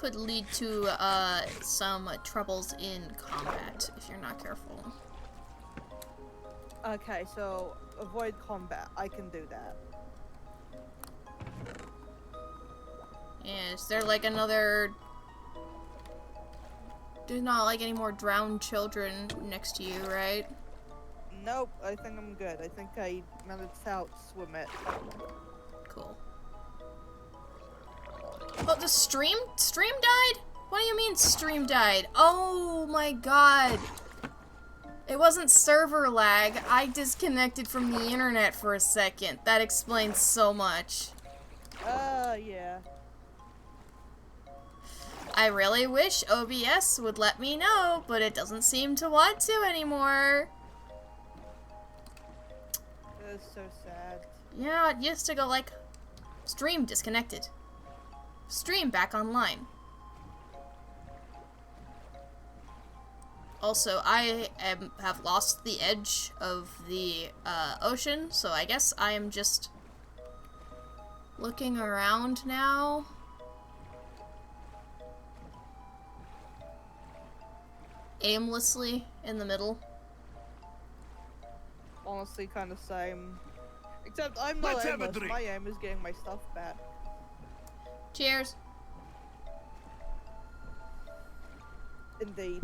could lead to some troubles in combat if you're not careful. Okay, so avoid combat. I can do that. Yeah, is there like another... There's not like any more drowned children next to you, right? Nope, I think I'm good. I think I managed to outswim it. Cool. Oh, the stream died? What do you mean stream died? Oh my god. It wasn't server lag. I disconnected from the internet for a second. That explains so much. Yeah. I really wish OBS would let me know, but it doesn't seem to want to anymore. That's so sad. Yeah, it used to go like, stream disconnected. Stream back online. Also, I have lost the edge of the ocean, so I guess I am just looking around now. Aimlessly in the middle. Honestly, kind of same. Except I'm not aimless. My aim is getting my stuff back. Cheers. Indeed.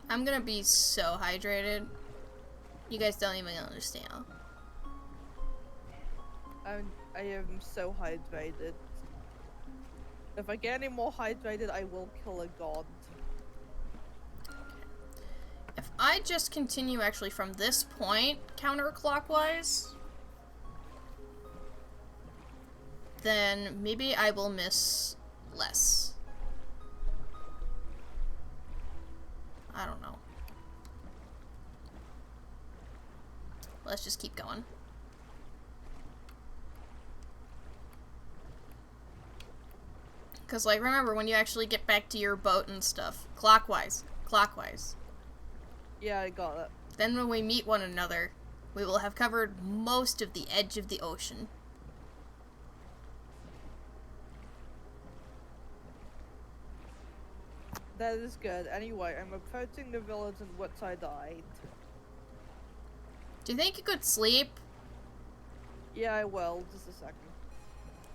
I'm gonna be so hydrated. You guys don't even understand. I am so hydrated. If I get any more hydrated, I will kill a god. If I just continue actually from this point counterclockwise, then maybe I will miss less. I don't know. Let's just keep going. Because, like, remember, when you actually get back to your boat and stuff, clockwise. Yeah, I got it. Then when we meet one another, we will have covered most of the edge of the ocean. That is good. Anyway, I'm approaching the village in which I died. Do you think you could sleep? Yeah, I will. Just a second.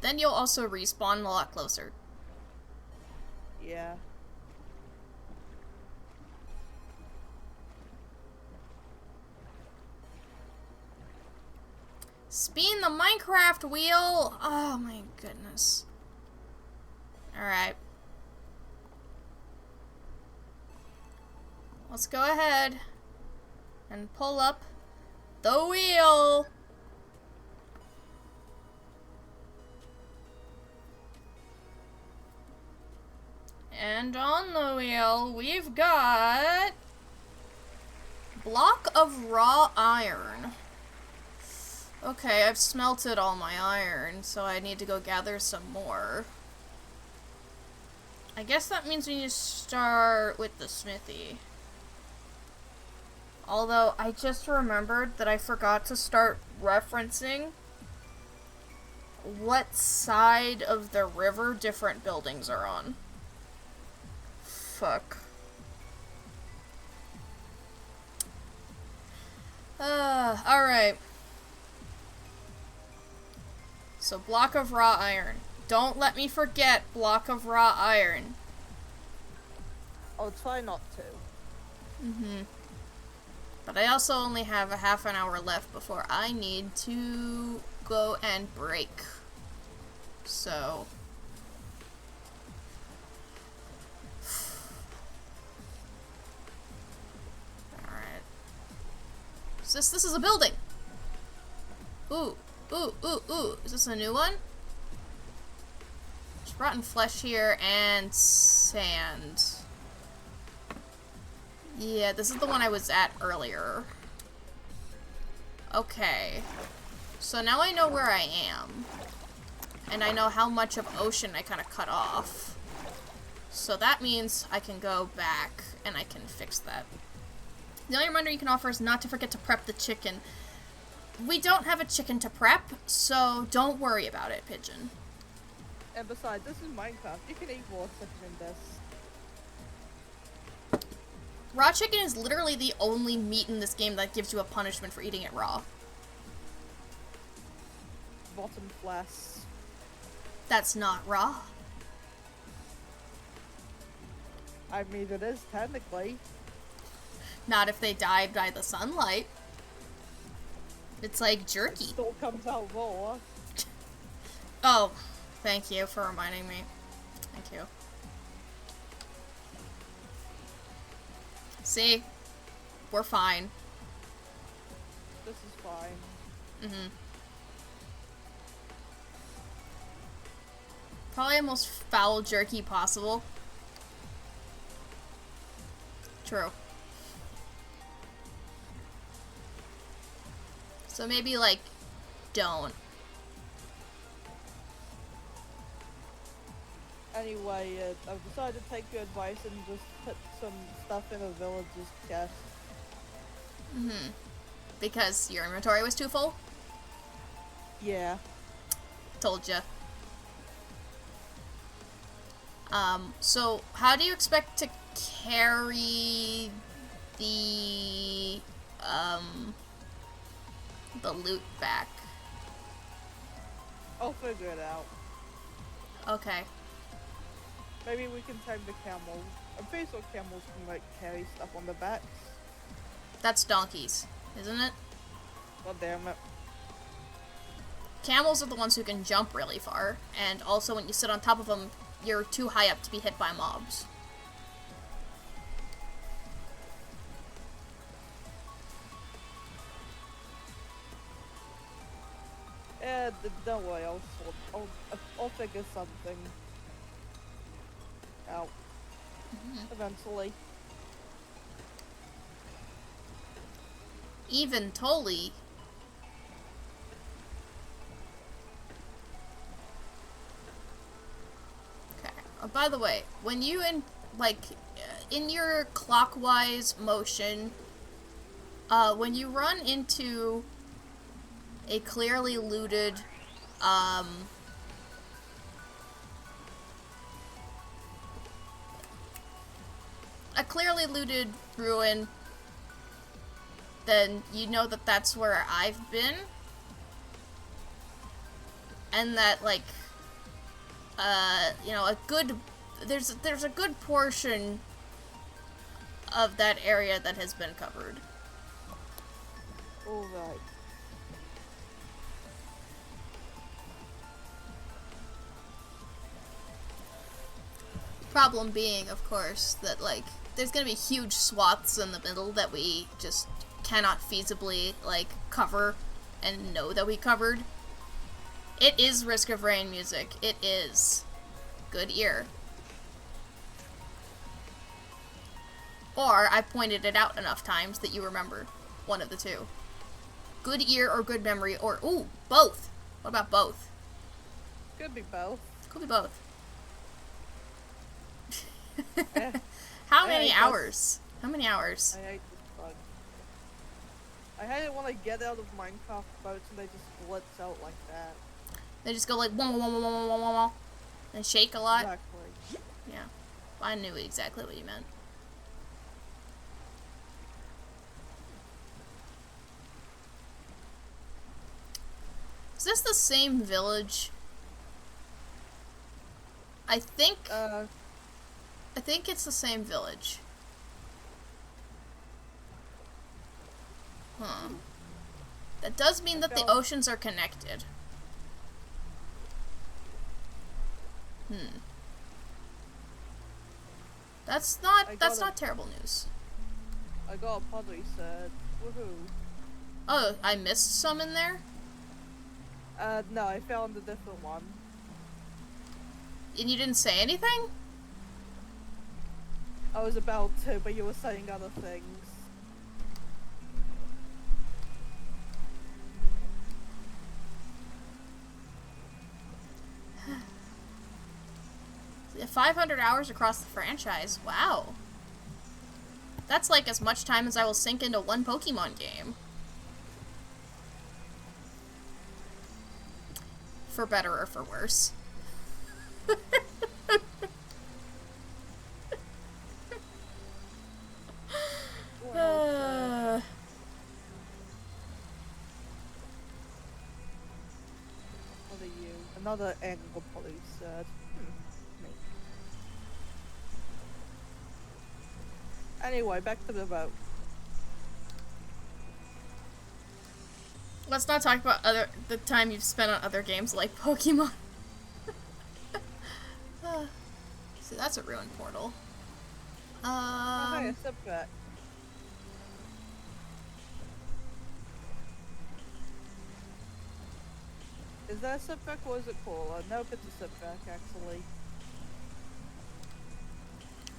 Then you'll also respawn a lot closer. Yeah. Spin the Minecraft wheel! Oh my goodness. Alright. Let's go ahead and pull up the wheel. And on the wheel, we've got block of raw iron. Okay, I've smelted all my iron, so I need to go gather some more. I guess that means we need to start with the smithy. Although, I just remembered that I forgot to start referencing what side of the river different buildings are on. Fuck. Alright. So, block of raw iron. Don't let me forget block of raw iron. I'll try not to. But I also only have a half an hour left before I need to go and break. So... Alright. So this is a building! Ooh. Ooh. Is this a new one? There's rotten flesh here and sand. Yeah, this is the one I was at earlier. Okay. So now I know where I am. And I know how much of ocean I kind of cut off. So that means I can go back and I can fix that. The only reminder you can offer is not to forget to prep the chicken. we don't have a chicken to prep, so don't worry about it, Pigeon. And besides, this is Minecraft. You can eat raw chicken in this. Raw chicken is literally the only meat in this game that gives you a punishment for eating it raw. Rotten flesh. That's not raw. I mean, it is technically. Not if they died by the sunlight. It's like It jerky. still comes out raw. Oh, thank you for reminding me. Thank you. See? We're fine. This is fine. Mm-hmm. Probably the most foul jerky possible. True. So maybe, like, don't. Anyway, I've decided to take your advice and just put some stuff in a village's chest. Mm-hmm. Because your inventory was too full? Yeah. Told ya. So how do you expect to carry the loot back? I'll figure it out. Okay. Maybe we can time the camel. I'm pretty sure camels can, like, carry stuff on their backs. That's donkeys, isn't it? God damn it. Camels are the ones who can jump really far, and also when you sit on top of them, you're too high up to be hit by mobs. Yeah, don't worry, I'll figure something out. Eventually. Even Tully. Okay. By the way, when you in your clockwise motion, when you run into a clearly looted, ruin, then you know that that's where I've been. And that, like, you know, there's a good portion of that area that has been covered. Alright. Problem being, of course, that, like, there's gonna be huge swaths in the middle that we just cannot feasibly, like, cover and know that we covered. It is Risk of Rain music. It is. Good ear. Or I pointed it out enough times that you remember. One of the two. Good ear or good memory, or, ooh, both. What about both? Could be both. Could be both. Eh, How I many hate hours? How many hours? I hate this bug. I hate it when I get out of Minecraft boats and they just glitch out like that. They just go like wah, wah, wah, wah, wah, wah, wah, and shake a lot. Exactly. Yeah, I knew exactly what you meant. Is this the same village? I think it's the same village. Huh. That does mean that the oceans are connected. That's not terrible news. I got a pottery set. Woohoo. Oh, I missed some in there? No, I found a different one. And you didn't say anything? I was about to, but you were saying other things. Yeah, 500 hours across the franchise. Wow. That's like as much time as I will sink into one Pokemon game. for better or for worse. What are you? Another angle police said. Anyway, back to the boat. Let's not talk about the time you've spent on other games like Pokemon. So that's a ruined portal. Oh, hey, it's up back. Is that a setback or is it called? Nope, it's a setback actually.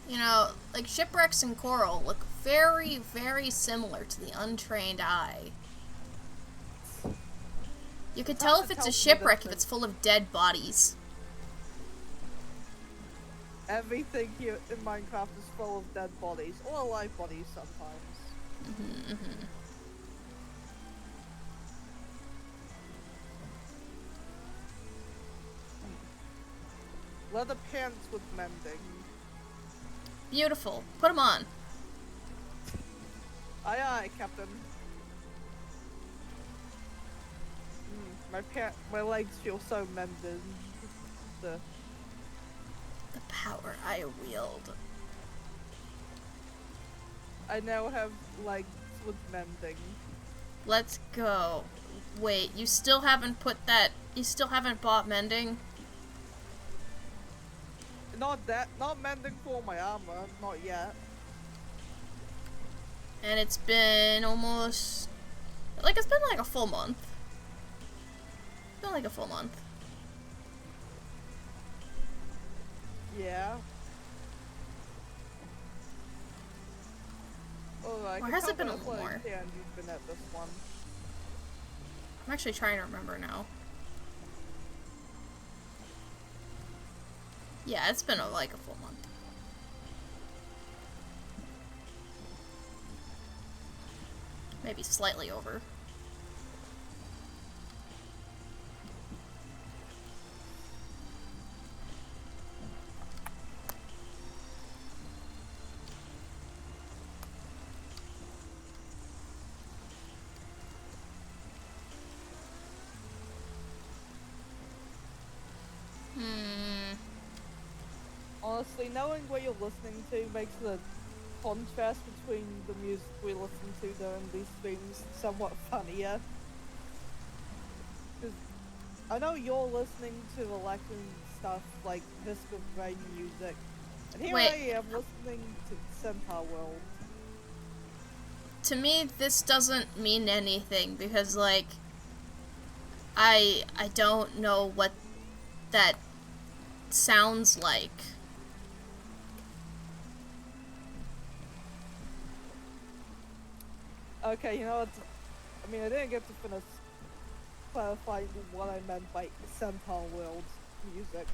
You know, like shipwrecks and coral look very, very similar to the untrained eye. You could tell if it's a shipwreck if it's full of dead bodies. Everything here in Minecraft is full of dead bodies, or alive bodies sometimes. Leather pants with mending. Beautiful. Put them on. Aye aye, Captain. My legs feel so mended. The power I wield. I now have legs with mending. Let's go. Wait, you still haven't bought mending? Not mending for my armor, not yet. And it's been almost... Like, it's been like a full month. It's been like a full month. Yeah. Alright, Or has it been a little more? Yeah, you've been at this one. I'm actually trying to remember now. Yeah, it's been like a full month. Maybe slightly over. Honestly, knowing what you're listening to makes the contrast between the music we listen to during these streams somewhat funnier. Because I know you're listening to electric stuff like Risk of Rain music, and here Wait. I am listening to Centaur World. To me, this doesn't mean anything because, like, I don't know what that sounds like. Okay, you know what? I mean, I didn't get to finish clarifying what I meant by Centaur World music.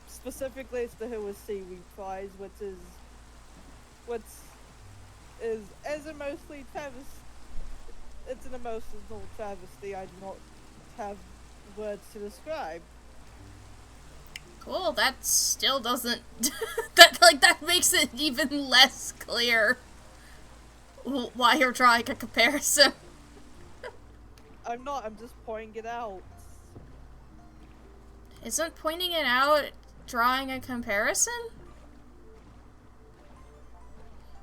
Specifically, it's the Who is Seaweed Prize, which is a mostly travesty. It's an emotional travesty. I do not have words to describe. Cool, that still doesn't... that makes it even less clear why you're drawing a comparison. I'm not, I'm just pointing it out. Isn't pointing it out drawing a comparison?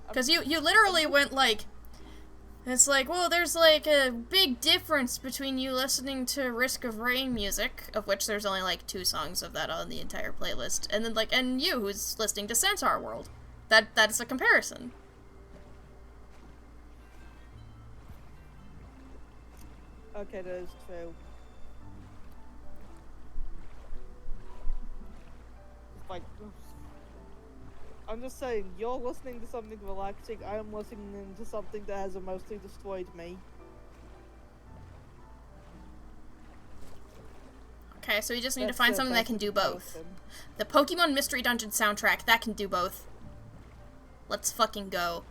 Because you literally went like... It's like, well, there's like a big difference between you listening to Risk of Rain music, of which there's only like 2 songs of that on the entire playlist, and then like, and you who's listening to Centaur World. That's a comparison. Okay, that is true. Like, I'm just saying, you're listening to something relaxing, I am listening to something that has mostly destroyed me. Okay, so we just need to That's find the something that can do both. The Pokemon Mystery Dungeon soundtrack, that can do both. Let's fucking go.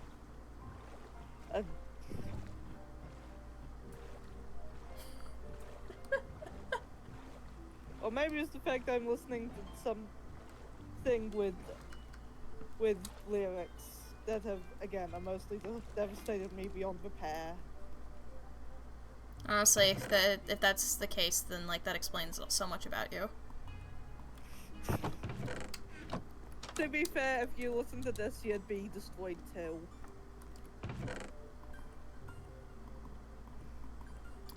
Or maybe it's the fact I'm listening to something with lyrics that have, again, mostly devastated me beyond repair. Honestly, if that's the case, then like that explains so much about you. To be fair, if you listen to this, you'd be destroyed too.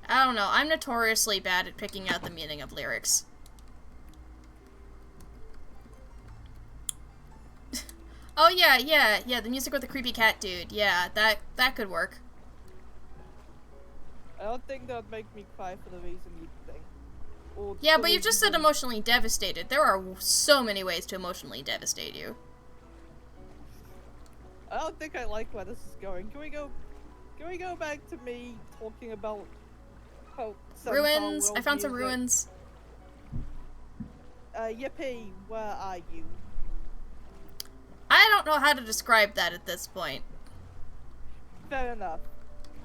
I don't know. I'm notoriously bad at picking out the meaning of lyrics. Oh yeah, the music with the creepy cat dude. Yeah, that could work. I don't think that would make me cry for the reason you think. Or Yeah, the but you just said reason- emotionally devastated. There are so many ways to emotionally devastate you. I don't think I like where this is going. Can we go back to me talking about how Ruins. world I found some music? ruins. Yippee, where are you? I don't know how to describe that at this point. Fair enough.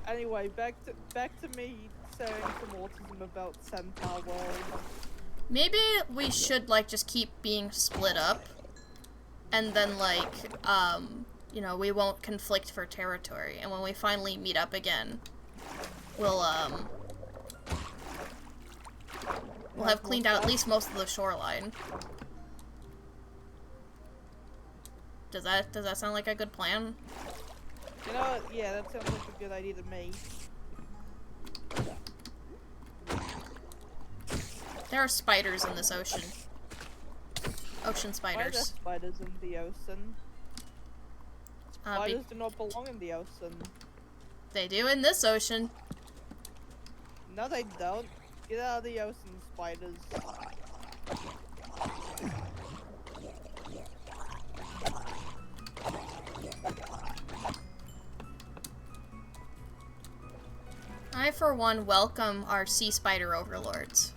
Anyway, back to me saying some autism about Centaur World. Maybe we should, like, just keep being split up. And then, like, you know, we won't conflict for territory. And when we finally meet up again, we'll have cleaned out at least most of the shoreline. Does that sound like a good plan? You know what? Yeah, that sounds like a good idea to me. There are spiders in this ocean. Ocean Why are there spiders. spiders in the ocean? Be- Spiders do not belong in the ocean. they do in this ocean. No, they don't. Get out of the ocean, spiders. I, for one, welcome our sea spider overlords.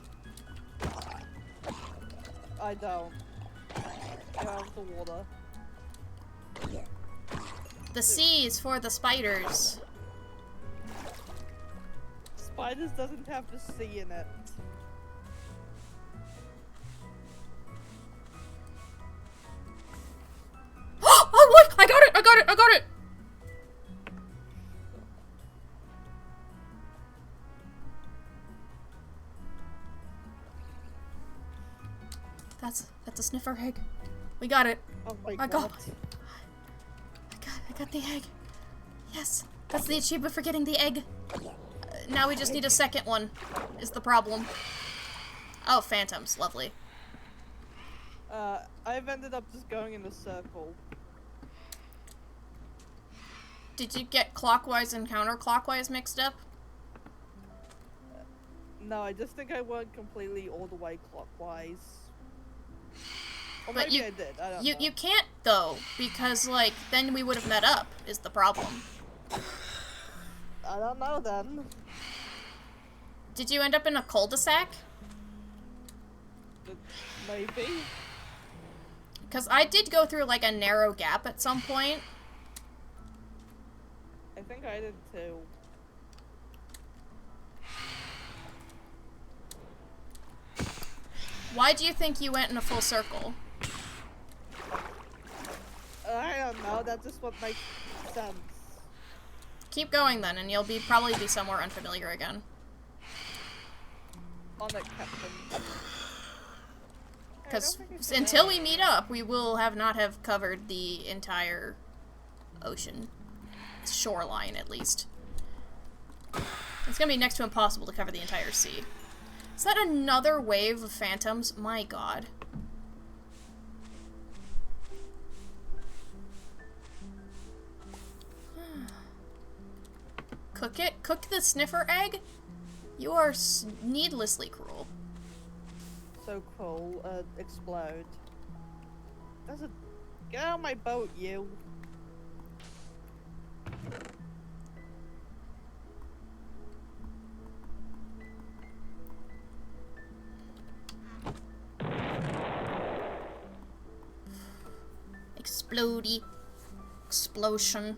I don't. Get out of the water. The sea is for the spiders. Spiders doesn't have the sea in it. Oh, look! I got it! I got it! I got it! That's a sniffer egg. We got it. Oh my I god. got- I got the egg. Yes, that's the achievement for getting the egg. Now we just need a second one, is the problem. Oh, phantoms, lovely. I've ended up just going in a circle. Did you get clockwise and counterclockwise mixed up? No, I just think I went completely all the way clockwise. Or But maybe you- I did, I don't know. You can't, though, because, like, then we would have met up, is the problem. I don't know then. Did you end up in a cul-de-sac? Maybe. Because I did go through, like, a narrow gap at some point. I think I did too. Why do you think you went in a full circle? I don't know, that's just what makes sense. Keep going, then, and you'll probably be somewhere unfamiliar again. On it, Captain. Because until we meet up, we will not have covered the entire ocean. Shoreline, at least. It's gonna be next to impossible to cover the entire sea. Is that another wave of phantoms? My god. Cook it? Cook the sniffer egg? You are needlessly cruel. So cool, explode. Get out of my boat, you. Explodey. Explosion.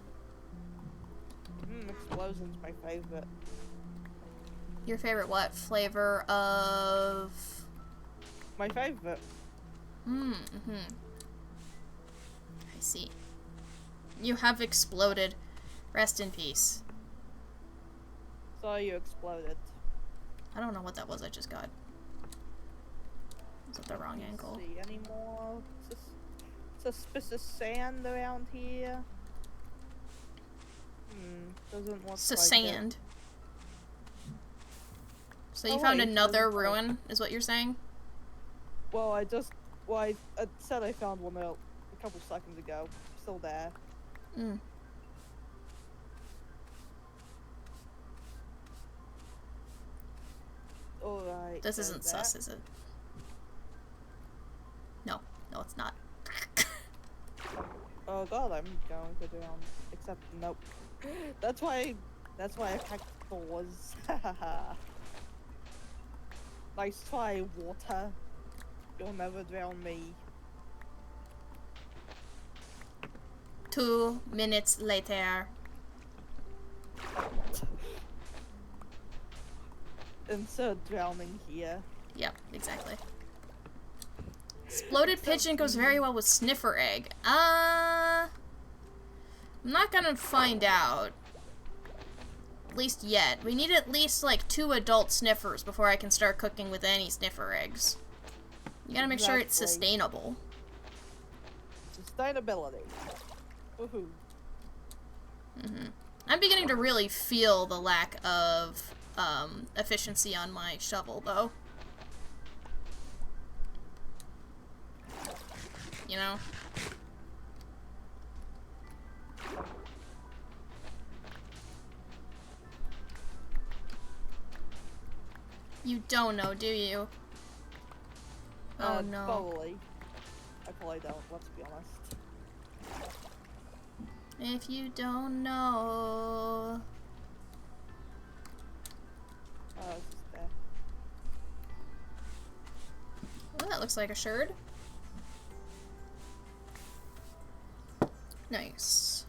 Explosion's my favorite. Your favorite what? Flavor of... my favorite. I see. You have exploded. Rest in peace. So you exploded. I don't know what that was I just got. Is it the wrong angle? See any more suspicious sand around here? Doesn't look like Sand. So you Oh, found wait, another there's- ruin, is what you're saying? Well, I said I found one out a couple seconds ago. Still there. Mm. Alright. This there's isn't that. sus, is it? No. No, it's not. Oh god, I'm going to drown. Except, nope. That's why I packed doors. Nice try, water. You'll never drown me. 2 minutes later. Insert drowning here. Yep, exactly. Exploded pigeon goes very well with sniffer egg. I'm not gonna find out. At least yet. We need at least like 2 adult sniffers before I can start cooking with any sniffer eggs. You gotta make sure it's Exactly. sustainable. Sustainability. Woohoo. I'm beginning to really feel the lack of efficiency on my shovel, though. You know? You don't know, do you? Oh no. Probably. I probably don't, let's be honest. If you don't know. Oh, it's just there. Well, that looks like a sherd. Nice.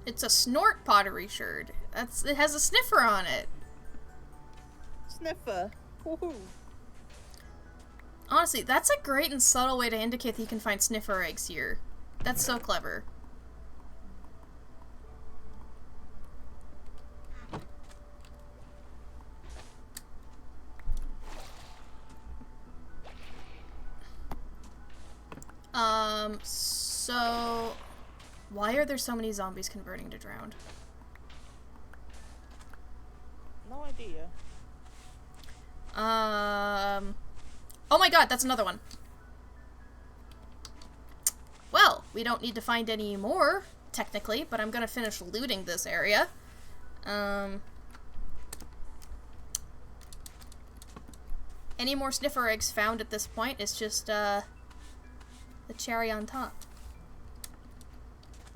It's a snort pottery sherd. It has a sniffer on it. Sniffer. Woohoo. Honestly, that's a great and subtle way to indicate that you can find sniffer eggs here. That's so clever. So... Why are there so many zombies converting to drowned? No idea. Oh my god, that's another one. Well, we don't need to find any more, technically, but I'm gonna finish looting this area. Any more sniffer eggs found at this point is just, the cherry on top.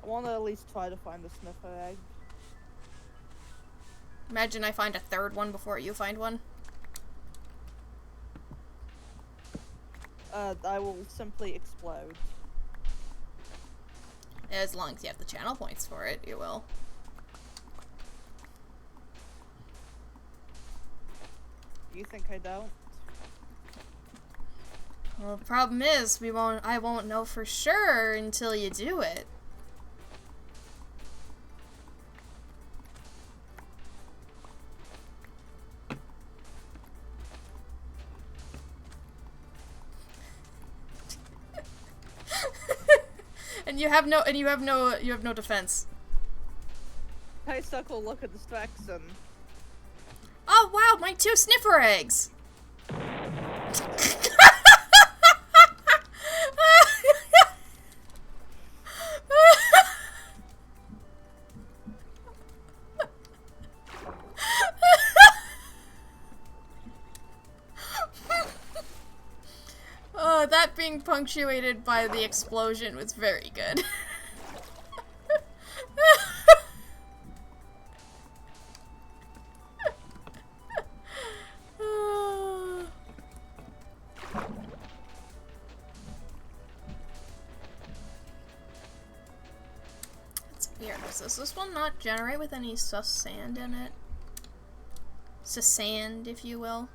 I want to at least try to find a sniffer egg. Imagine I find a third one before you find one. I will simply explode. As long as you have the channel points for it, you will. You think I don't? Well, the problem is, I won't know for sure until you do it. And you have no defense. I suckle look at distraction. Oh wow, my 2 sniffer eggs! Oh, that being punctuated by the explosion was very good. That's weird. Does this one not generate with any sus sand in it? sand, if you will.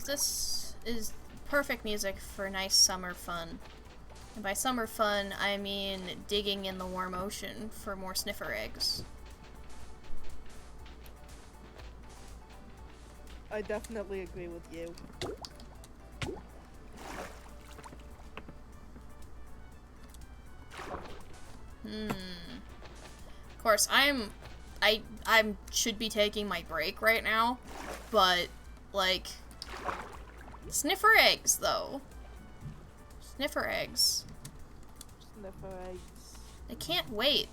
This is perfect music for nice summer fun. And by summer fun, I mean digging in the warm ocean for more sniffer eggs. I definitely agree with you. Of course, I should be taking my break right now, but like sniffer eggs though. Sniffer eggs. Sniffer eggs. I can't wait.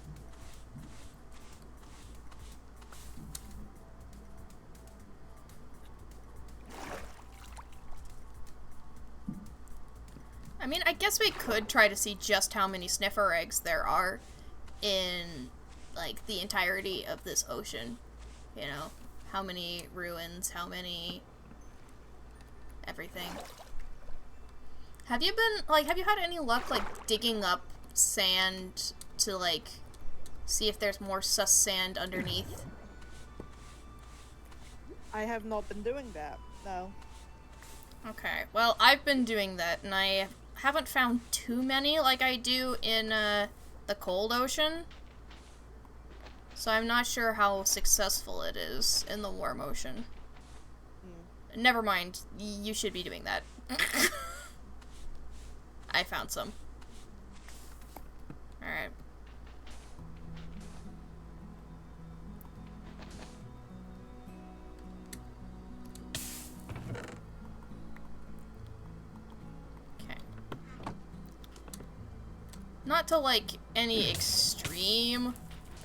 I mean, I guess we could try to see just how many sniffer eggs there are in, like, the entirety of this ocean. You know, how many ruins, how many everything. Have you had any luck, like, digging up sand to, like, see if there's more sus sand underneath? I have not been doing that, no. Okay, well, I've been doing that, and I haven't found too many like I do in, the cold ocean. So I'm not sure how successful it is in the warm ocean. Never mind, you should be doing that. I found some. Alright. Not to, like, any extreme,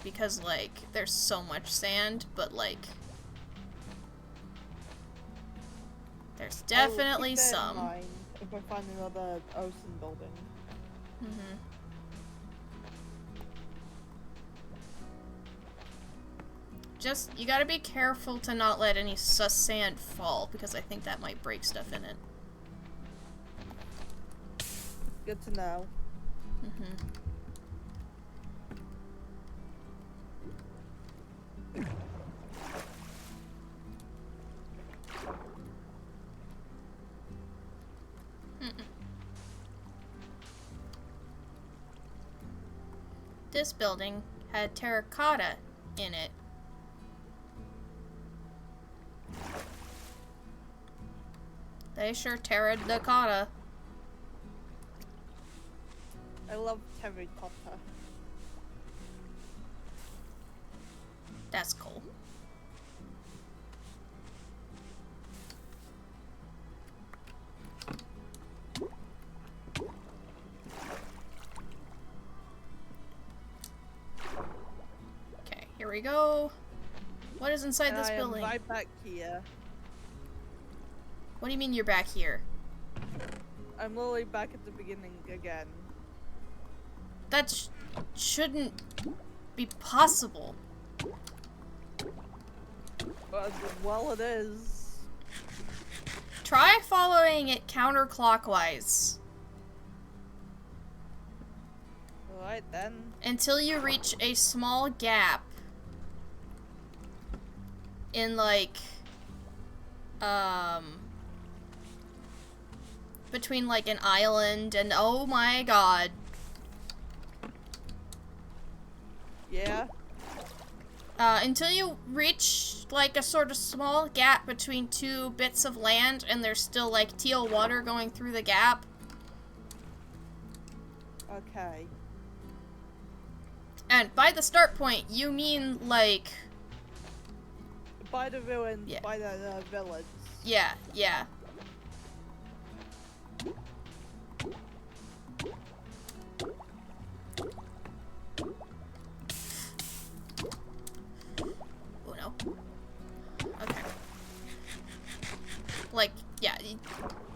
because, like, there's so much sand, but, like, there's definitely some. In mind if I find another ocean building. Just, you gotta be careful to not let any sus sand fall, because I think that might break stuff in it. Good to know. This building had terracotta in it. They sure terracotta. I love terracotta. That's cool. Okay, here we go. What is inside this building? I am right back here. What do you mean you're back here? I'm literally back at the beginning again. That shouldn't be possible. Well, it is. Try following it counterclockwise. Alright then. Until you reach a small gap in, like, between, like, an island and, oh my god. Yeah? Until you reach, like, a sort of small gap between two bits of land and there's still, like, teal water going through the gap. Okay. And by the start point, you mean, like... By the ruins, Yeah. by the village. Yeah, yeah.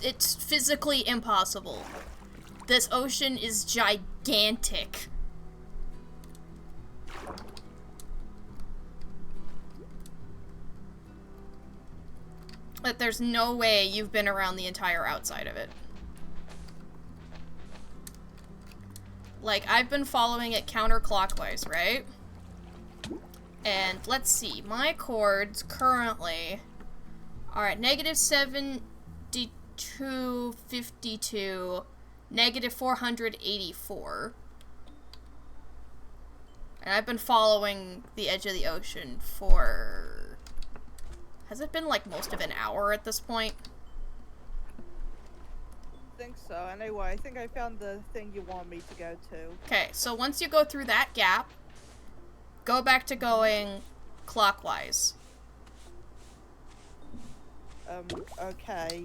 it's physically impossible. This ocean is gigantic. But there's no way you've been around the entire outside of it. Like, I've been following it counterclockwise, right? And let's see, my chords currently are at -7252, -484. And I've been following the edge of the ocean for... Has it been like most of an hour at this point? I think so. Anyway, I think I found the thing you want me to go to. Okay, so once you go through that gap, go back to going clockwise. Okay.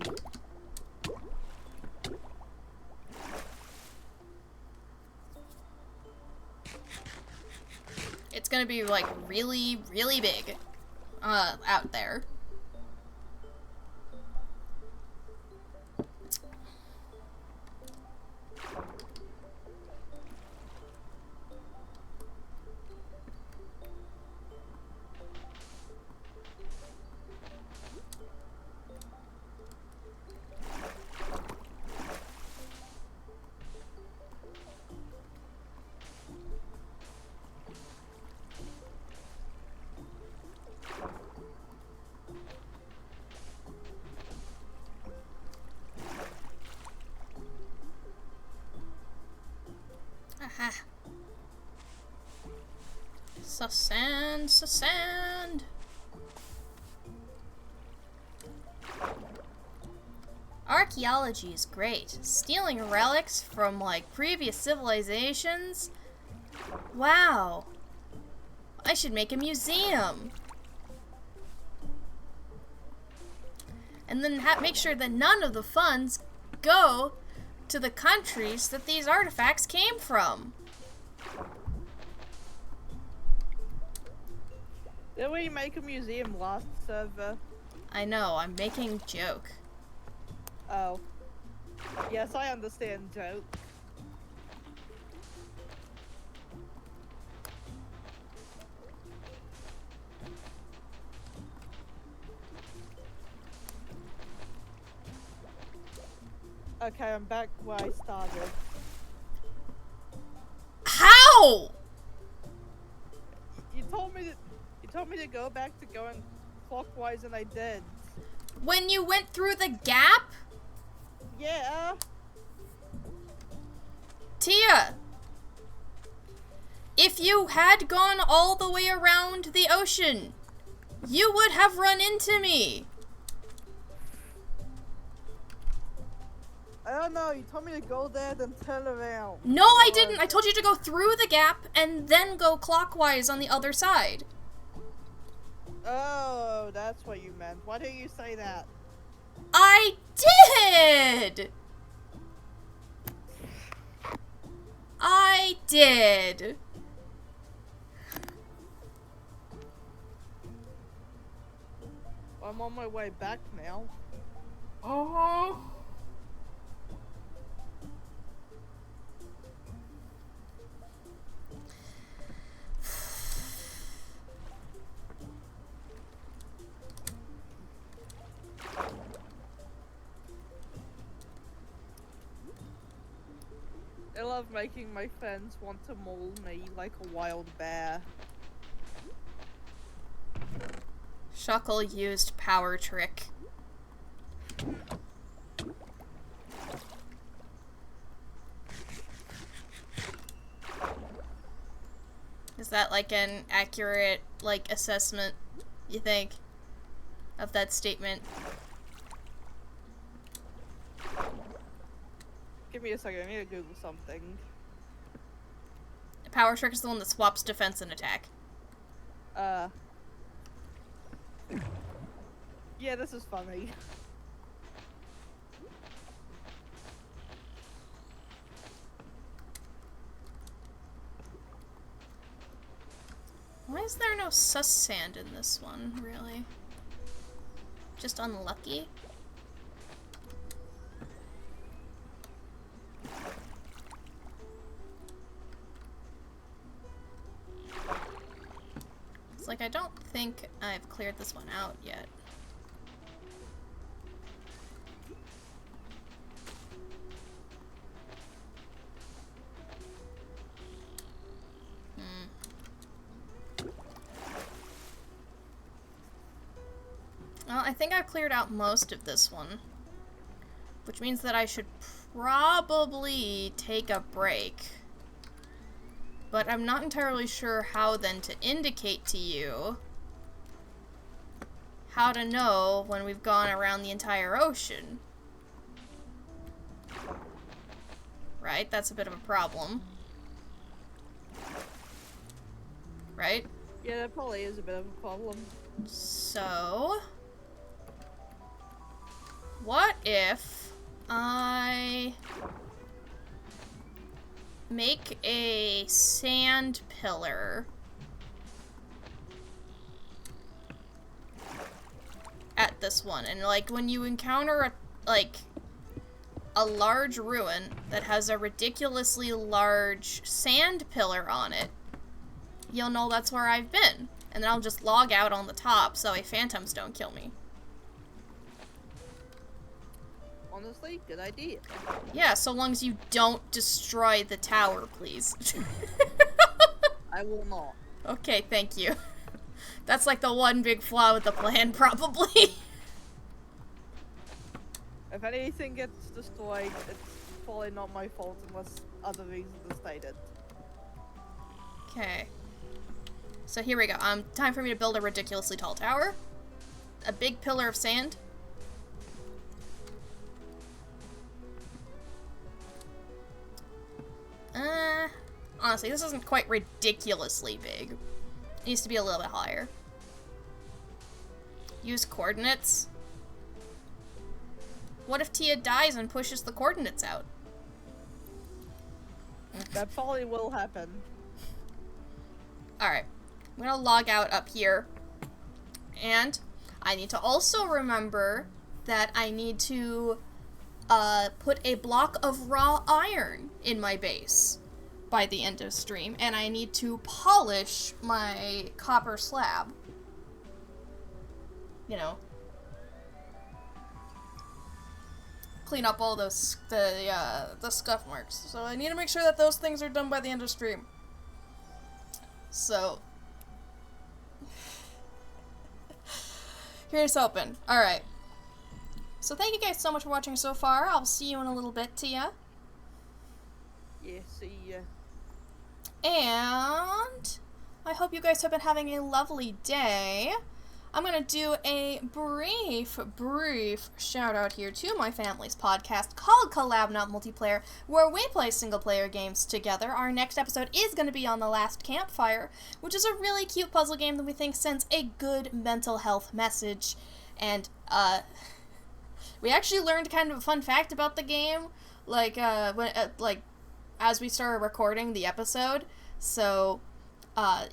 It's gonna be like really, really big out there. Aha. Sand. Archaeology is great. Stealing relics from, like, previous civilizations? Wow. I should make a museum. And then make sure that none of the funds go to the countries that these artifacts came from. Didn't we make a museum last server? I know, I'm making a joke. Oh. Yes, I understand joke. Okay, I'm back where I started. How? You told me to go back to going clockwise, and I did. When you went through the gap? Yeah. Tia! If you had gone all the way around the ocean, you would have run into me. I don't know, you told me to go there, then turn around. No, I didn't. I told you to go through the gap and then go clockwise on the other side. Oh, that's what you meant. Why didn't you say that? I did! I did. I'm on my way back now. Oh. I love making my friends want to maul me like a wild bear. Shuckle used power trick. Is that like an accurate, like, assessment, you think, of that statement? Give me a second, I need to Google something. Power trick is the one that swaps defense and attack. Yeah, this is funny. Why is there no sus sand in this one, really? Just unlucky? like, I don't think I've cleared this one out yet. Well, I think I've cleared out most of this one, which means that I should probably take a break. But I'm not entirely sure how then to indicate to you how to know when we've gone around the entire ocean. Right? That's a bit of a problem. Right? Yeah, that probably is a bit of a problem. So, what if I make a sand pillar at this one, and like when you encounter a large ruin that has a ridiculously large sand pillar on it, you'll know that's where I've been. And then I'll just log out on the top so a phantoms don't kill me. Honestly, good idea. Yeah, so long as you don't destroy the tower, please. I will not. Okay, thank you. That's like the one big flaw with the plan, probably. If anything gets destroyed, it's probably not my fault unless other reasons are stated. Okay. So here we go. Time for me to build a ridiculously tall tower. A big pillar of sand. Honestly, this isn't quite ridiculously big. It needs to be a little bit higher. Use coordinates. What if Tia dies and pushes the coordinates out? That probably will happen. Alright. I'm gonna log out up here. And I need to also remember that I need to put a block of raw iron in my base by the end of stream, and I need to polish my copper slab. You know, clean up all the scuff marks. So I need to make sure that those things are done by the end of stream. So here's hoping. Alright. So thank you guys so much for watching so far. I'll see you in a little bit, Tia. Yeah, see ya. And I hope you guys have been having a lovely day. I'm going to do a brief shout out here to my family's podcast called Collab Not Multiplayer, where we play single player games together. Our next episode is going to be on The Last Campfire, which is a really cute puzzle game that we think sends a good mental health message. And we actually learned kind of a fun fact about the game, as we started recording the episode. So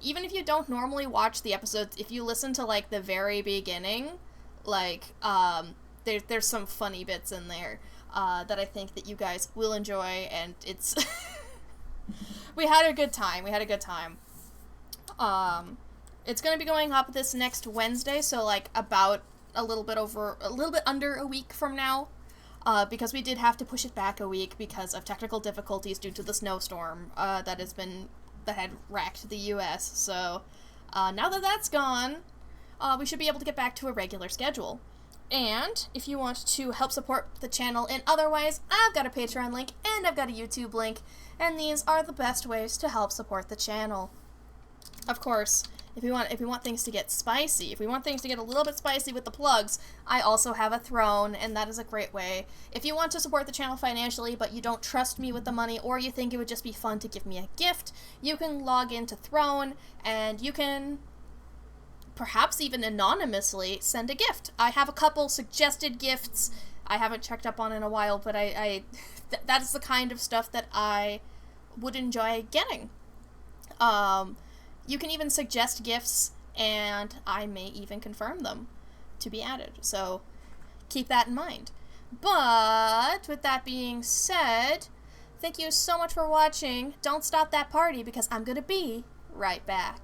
even if you don't normally watch the episodes, if you listen to like the very beginning, there's some funny bits in there that I think that you guys will enjoy, and it's we had a good time. It's gonna be going up this next Wednesday, so like about a little bit under a week from now. Because we did have to push it back a week because of technical difficulties due to the snowstorm that had racked the U.S. So now that that's gone, we should be able to get back to a regular schedule. And if you want to help support the channel in other ways, I've got a Patreon link and I've got a YouTube link, and these are the best ways to help support the channel. Of course, if we want things to get spicy, if we want things to get a little bit spicy with the plugs, I also have a Throne, and that is a great way. If you want to support the channel financially, but you don't trust me with the money, or you think it would just be fun to give me a gift, you can log into Throne, and you can perhaps even anonymously send a gift. I have a couple suggested gifts I haven't checked up on in a while, but that is the kind of stuff that I would enjoy getting. You can even suggest gifts, and I may even confirm them to be added. So keep that in mind. But with that being said, thank you so much for watching. Don't stop that party, because I'm gonna be right back.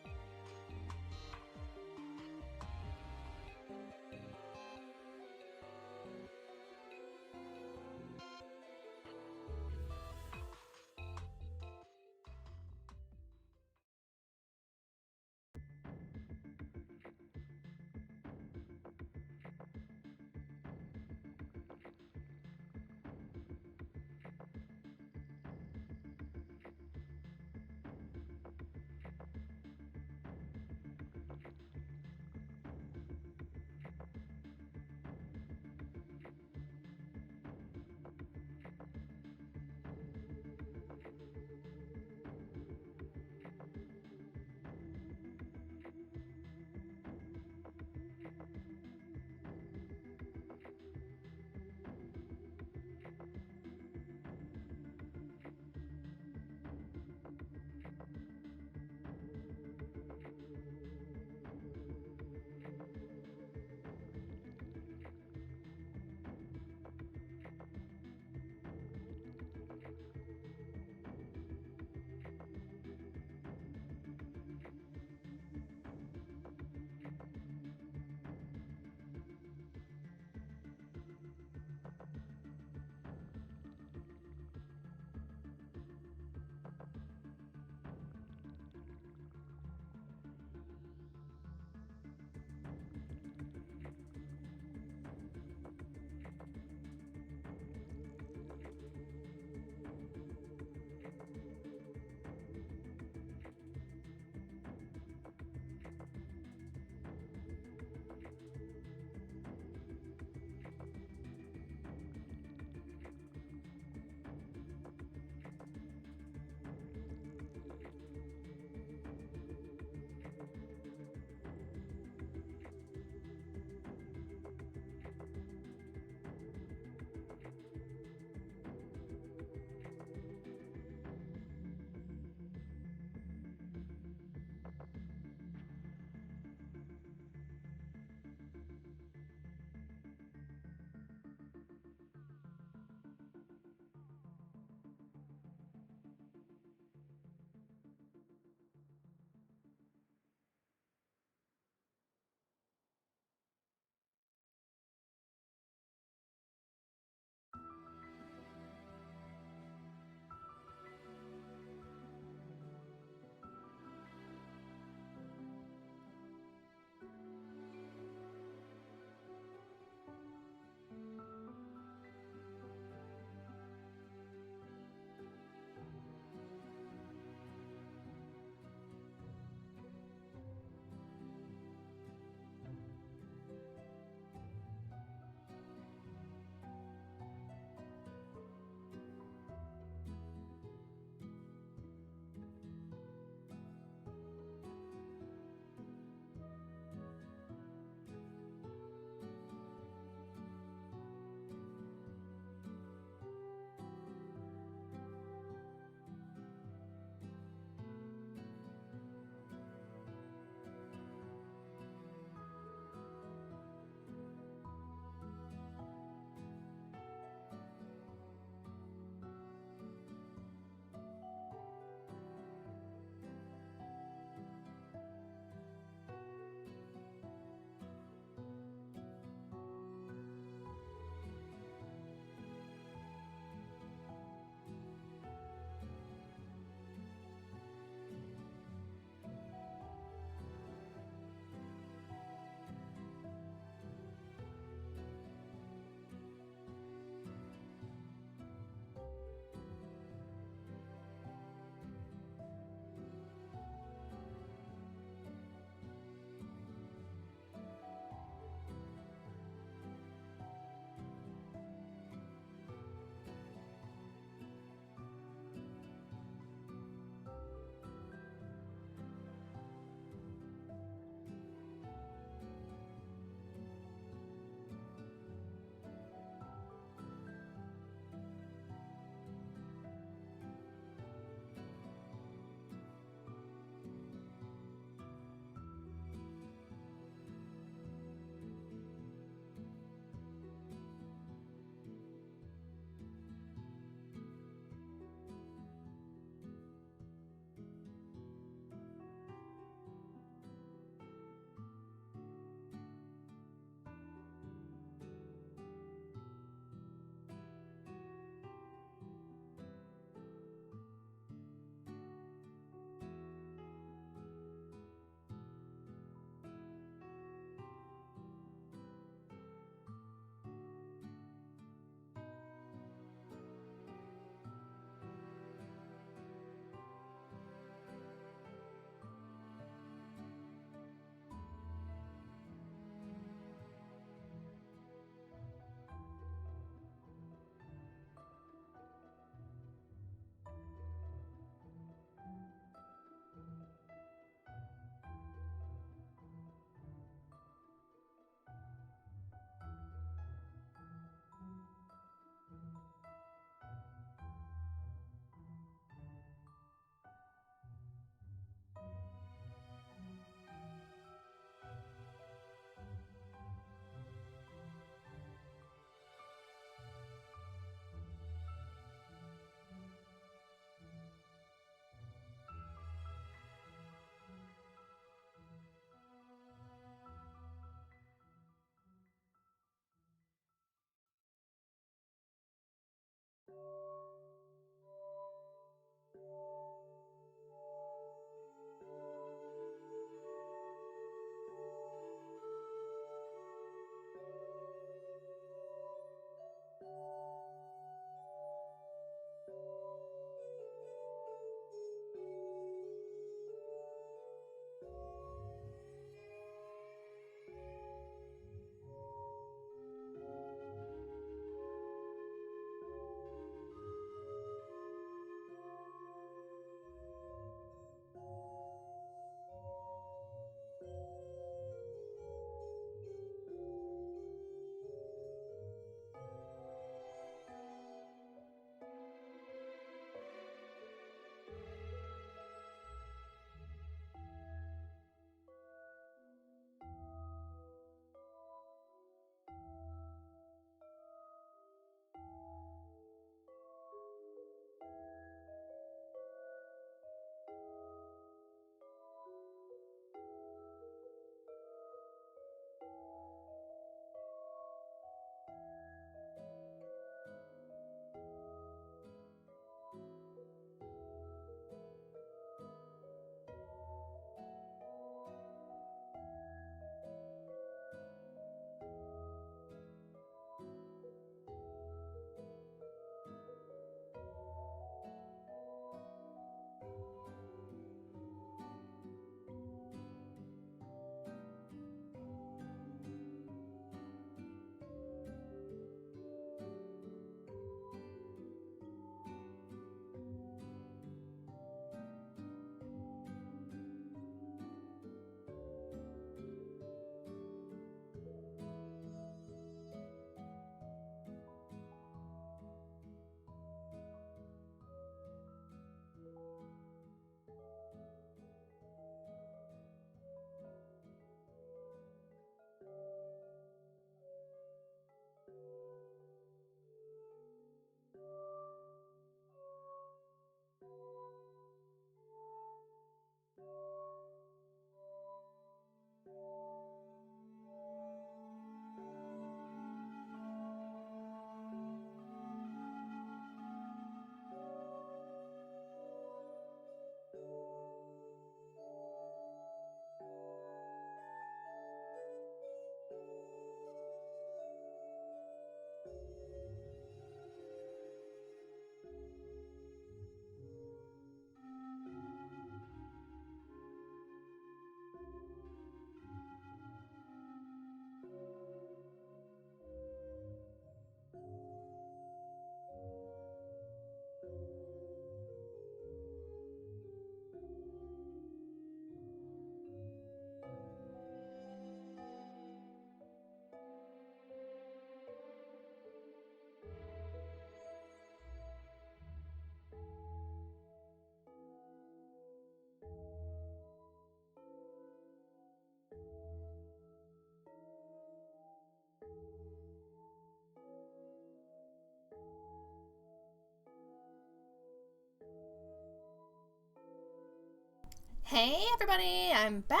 Hey everybody, I'm back!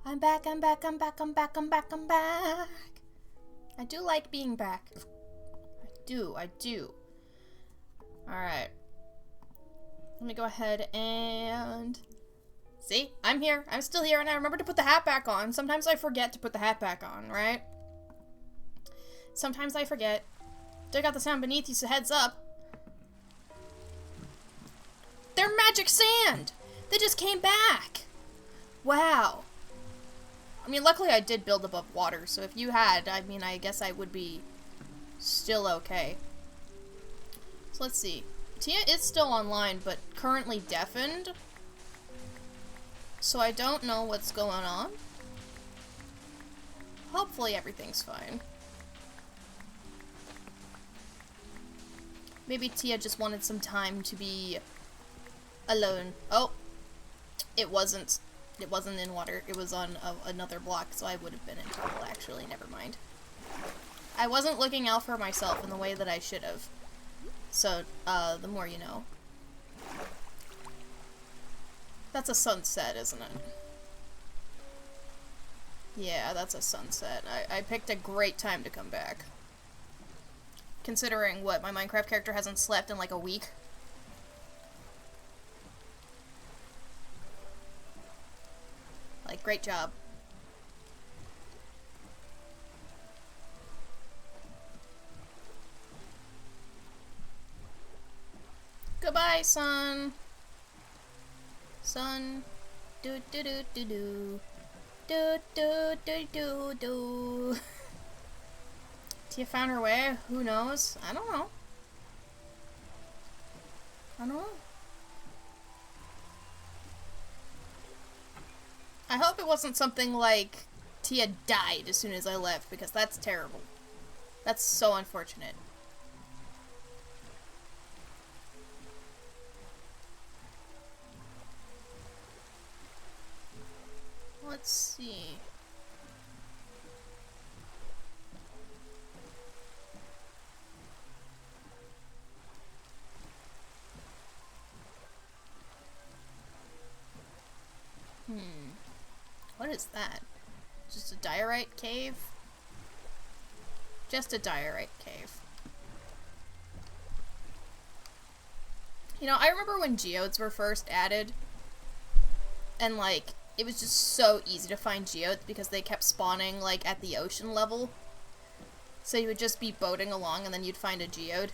I'm back. I do like being back. I do. Alright. Let me go ahead and... See? I'm here. I'm still here, and I remember to put the hat back on. Sometimes I forget to put the hat back on, right? Sometimes I forget. Dig out the sound beneath you, so heads up. They're magic sand! They just came back! Wow. I mean, luckily I did build above water, so if you had, I mean, I guess I would be still okay. So let's see. Tia is still online, but currently deafened. So I don't know what's going on. Hopefully everything's fine. Maybe Tia just wanted some time to be alone. Oh, it wasn't in water. It was on another block, so I would have been in trouble, actually. Never mind. I wasn't looking out for myself in the way that I should have. So, the more you know. That's a sunset, isn't it? Yeah, that's a sunset. I picked a great time to come back. Considering what, my Minecraft character hasn't slept in like a week. Like, great job. Goodbye, son. Son. Do do do do do. Do do do do do. Tia found her way? Who knows? I don't know. I hope it wasn't something like Tia died as soon as I left, because that's terrible. That's so unfortunate. Let's see. What is that? Just a diorite cave? Just a diorite cave. You know, I remember when geodes were first added, and like, it was just so easy to find geodes because they kept spawning like at the ocean level. So you would just be boating along and then you'd find a geode.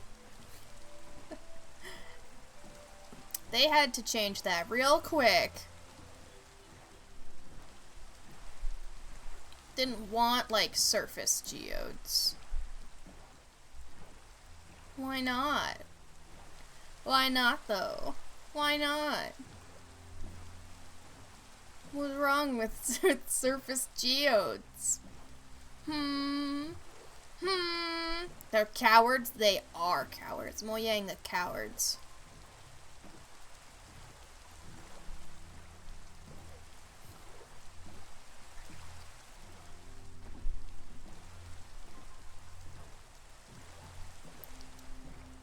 They had to change that real quick. Didn't want like surface geodes. Why not? Why not though? Why not? What's wrong with surface geodes? They're cowards? They are cowards. Mojang the cowards.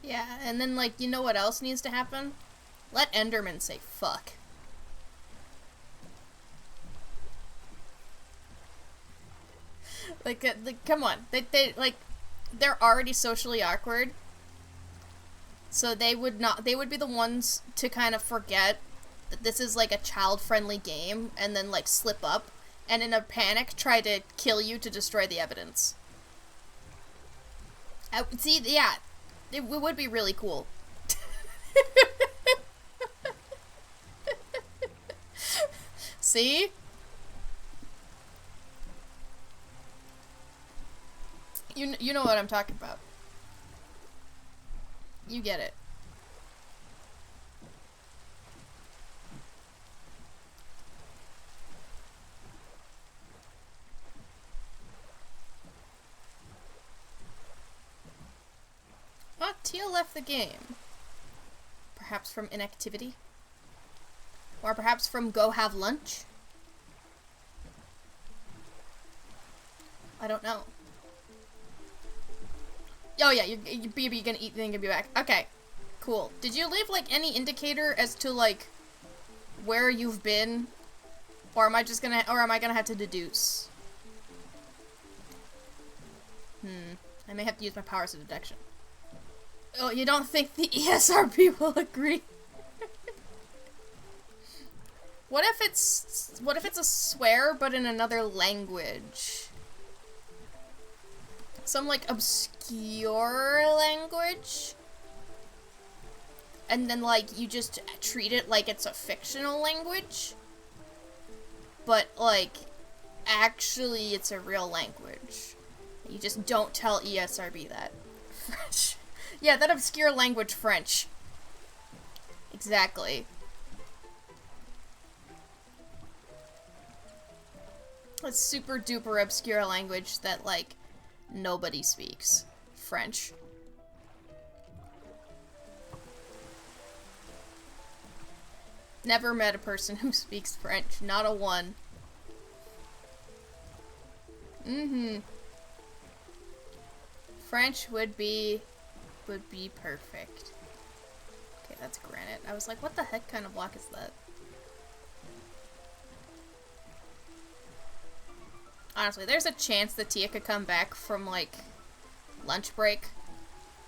Yeah, and then, like, you know what else needs to happen? Let Enderman say fuck. Like, come on. They're already socially awkward. So they would be the ones to kind of forget that this is, like, a child-friendly game, and then, like, slip up, and in a panic try to kill you to destroy the evidence. See, yeah. It would be really cool. See? You know what I'm talking about. You get it. Oh, Tia left the game. Perhaps from inactivity? Or perhaps from go have lunch? I don't know. Oh yeah, you're gonna eat, then you're gonna be back. Okay. Cool. Did you leave, like, any indicator as to, like, where you've been? Or am I gonna have to deduce? I may have to use my powers of deduction. Oh, you don't think the ESRB will agree? What if it's a swear, but in another language? Some, like, obscure language? And then, like, you just treat it like it's a fictional language? But, like, actually it's a real language. You just don't tell ESRB that. French. Yeah, that obscure language French. Exactly. A super duper obscure language that, like, nobody speaks. French. Never met a person who speaks French. Not a one. French would be perfect. Okay, that's granite. I was like, what the heck kind of block is that? Honestly, there's a chance that Tia could come back from, like, lunch break,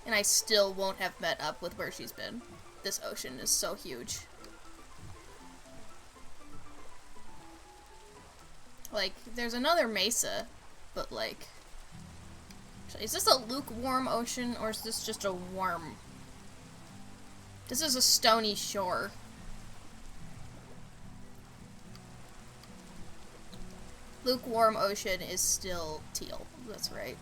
and I still won't have met up with where she's been. This ocean is so huge. Like, there's another mesa, but, like... Is this a lukewarm ocean, or is this just a warm? This is a stony shore. Lukewarm ocean is still teal. That's right.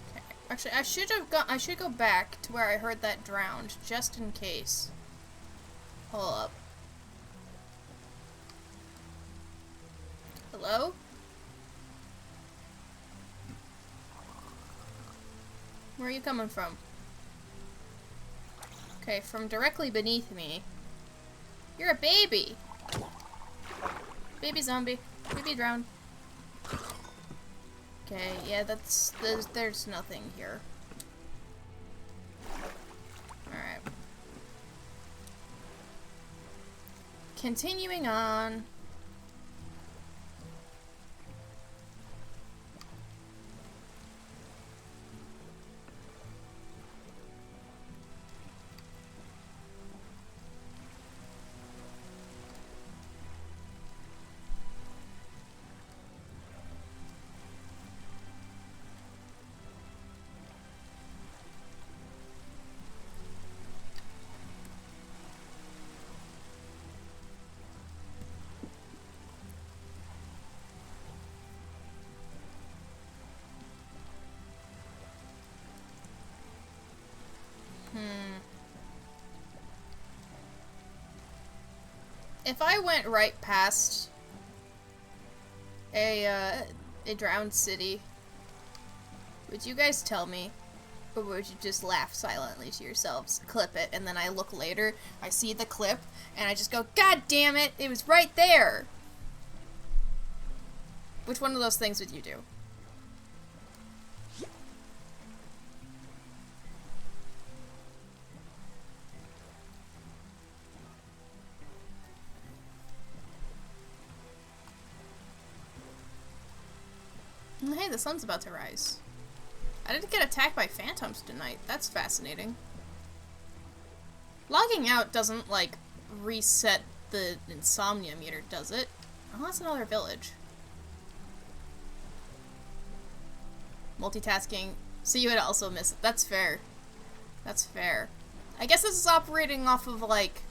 Okay. Actually, I should go back to where I heard that drowned, just in case. Hold up. Hello? Where are you coming from? Okay, from directly beneath me. You're a baby! Baby zombie. Baby drowned. Okay, yeah, there's nothing here. Alright. Continuing on. If I went right past a drowned city, would you guys tell me? Or would you just laugh silently to yourselves, clip it, and then I look later, I see the clip, and I just go, God damn it, it was right there! Which one of those things would you do? Hey, the sun's about to rise. I didn't get attacked by phantoms tonight. That's fascinating. Logging out doesn't, like, reset the insomnia meter, does it? Oh, that's another village. Multitasking. So you would also miss it. That's fair. That's fair. I guess this is operating off of, like,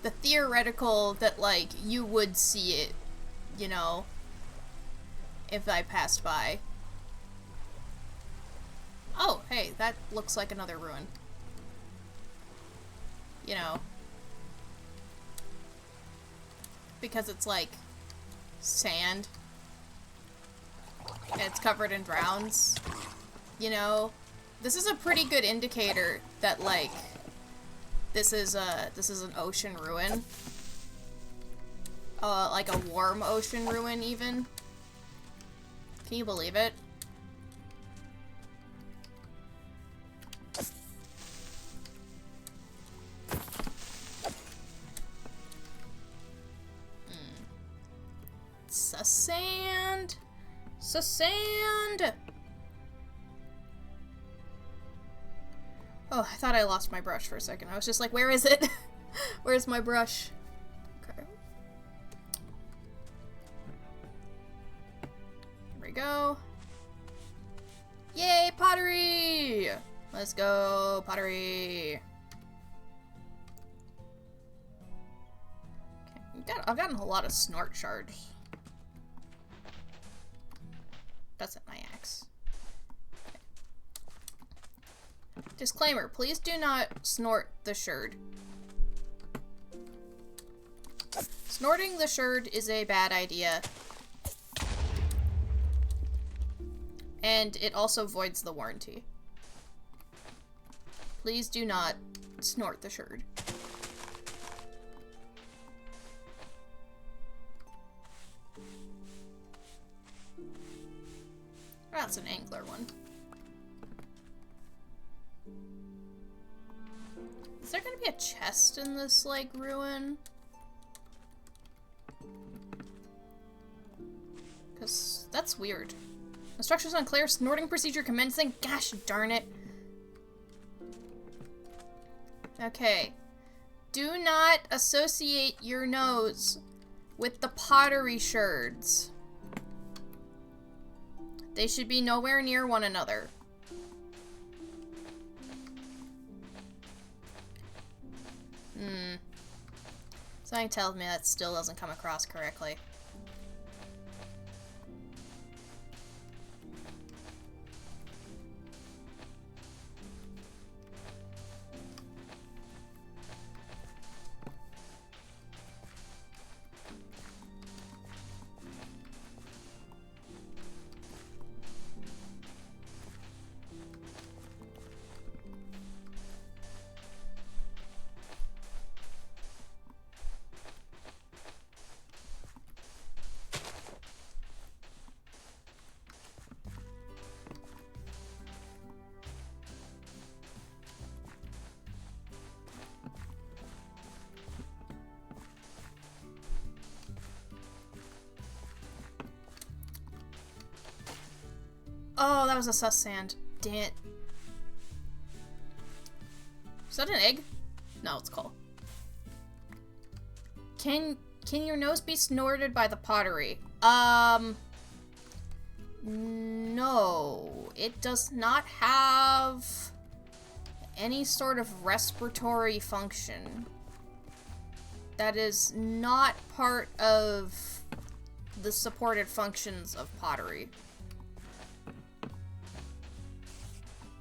the theoretical that, like, you would see it, you know, if I passed by. Oh, hey, that looks like another ruin. You know. Because it's, like, sand. And it's covered in drowns. You know. This is a pretty good indicator that, like, this is an ocean ruin. like a warm ocean ruin even. Can you believe it? Sand. Sand. Oh, I thought I lost my brush for a second. I was just like, where is it? Where's my brush? Okay. Here we go. Yay, pottery! Let's go, pottery. Okay, I've gotten a lot of snort shards. That's at my axe. Okay. Disclaimer, please do not snort the sherd. Snorting the sherd is a bad idea. And it also voids the warranty. Please do not snort the sherd. That's an angler one. Is there gonna be a chest in this, like, ruin? Because that's weird. Instructions unclear. Snorting procedure commencing. Gosh darn it. Okay. Do not associate your nose with the pottery sherds. They should be nowhere near one another. Something tells me that still doesn't come across correctly. Oh, that was a sus sand. Dang it. Is that an egg? No, it's coal. Can your nose be snorted by the pottery? No. It does not have any sort of respiratory function. That is not part of the supported functions of pottery.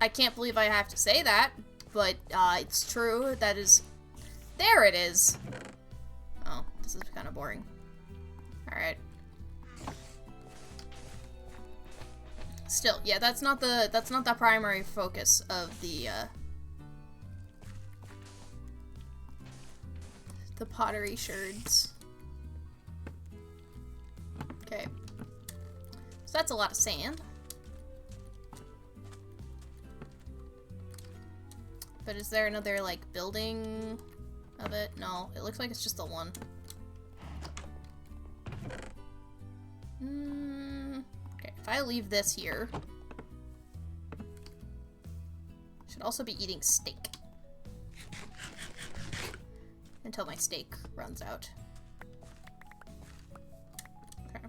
I can't believe I have to say that, but it's true. That is... There it is! Oh, this is kind of boring. Alright. Still, yeah, that's not the primary focus of the pottery sherds. Okay. So that's a lot of sand. But is there another, like, building of it? No, it looks like it's just the one. Okay, if I leave this here... Should also be eating steak. Until my steak runs out. Okay.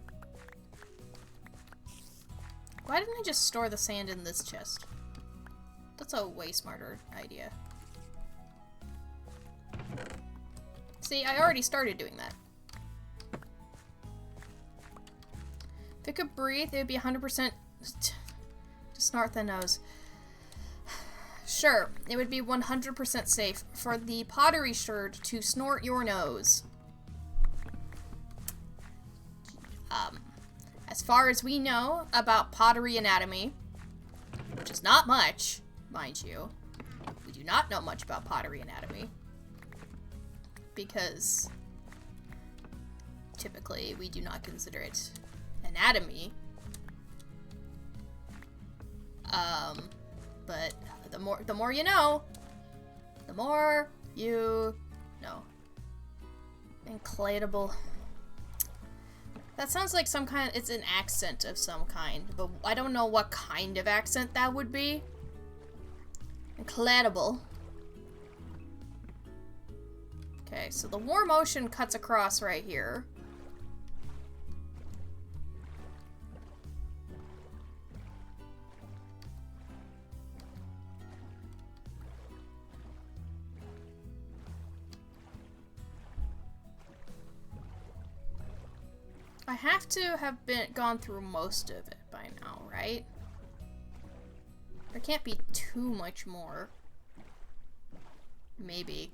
Why didn't I just store the sand in this chest? That's a way smarter idea. See, I already started doing that. If it could breathe, it would be 100% to snort the nose. Sure, it would be 100% safe for the pottery sherd to snort your nose. As far as we know about pottery anatomy, which is not much, mind you, we do not know much about pottery anatomy, because typically we do not consider it anatomy. But the more you know, the more you know. Inclatable. That sounds like some kind, it's an accent of some kind, but I don't know what kind of accent that would be. Inclatable. Okay, so the warm ocean cuts across right here. I have to have gone through most of it by now, right? There can't be too much more. Maybe.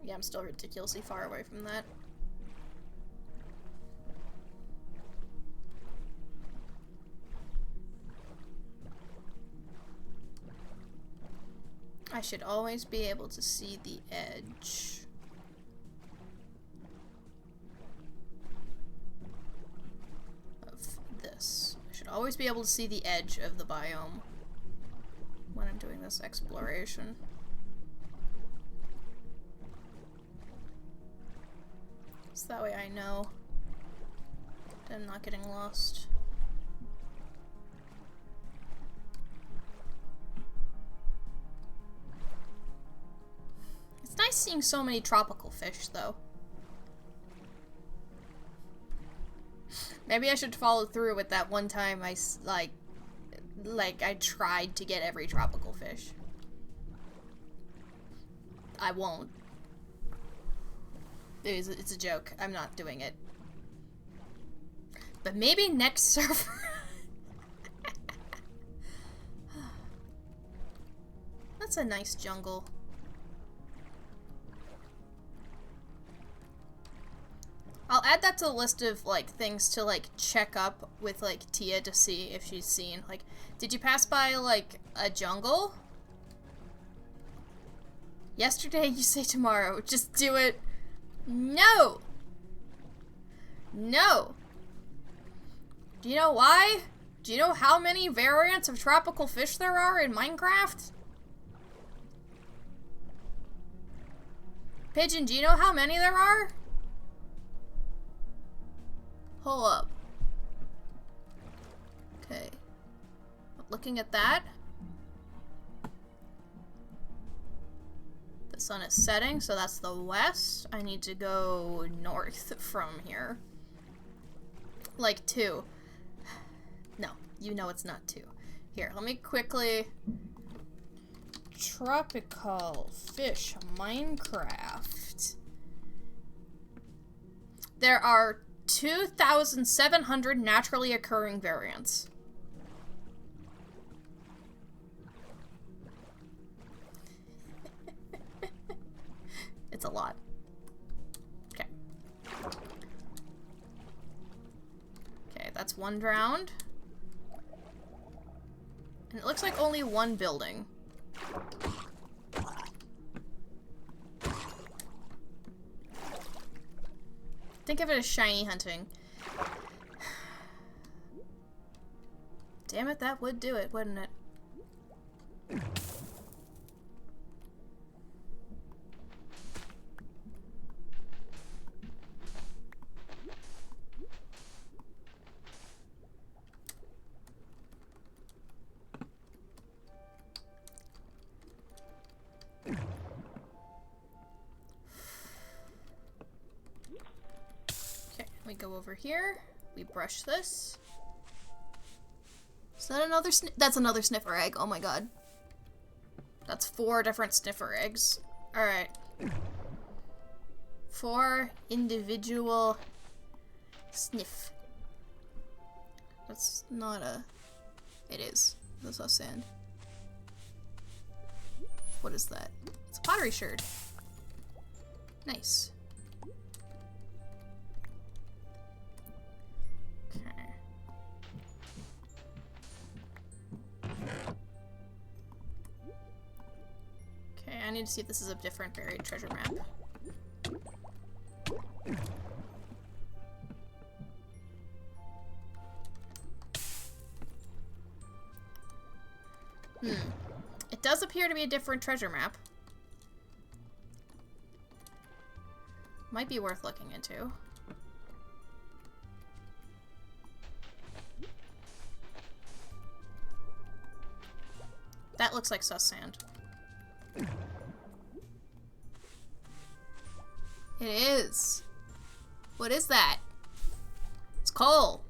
Yeah, I'm still ridiculously far away from that. I should always be able to see the edge. Of this. I should always be able to see the edge of the biome when I'm doing this exploration. So that way I know that I'm not getting lost. It's nice seeing so many tropical fish, though. Maybe I should follow through with that one time I tried to get every tropical fish. I won't. It's a joke. I'm not doing it. But maybe next server. That's a nice jungle. I'll add that to the list of, like, things to, like, check up with, like, Tia to see if she's seen. Like, did you pass by, like, a jungle? Yesterday, you say tomorrow. Just do it. No! No! Do you know why? Do you know how many variants of tropical fish there are in Minecraft? Pigeon, do you know how many there are? Hold up. Okay. Looking at that. The sun is setting, so that's the west. I need to go north from here. Like 2. No, you know it's not 2. Here, let me quickly... Tropical fish Minecraft. There are 2,700 naturally occurring variants. It's a lot. Okay. Okay, that's one drowned. And it looks like only one building. Think of it as shiny hunting. Damn it, that would do it, wouldn't it? We go over here, we brush this. Is that another that's another sniffer egg, oh my god. That's 4 different sniffer eggs. Alright. 4 individual sniff. That's not a... It is. That's a sand. What is that? It's a pottery sherd. Nice. Okay. need to see if this is a different buried treasure map. It does appear to be a different treasure map. Might be worth looking into. That looks like sus sand. It is. What is that? It's coal.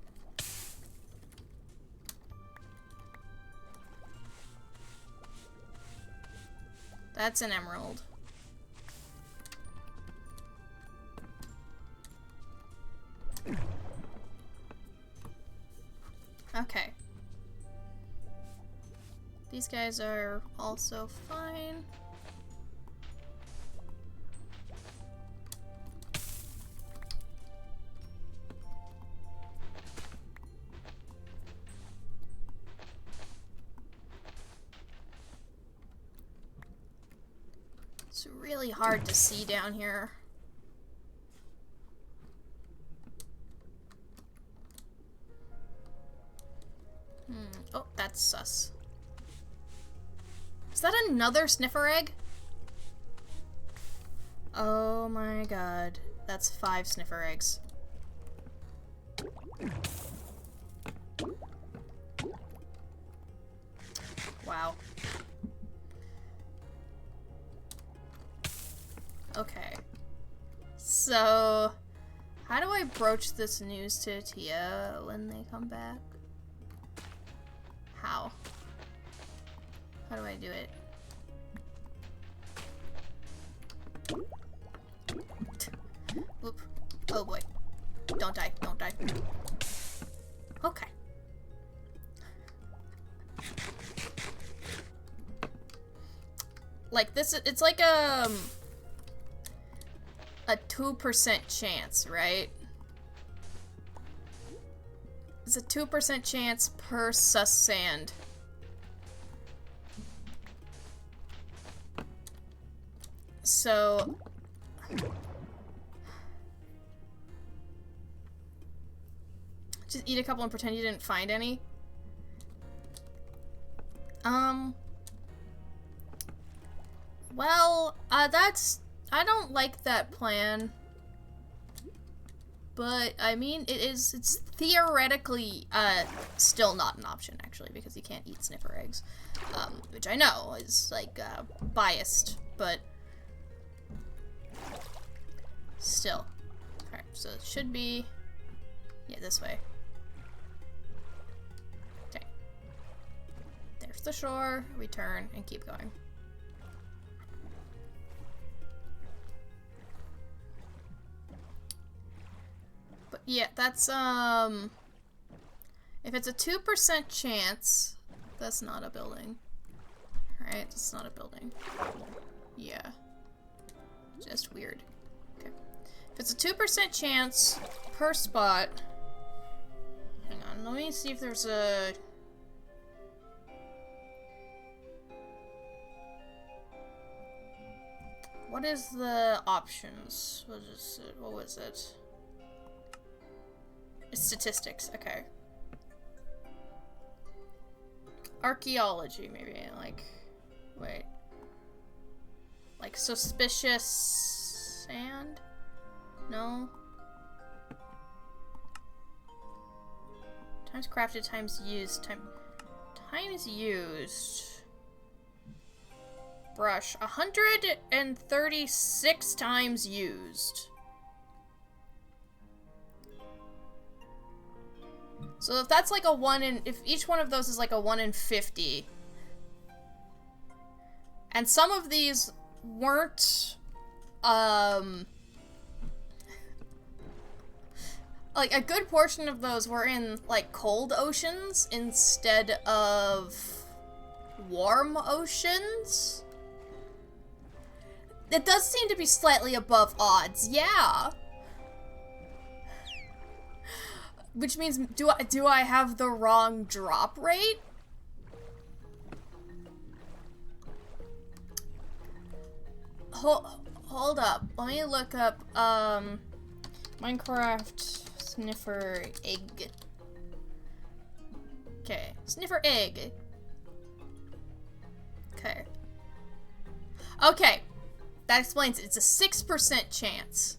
That's an emerald. Okay. These guys are also fine. It's really hard to see down here. Oh, that's sus. Is that another sniffer egg? Oh my god. That's 5 sniffer eggs. Wow. Okay. So, how do I broach this news to Tia when they come back? How? How do I do it? Oop. Oh boy. Don't die. Don't die. Okay. Like this, it's like a 2% chance, right? It's a 2% chance per sus sand. So just eat a couple and pretend you didn't find any. Well, I don't like that plan. But, I mean, it's theoretically, still not an option, actually, because you can't eat sniffer eggs. Which I know is, like, biased, but still. Alright, so it should be, yeah, this way. Okay. There's the shore, we turn, and keep going. But yeah, that's, if it's a 2% chance, that's not a building. Right? It's not a building. Yeah. Just weird. Okay. If it's a 2% chance per spot, hang on, let me see if there's a... What is the options? What is it? What was it? Statistics, okay. Archaeology, maybe, like, wait. Like, suspicious sand? No? Times crafted, times used, times used. Brush, 136 times used. So if that's like a 1 in, if each one of those is like a 1 in 50, and some of these weren't, like a good portion of those were in like cold oceans instead of warm oceans. It does seem to be slightly above odds, yeah. Which means, do I have the wrong drop rate? hold up. Let me look up, Minecraft sniffer egg. Okay, sniffer egg. Okay. Okay, that explains it. It's a 6% chance.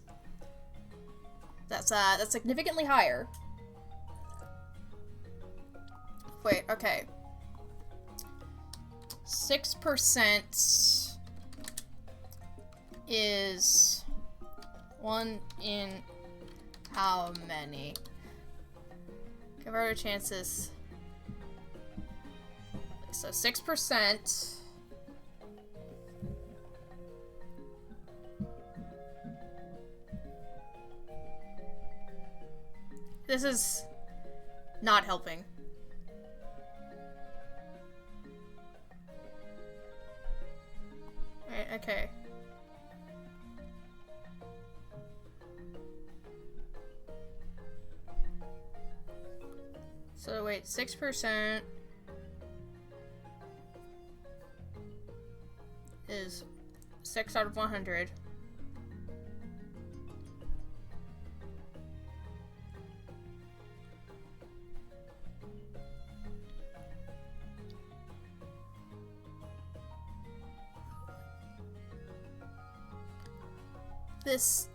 That's significantly higher. Wait, okay. 6% is 1 in how many? Converter chances. So 6%. This is not helping. Right, okay. So wait, 6% is 6 out of 100. This...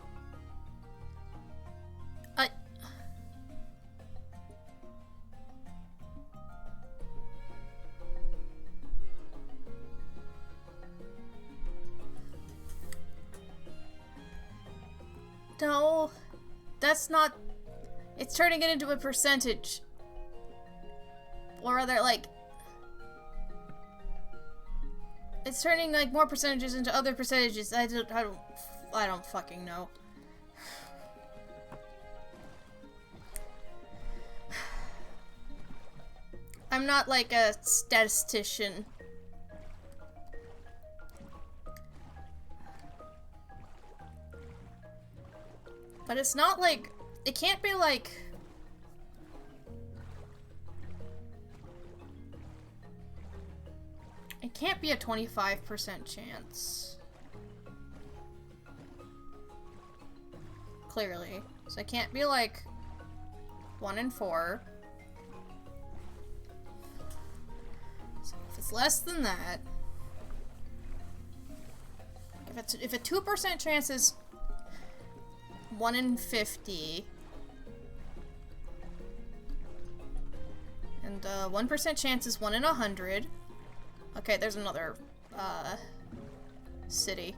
No, that's not... It's turning it into a percentage. Or rather, like... It's turning, like, more percentages into other percentages. I don't fucking know. I'm not, like, a statistician. But it's not like, it can't be like, it can't be a 25% chance. Clearly. So it can't be like 1 in 4. So if it's less than that, if a 2% chance is 1 in 50, and 1% chance is 1 in 100. Okay, there's another city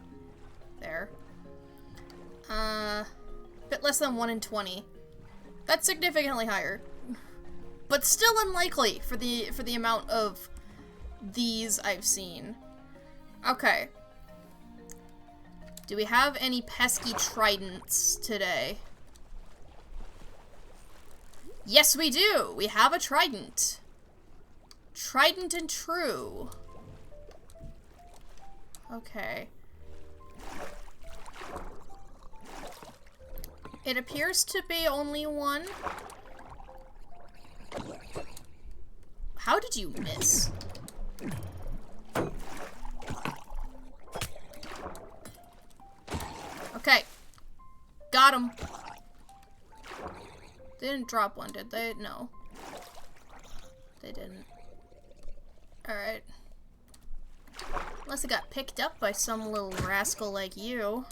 there. Bit less than 1 in 20. That's significantly higher, but still unlikely for the amount of these I've seen. Okay. Do we have any pesky tridents today? Yes, we do! We have a trident. Trident and true. Okay. It appears to be only 1. How did you miss? Okay. Got him. They didn't drop one, did they? No. They didn't. Alright. Unless it got picked up by some little rascal like you.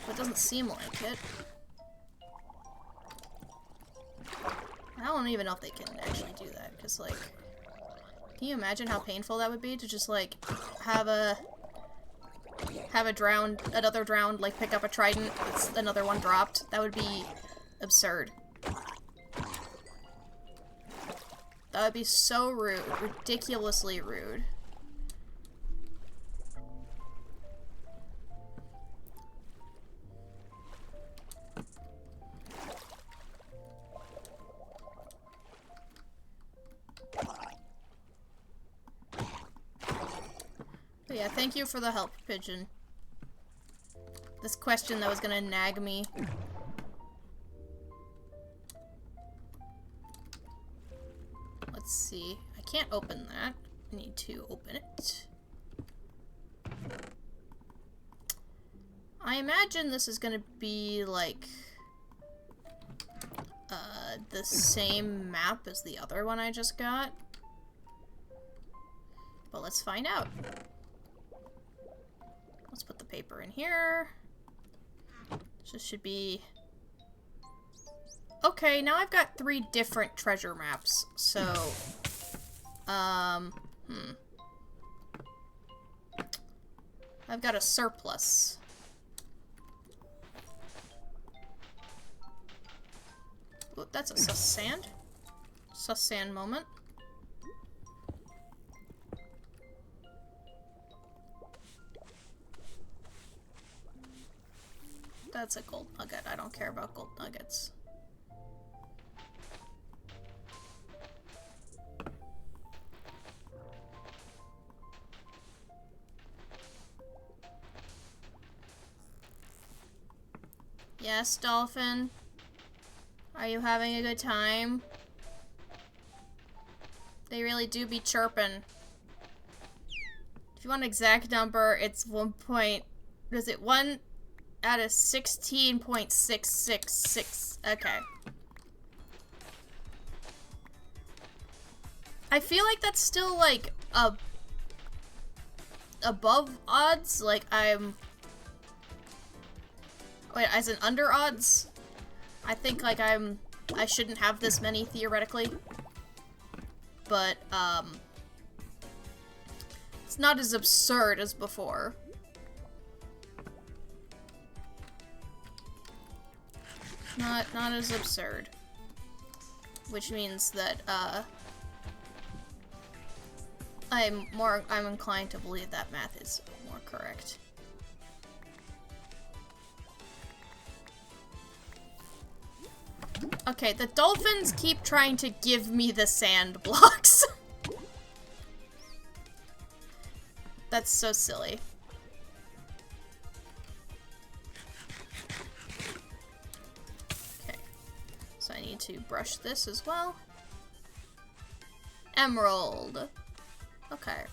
But it doesn't seem like it. I don't even know if they can actually do that, because, like... Can you imagine how painful that would be to just, like, have another drowned, like, pick up a trident, it's another one dropped? That would be absurd. That would be so rude. Ridiculously rude. But yeah, thank you for the help, Pigeon. This question that was gonna nag me. Let's see. I can't open that. I need to open it. imagine this is gonna be, like, the same map as the other one I just got. But let's find out. Let's put the paper in here. This should be... Okay, now I've got 3 different treasure maps, so... I've got a surplus. Ooh, that's a sus sand. Sus sand moment. That's a gold nugget. I don't care about gold nuggets. Yes, Dolphin? Are you having a good time? They really do be chirping. If you want an exact number, it's 1 point... Is it 1 out of 16.666? Okay. I feel like that's still, like, above odds. Like, I'm... Wait, as in under odds? I think, like, I shouldn't have this many, theoretically. But, it's not as absurd as before. Not as absurd. Which means that, I'm inclined to believe that math is more correct. Okay, the dolphins keep trying to give me the sand blocks. That's so silly. Okay, so I need to brush this as well. Emerald. Okay.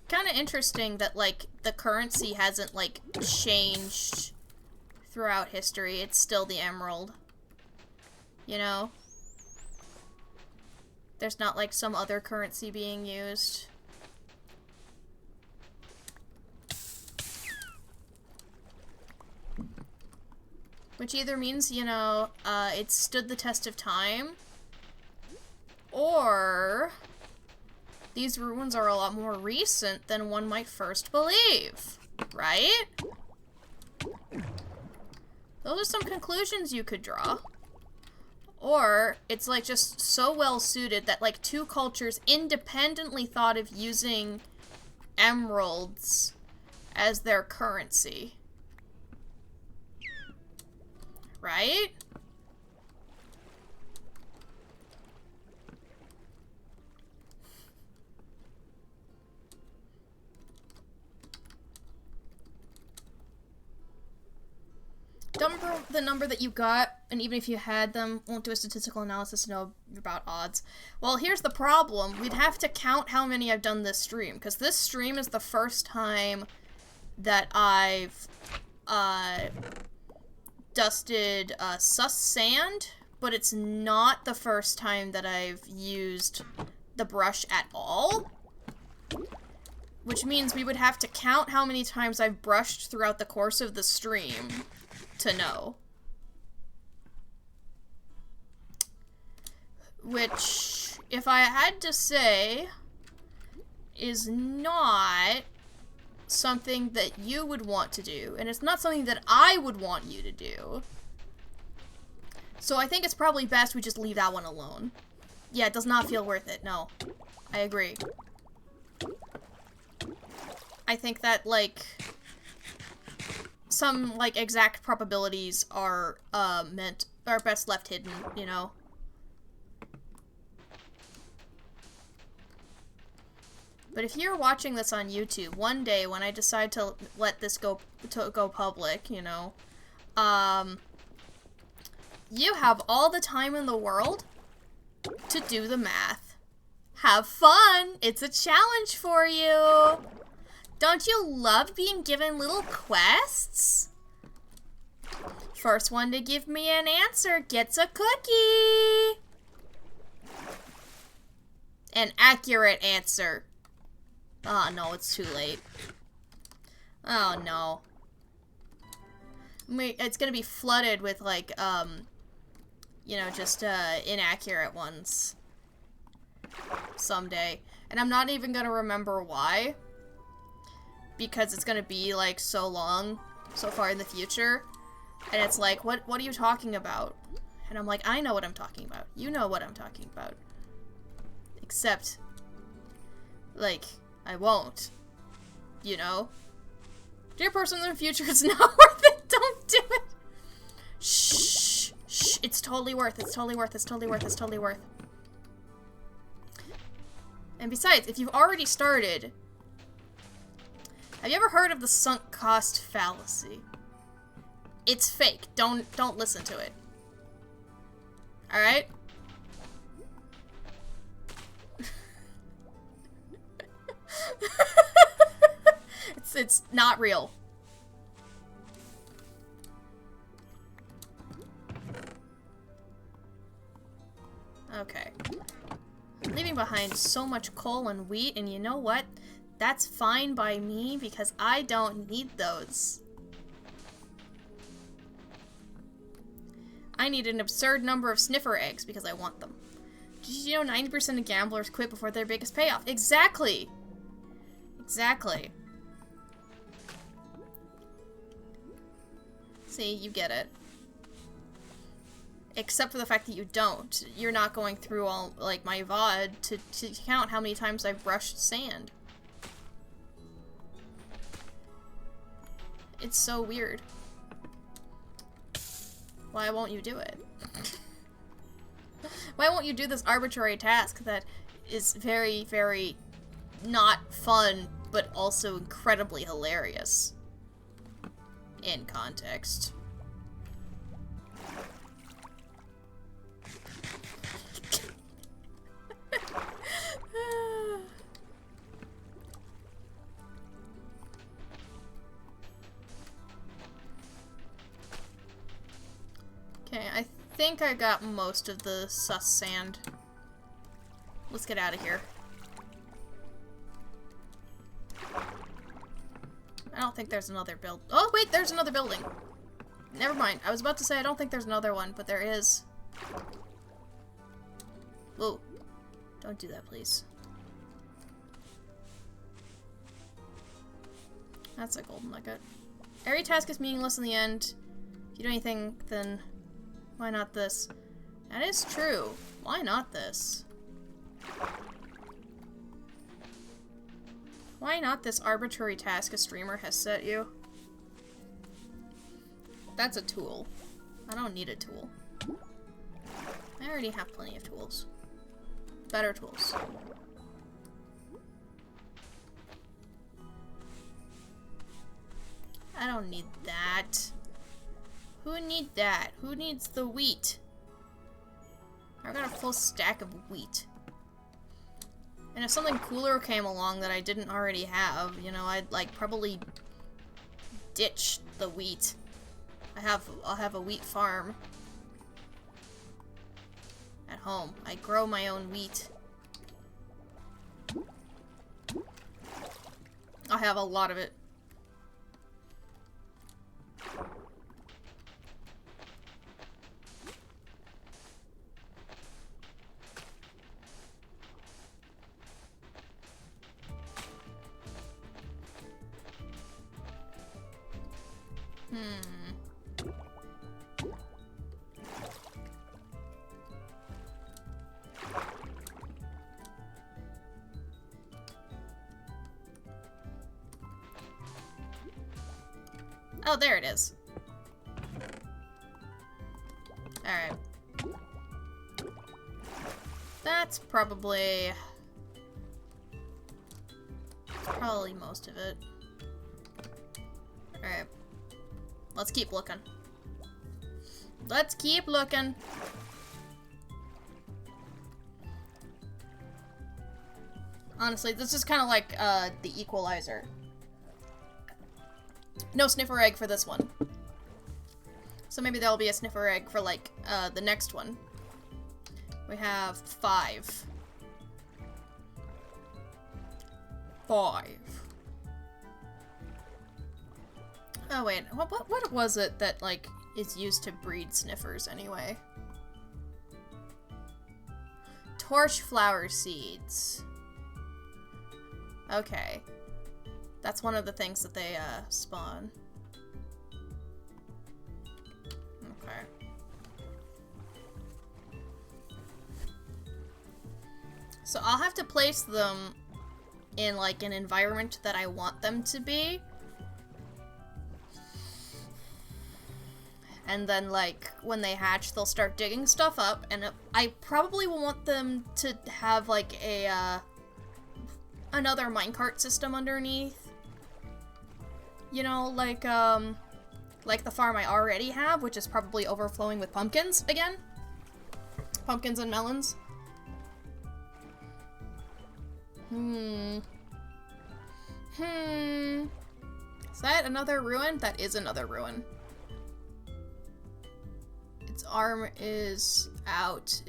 Kind of interesting that, like, the currency hasn't, like, changed throughout history. It's still the emerald. You know? There's not, like, some other currency being used. Which either means, you know, it stood the test of time, or these ruins are a lot more recent than one might first believe, right? Those are some conclusions you could draw. Or it's like just so well suited that like 2 cultures independently thought of using emeralds as their currency. Right? The number that you got, and even if you had them, won't do a statistical analysis to know about odds. Well, here's the problem. We'd have to count how many I've done this stream, because this stream is the first time that I've, dusted, sus sand, but it's not the first time that I've used the brush at all. Which means we would have to count how many times I've brushed throughout the course of the stream to know. Which, if I had to say, is not something that you would want to do, and it's not something that I would want you to do. So I think it's probably best we just leave that one alone. Yeah, it does not feel worth it, no. I agree. I think that, like, some, like, exact probabilities are, are best left hidden, you know? But if you're watching this on YouTube, one day when I decide to let this go public, you know, you have all the time in the world to do the math. Have fun! It's a challenge for you! Don't you love being given little quests? First one to give me an answer gets a cookie! An accurate answer. Oh no, it's too late. Oh no. It's gonna be flooded with like, you know, just inaccurate ones. Someday. And I'm not even gonna remember why. Because it's gonna be like so long, so far in the future. And it's like, what are you talking about? And I'm like, I know what I'm talking about. You know what I'm talking about. Except, like, I won't. You know? Dear person in the future, it's not worth it. Don't do it. Shh. Shh. It's totally worth. It's totally worth. It's totally worth. It's totally worth. And besides, if you've already started, have you ever heard of the sunk cost fallacy? It's fake. Don't listen to it. All right? It's not real. Okay. I'm leaving behind so much coal and wheat, and you know what? That's fine by me because I don't need those. I need an absurd number of sniffer eggs because I want them. Did you know 90% of gamblers quit before their biggest payoff? Exactly! Exactly. See, you get it. Except for the fact that you don't. You're not going through all, like, my VOD to count how many times I've brushed sand. It's so weird. Why won't you do it? Why won't you do this arbitrary task that is very, very not fun, but also incredibly hilarious? In context. Okay, I think I got most of the sus sand. Let's get out of here. I don't think there's another build. Oh, wait, there's another building. Never mind. I was about to say I don't think there's another one, but there is. Whoa. Don't do that, please. That's a golden nugget. Every task is meaningless in the end. If you do anything, then why not this? That is true. Why not this? Why not this arbitrary task a streamer has set you? That's a tool. I don't need a tool. I already have plenty of tools. Better tools. I don't need that. Who needs that? Who needs the wheat? I got a full stack of wheat. And if something cooler came along that I didn't already have, you know, I'd like probably ditch the wheat. I'll have a wheat farm at home. I grow my own wheat. I have a lot of it. Oh, there it is. Alright. That's probably most of it. Alright. Let's keep looking. Let's keep looking. Honestly, this is kind of like the Equalizer. No sniffer egg for this one. So maybe there'll be a sniffer egg for like the next one. We have 5. 5. Oh wait, what was it that like is used to breed sniffers anyway? Torch flower seeds. Okay. That's one of the things that they spawn. Okay. So I'll have to place them in like an environment that I want them to be. And then, like, when they hatch, they'll start digging stuff up, and I probably will want them to have, like, a, another minecart system underneath. You know, like the farm I already have, which is probably overflowing with pumpkins again. Pumpkins and melons. Is that another ruin? That is another ruin. Its arm is out,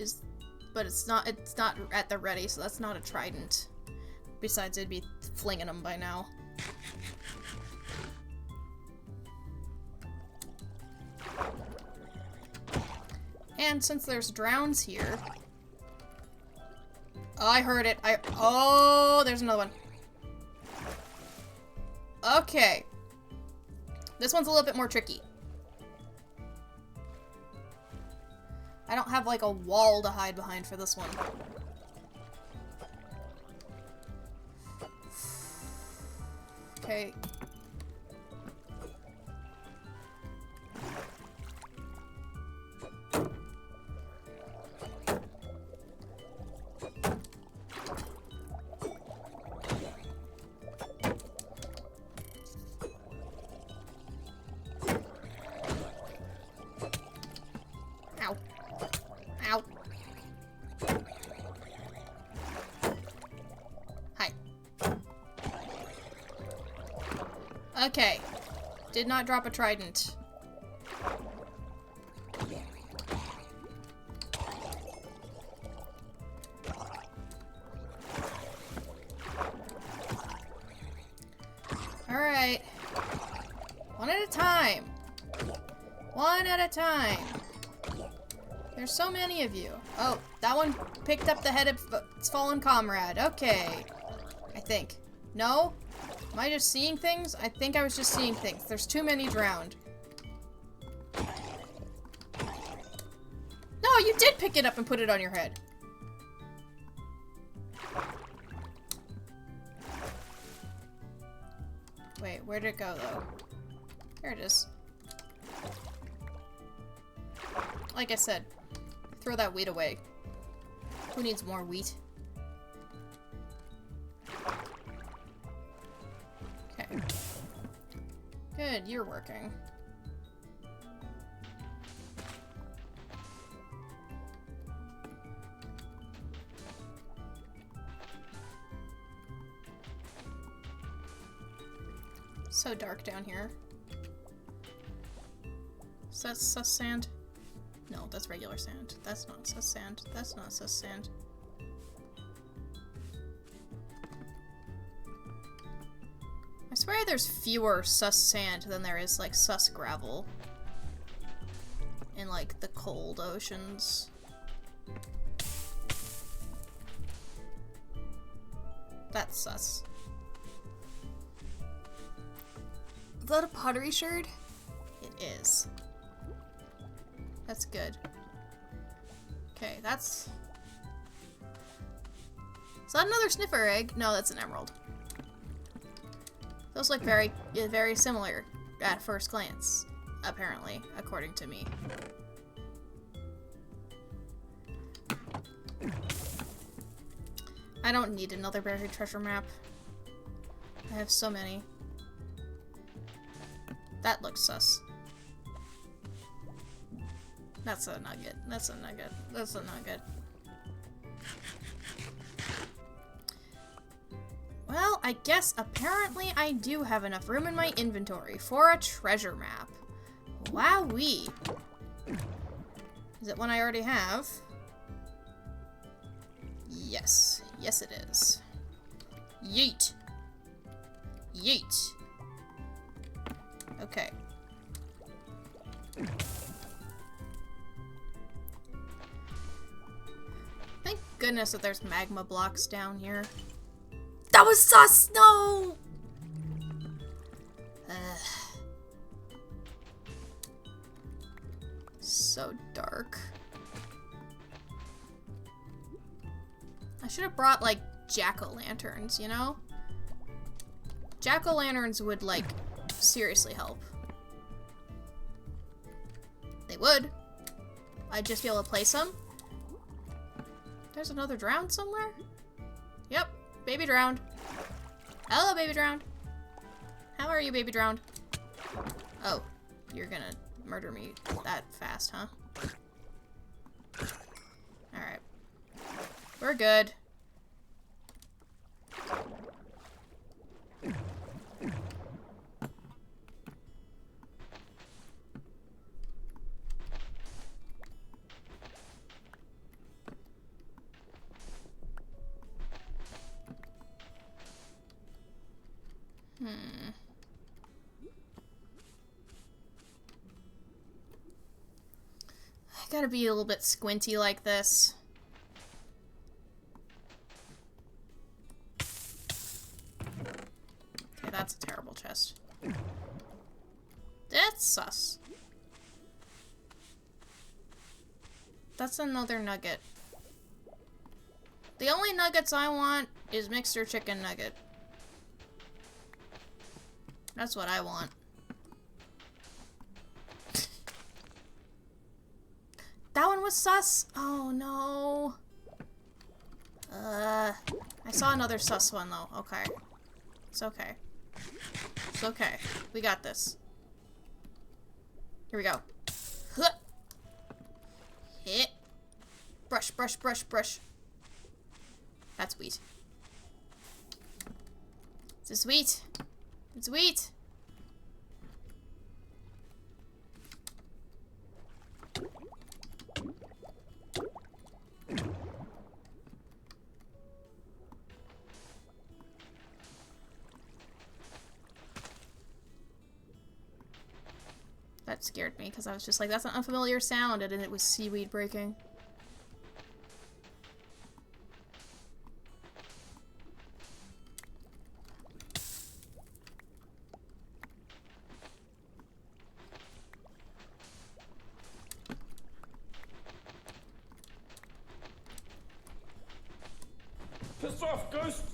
but it's not at the ready, so that's not a trident. Besides, it'd be flinging them by now. And since there's drowns here... Oh, I heard it. Oh, there's another one. Okay. This one's a little bit more tricky. I don't have, like, a wall to hide behind for this one. Okay. Ow. Ow. Hi. Okay. Did not drop a trident. Alright. One at a time. One at a time. There's so many of you. Oh, that one picked up the head of its fallen comrade. Okay. I think. No? Am I just seeing things? I think I was just seeing things. There's too many drowned. No, you did pick it up and put it on your head. Wait, where'd it go, though? There it is. Like I said, throw that wheat away. Who needs more wheat? Okay. Good, you're working. So dark down here. Is that sus sand? No, that's regular sand. That's not sus sand. That's not sus sand. I swear there's fewer sus sand than there is, like, sus gravel. In, like, the cold oceans. That's sus. Is that a pottery sherd? It is. That's good. Okay, that's... Is that another sniffer egg? No, that's an emerald. Those look very, very similar at first glance, apparently, according to me. I don't need another buried treasure map. I have so many. That looks sus. That's a nugget. That's a nugget. That's a nugget. Well, I guess apparently I do have enough room in my inventory for a treasure map. Wowee. Is it one I already have? Yes. Yes, it is. Yeet. Yeet. Okay. Thank goodness that there's magma blocks down here. That was sus! No! So dark. I should have brought, like, jack-o'-lanterns, you know? Jack-o'-lanterns would, like, seriously help. They would. I'd just be able to place them. There's another drowned somewhere? Yep. Baby drowned. Hello, baby drowned. How are you, baby drowned? Oh, you're gonna murder me that fast, huh? Alright. We're good. I gotta be a little bit squinty like this. Okay, that's a terrible chest. That's sus. That's another nugget. The only nuggets I want is mixer chicken nugget. That's what I want. That one was sus? Oh no. I saw another sus one though. Okay. It's okay. It's okay. We got this. Here we go. Huh. Hit. Brush, brush, brush, brush. That's sweet. It's sweet. It's sweet. That scared me because I was just like, that's an unfamiliar sound, and it was seaweed breaking. Piss off, ghost!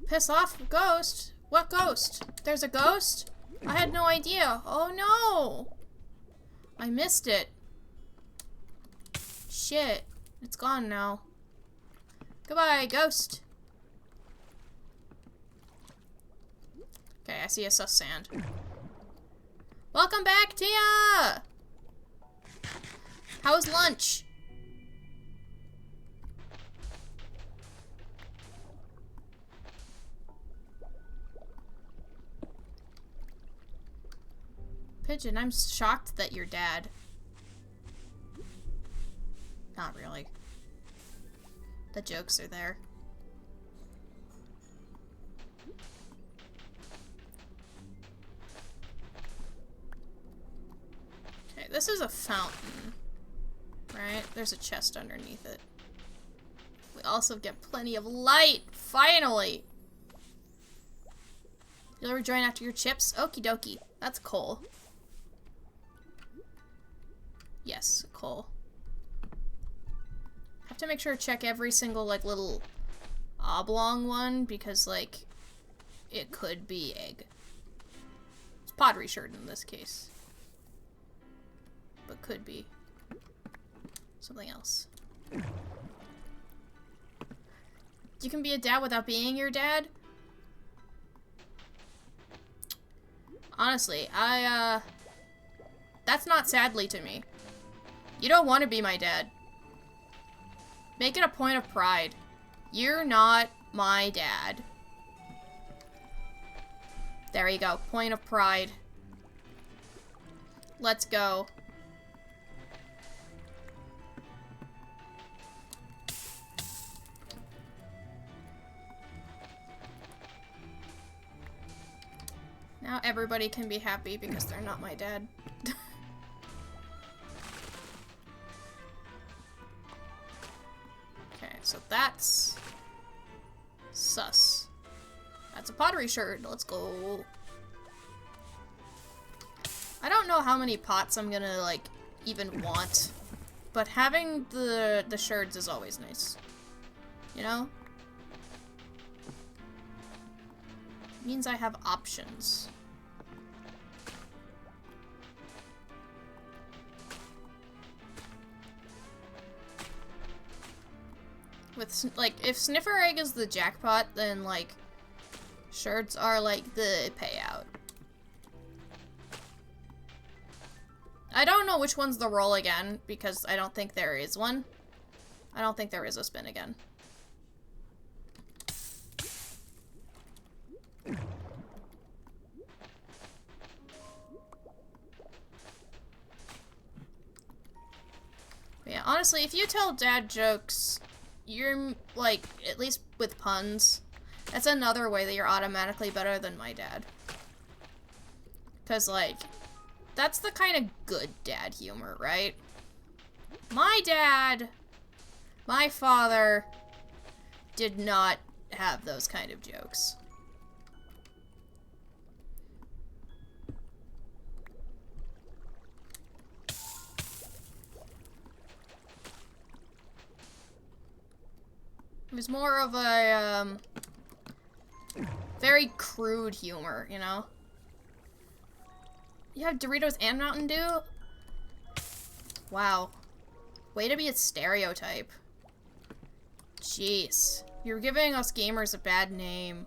Piss off, ghost? What ghost? There's a ghost? I had no idea. Oh no! I missed it. Shit. It's gone now. Goodbye, ghost. Okay, I see a sus sand. Welcome back, Tia! How was lunch? Pigeon, I'm shocked that you're dad. Not really. The jokes are there. Okay, this is a fountain, right? There's a chest underneath it. We also get plenty of light, finally! You'll rejoin after your chips? Okie dokie. That's coal. Yes, coal. Have to make sure to check every single, like, little oblong one, because, like, it could be egg. It's pottery shard in this case. But could be something else. You can be a dad without being your dad? Honestly, that's not sadly to me. You don't want to be my dad. Make it a point of pride. You're not my dad. There you go. Point of pride. Let's go. Now everybody can be happy because they're not my dad. Okay, so that's sus. That's a pottery sherd. Let's go. I don't know how many pots I'm gonna, like, even want, but having the sherds is always nice. You know? Means I have options. With, like, if Sniffer Egg is the jackpot, then, like, sherds are, like, the payout. I don't know which one's the roll again, because I don't think there is one. I don't think there is a spin again. Yeah, honestly, if you tell dad jokes, you're, like, at least with puns, that's another way that you're automatically better than my dad. Because, like, that's the kind of good dad humor, right? My dad, my father, did not have those kind of jokes. It was more of a, very crude humor, you know? You have Doritos and Mountain Dew? Wow. Way to be a stereotype. Jeez. You're giving us gamers a bad name.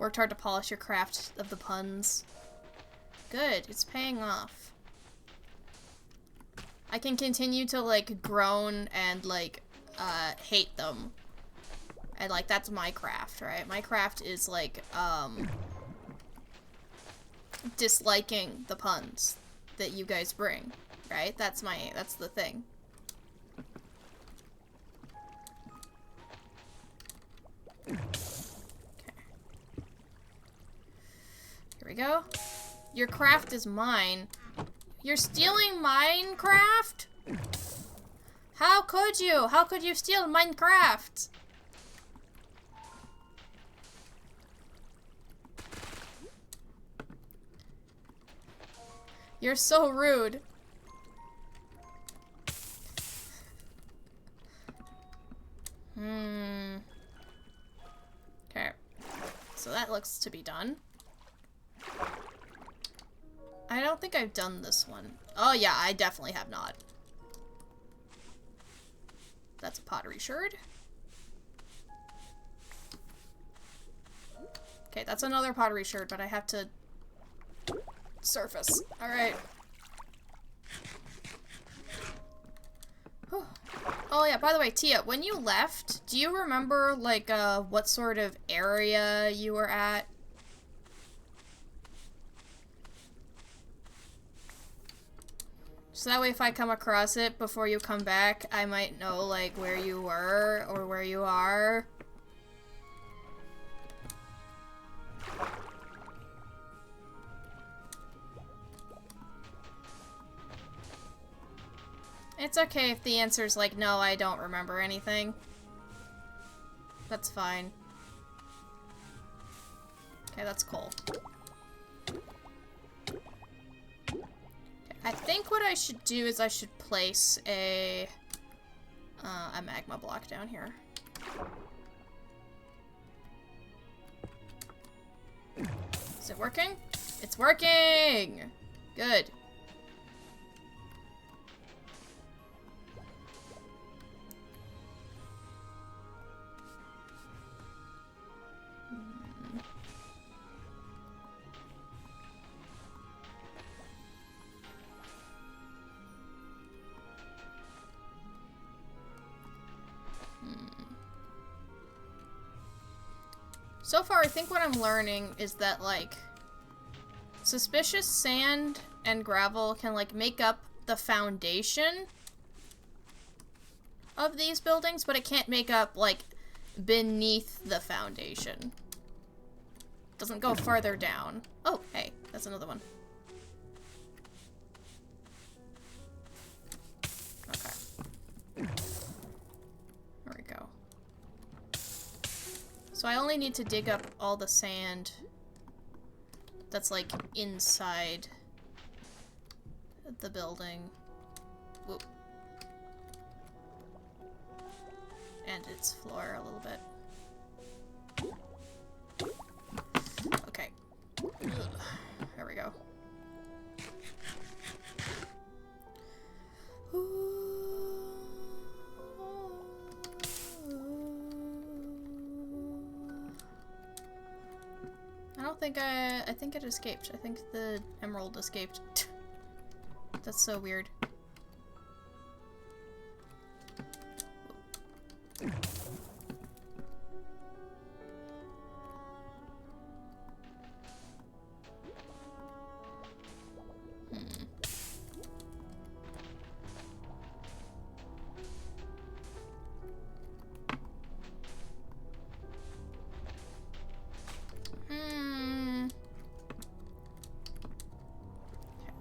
Worked hard to polish your craft of the puns. Good, it's paying off. I can continue to, like, groan and, like, hate them. And, like, that's my craft, right? My craft is, like, disliking the puns that you guys bring, right? That's the thing. Okay. Here we go. Your craft is mine. You're stealing Minecraft? How could you? How could you steal Minecraft? You're so rude. Okay. So that looks to be done. I don't think I've done this one. Oh yeah, I definitely have not. That's a pottery sherd. Okay, that's another pottery sherd, but I have to surface. Alright. Oh yeah, by the way, Tia, when you left, do you remember, like, what sort of area you were at? So that way if I come across it before you come back, I might know, like, where you were or where you are. It's okay if the answer's like, no, I don't remember anything. That's fine. Okay, that's cool. I think what I should do is I should place a magma block down here. Is it working? It's working! Good. So far, I think what I'm learning is that, like, suspicious sand and gravel can, like, make up the foundation of these buildings, but it can't make up, like, beneath the foundation. Doesn't go farther down. Oh, hey, that's another one. Okay. There we go. So I only need to dig up all the sand that's, like, inside the building. Whoop. And its floor a little bit. Okay. Ugh. There we go. I think it escaped. I think the emerald escaped. That's so weird.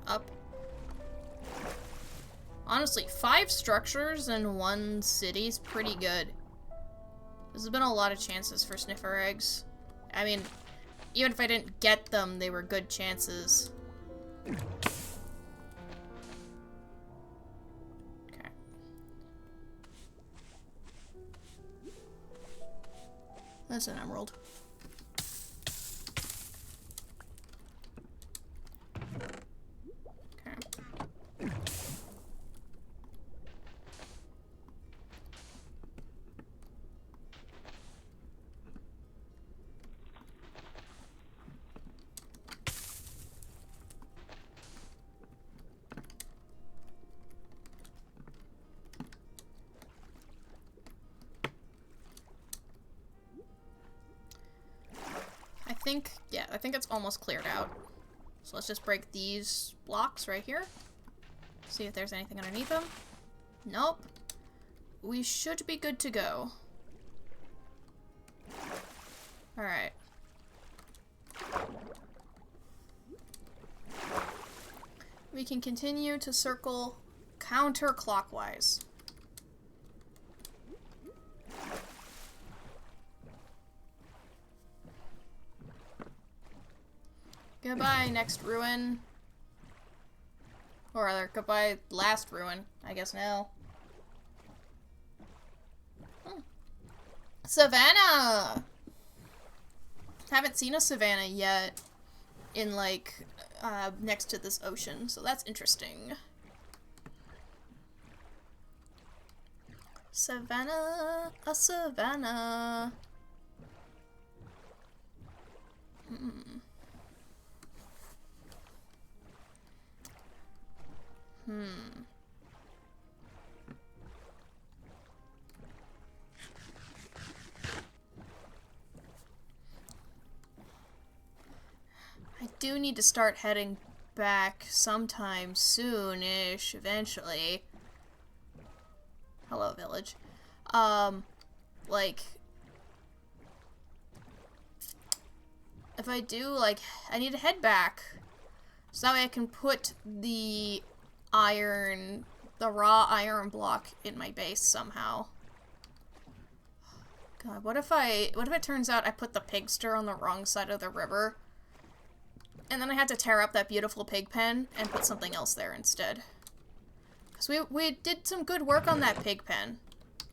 Up. Honestly, 5 structures in one city's pretty good. There's been a lot of chances for sniffer eggs. I mean, even if I didn't get them, they were good chances. Okay. That's an emerald. I think it's almost cleared out. So let's just break these blocks right here. See if there's anything underneath them. Nope. We should be good to go. Alright. We can continue to circle counterclockwise. Goodbye, next ruin. Or rather, goodbye, last ruin, I guess now. Savannah! Haven't seen a savannah yet in, like, next to this ocean, so that's interesting. Savannah, a savannah. I do need to start heading back sometime soon-ish, eventually. Hello, village. Like, if I do, like, I need to head back so that way I can put the raw iron block in my base somehow. God, what if it turns out I put the pigster on the wrong side of the river? And then I had to tear up that beautiful pig pen and put something else there instead. Because we did some good work on that pig pen.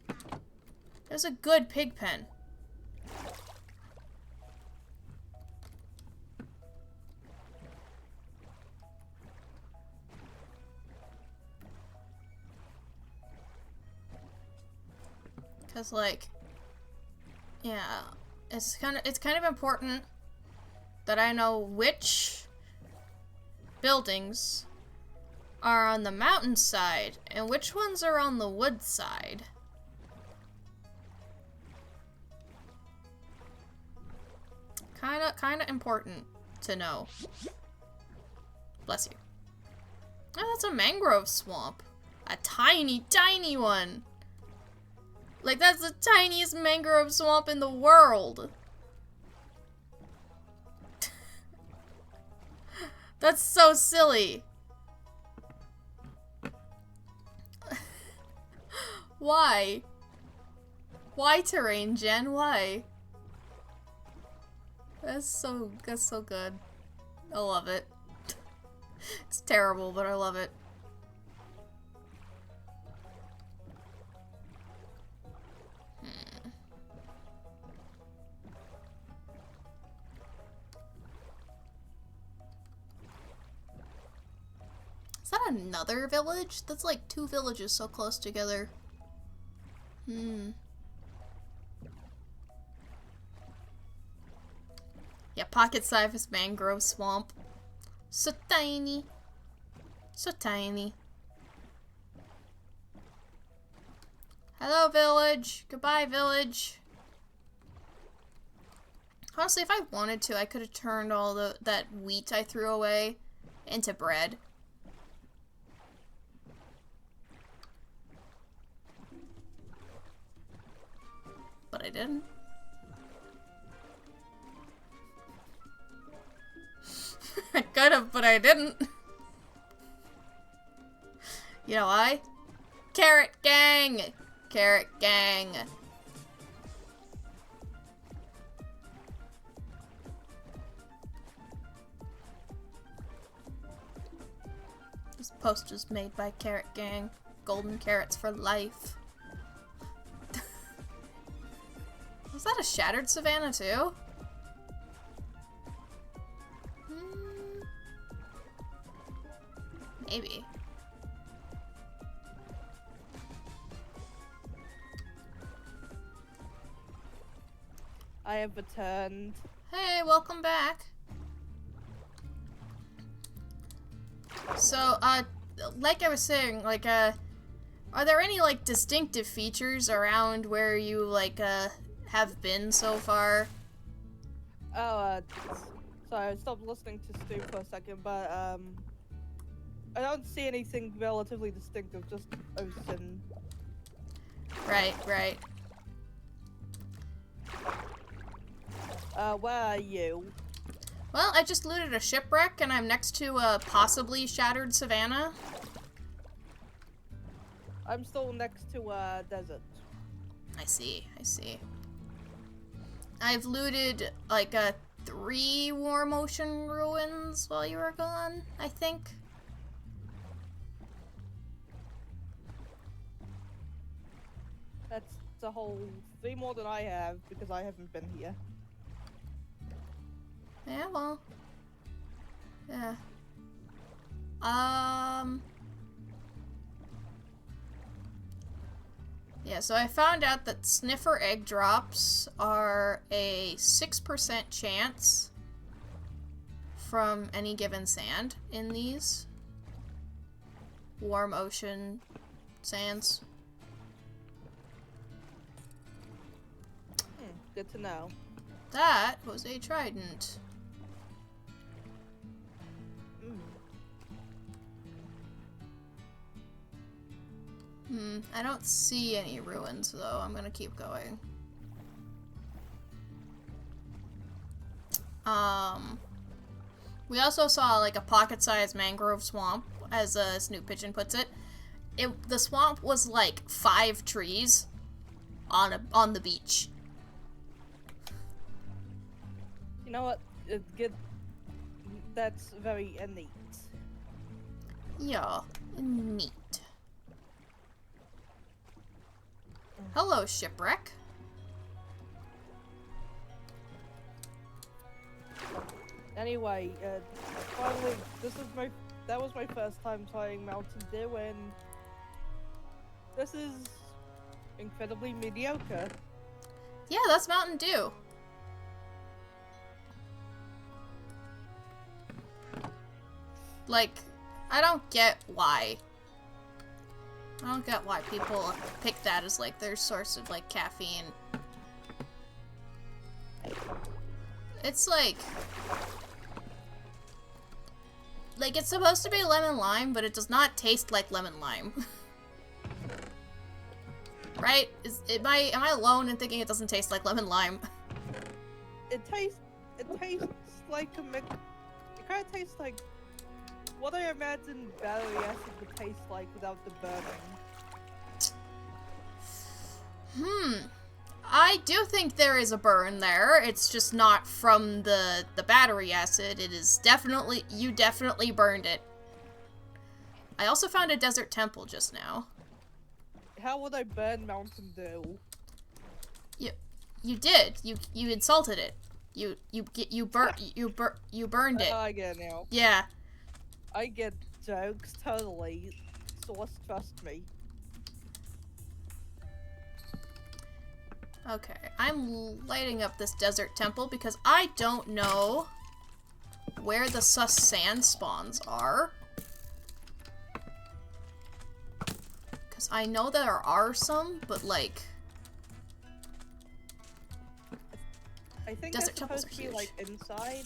It was a good pig pen. Because, like, yeah, it's kind of important that I know which buildings are on the mountain side and which ones are on the wood side. Kinda important to know. Bless you. Oh, that's a mangrove swamp. A tiny, tiny one. Like, that's the tiniest mangrove swamp in the world. That's so silly. Why? Why terrain, Jen? Why? That's so good. I love it. It's terrible, but I love it. Is that another village? That's like 2 villages so close together. Yeah, pocket-sized mangrove swamp. So tiny. So tiny. Hello, village. Goodbye, village. Honestly, if I wanted to, I could have turned all that wheat I threw away into bread. But I didn't. I could have, but I didn't. You know why? Carrot gang! Carrot gang. This post was made by Carrot Gang. Golden carrots for life. Was that a shattered savannah too? Maybe. I have returned. Hey, welcome back. So, like I was saying, like, are there any, like, distinctive features around where you, like, have been so far? Oh, sorry, I stopped listening to Stu for a second, but, I don't see anything relatively distinctive, just ocean. Right, right. Where are you? Well, I just looted a shipwreck, and I'm next to a possibly shattered savannah. I'm still next to a desert. I see, I see. I've looted, like, 3 Warm Ocean ruins while you were gone, I think. That's a whole 3 more than I have, because I haven't been here. Yeah, well. Yeah. Yeah, so I found out that sniffer egg drops are a 6% chance from any given sand in these warm ocean sands. Good to know. That was a trident. I don't see any ruins, though. I'm gonna keep going. We also saw, like, a pocket-sized mangrove swamp, as Snoop Pigeon puts it. The swamp was, like, 5 trees on the beach. You know what? Good. That's very neat. Yeah, neat. Hello, shipwreck. Anyway, finally, that was my first time trying Mountain Dew, and this is incredibly mediocre. Yeah, that's Mountain Dew. Like, I don't get why. I don't get why people pick that as, like, their source of, like, caffeine. It's like it's supposed to be lemon lime, but it does not taste like lemon lime. Right? Am I alone in thinking it doesn't taste like lemon lime? It tastes like a mix. It kind of tastes like what I imagine battery acid would taste like without the burning. I do think there is a burn there. It's just not from the battery acid. It is definitely, you definitely burned it. I also found a desert temple just now. How would I burn Mountain Dew? You did. You insulted it. You burned it. I get it now. Yeah. I get jokes totally. Source, trust me. Okay, I'm lighting up this desert temple because I don't know where the sus sand spawns are. Because I know there are some, but like... I think Desert they're temples supposed are to be huge. like inside.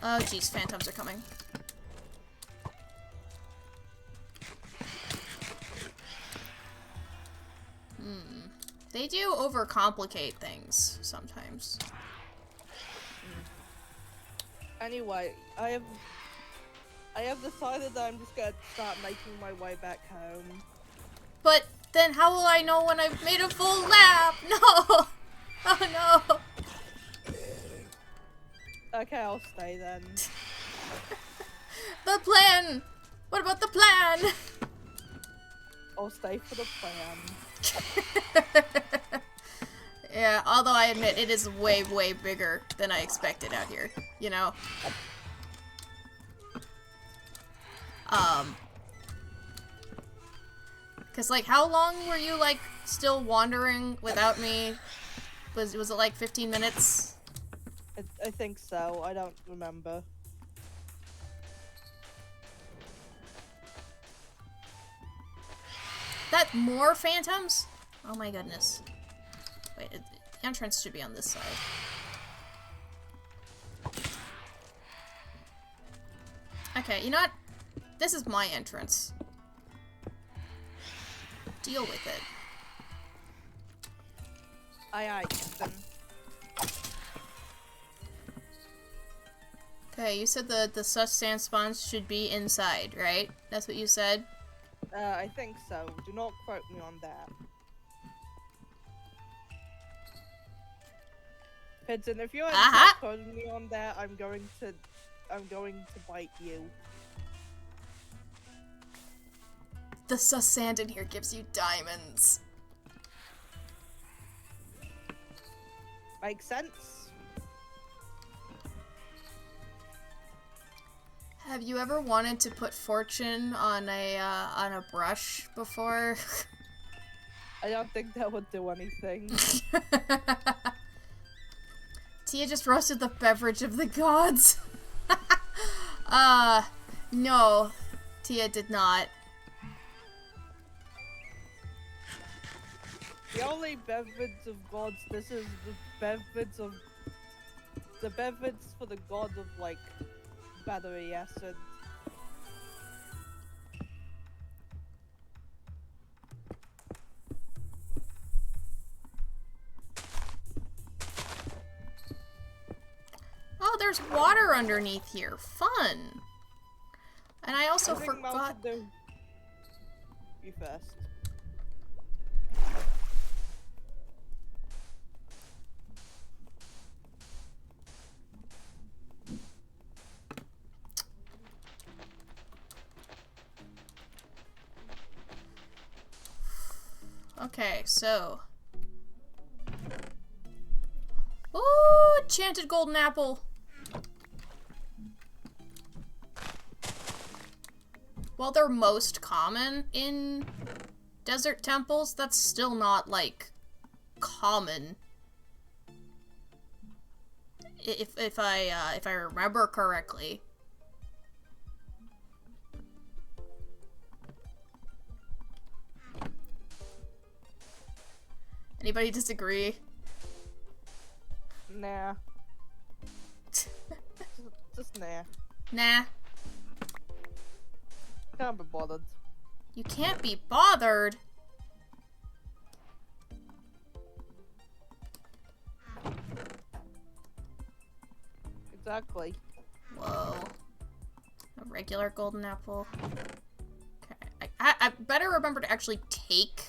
Oh jeez, phantoms are coming. They do overcomplicate things sometimes. Anyway, I have decided that I'm just gonna start making my way back home. But then how will I know when I've made a full lap? No! Oh no! Okay, I'll stay then. The plan! What about the plan? I'll stay for the plan. Yeah, although I admit it is way, way bigger than I expected out here, you know? Cause like, how long were you like still wandering without me? Was it like 15 minutes? I think so. I don't remember. That more phantoms? Oh my goodness. Wait, the entrance should be on this side. Okay, you know what? This is my entrance. Deal with it. Aye, Captain. Okay, you said the sus sand spawns should be inside, right? That's what you said? I think so. Do not quote me on that. Pigeon, if you're quoting me on that, I'm going to bite you. The sus sand in here gives you diamonds. Makes sense? Have you ever wanted to put fortune on a brush before? I don't think that would do anything. Tia just roasted the beverage of the gods. No. Tia did not. The only beverage of gods, this is the beverage for the god of, like, battery acid. Oh, there's water underneath here. Fun. And I also I think forgot. Mountain Dew- You first. Okay, so. Ooh, enchanted golden apple. While they're most common in desert temples, that's still not, like, common. if I remember correctly. Anybody disagree? Nah. just nah. Nah. Can't be bothered. You can't be bothered. Exactly. Whoa. A regular golden apple. Okay. I better remember to actually take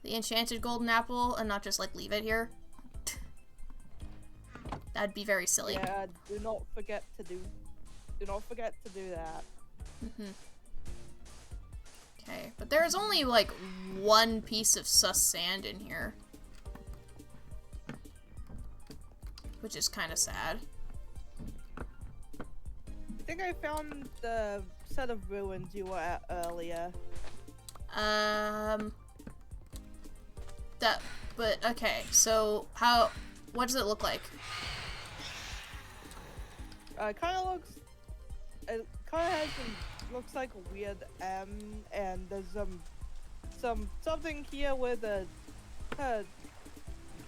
the enchanted golden apple and not just, like, leave it here. That'd be very silly. Yeah, do not forget to do that. Okay, but there's only, like, one piece of sus sand in here. Which is kind of sad. I think I found the set of ruins you were at earlier. But, okay, so, what does it look like? It kinda looks like a weird M, and there's something here with a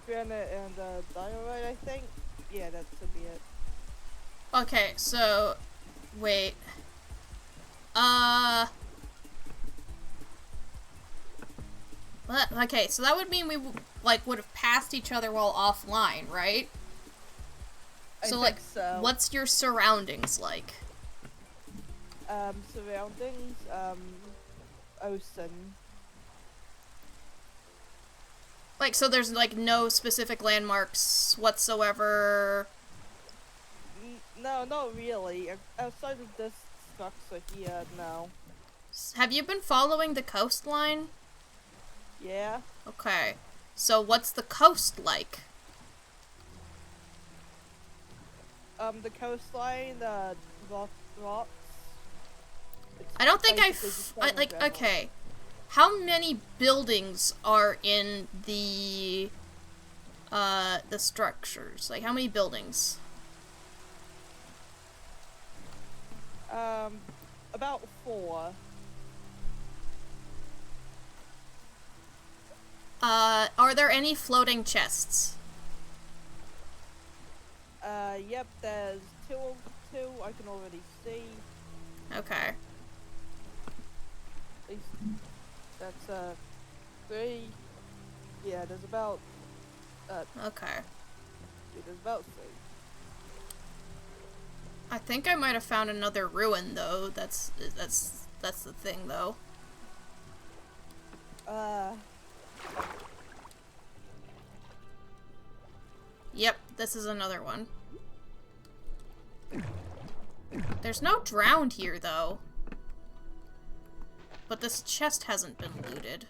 granite and diorite, I think. Yeah, that should be it. Okay, so, wait. Okay, so that would mean we, like, would have passed each other while offline, right? So, like, what's your surroundings like? Surroundings, ocean. Like, so there's, like, no specific landmarks whatsoever? No, not really. Outside of this structure here, no. Have you been following the coastline? Yeah. Okay. So what's the coast like? The coastline, rocks. I don't think like, okay. How many buildings are in the structures? Like, how many buildings? About 4. Are there any floating chests? Yep, there's two I can already see. Okay. At least that's 3. Yeah, there's about Okay. there's about 3. I think I might have found another ruin though. That's the thing though. Yep, this is another one. There's no drowned here though. But this chest hasn't been looted.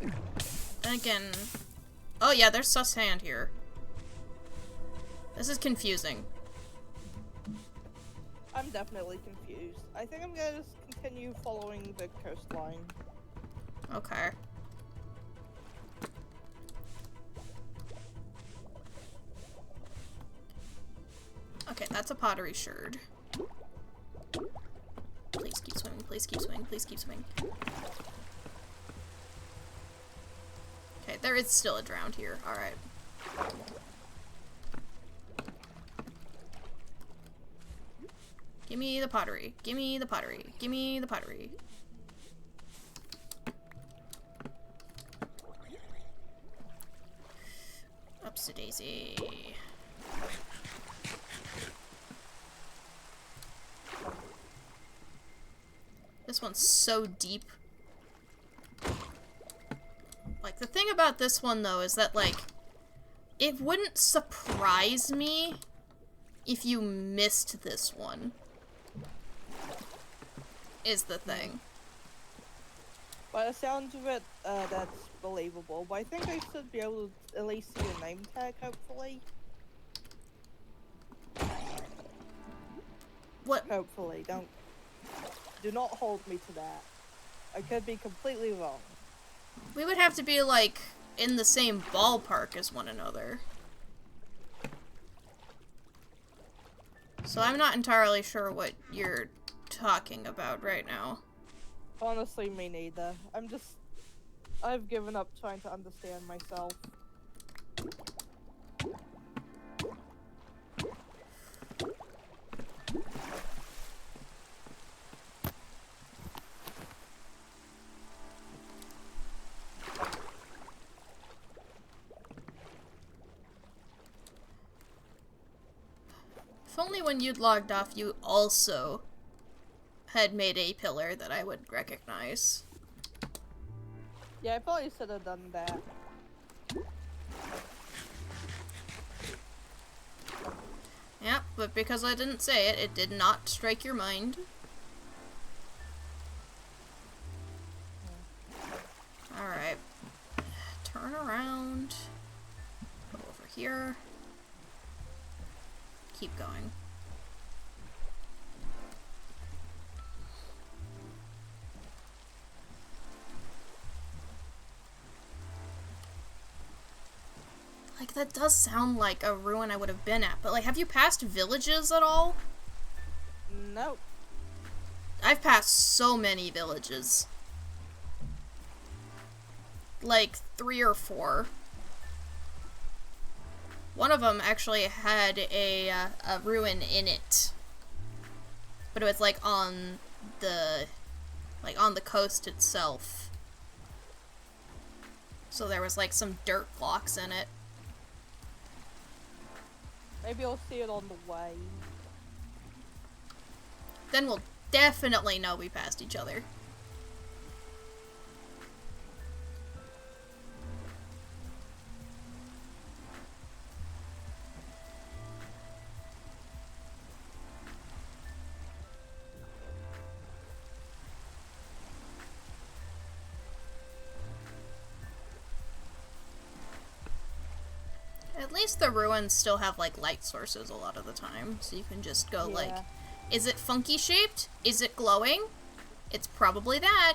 And again, oh yeah, there's sus hand here. This is confusing. I'm definitely confused. I think I'm gonna just continue following the coastline. Okay. Okay, that's a pottery sherd. Please keep swimming, please keep swimming, please keep swimming. Okay, there is still a drowned here. Alright. Gimme the pottery. Gimme the pottery. Gimme the pottery. Upsie-daisy. This one's so deep. Like, the thing about this one, though, is that, like, it wouldn't surprise me if you missed this one. Is the thing. By the sounds of it, that's believable. But I think I should be able to at least see a name tag, hopefully. What? Hopefully, do not hold me to that. I could be completely wrong. We would have to be, like, in the same ballpark as one another. So I'm not entirely sure what you're talking about right now. Honestly, me neither. I've given up trying to understand myself. If only when you'd logged off you also had made a pillar that I would recognize. Yeah, I probably should have done that. Yeah, but because I didn't say it, it did not strike your mind. Alright. Turn around. Go over here. Keep going. Like, that does sound like a ruin I would have been at, but, like, have you passed villages at all? Nope. I've passed so many villages. Like, 3 or 4. One of them actually had a ruin in it. But it was, like, on the coast itself. So there was, like, some dirt blocks in it. Maybe I'll see it on the way. Then we'll definitely know we passed each other. At least the ruins still have, like, light sources a lot of the time, so you can just go, Yeah. like, is it funky shaped? Is it glowing? It's probably that.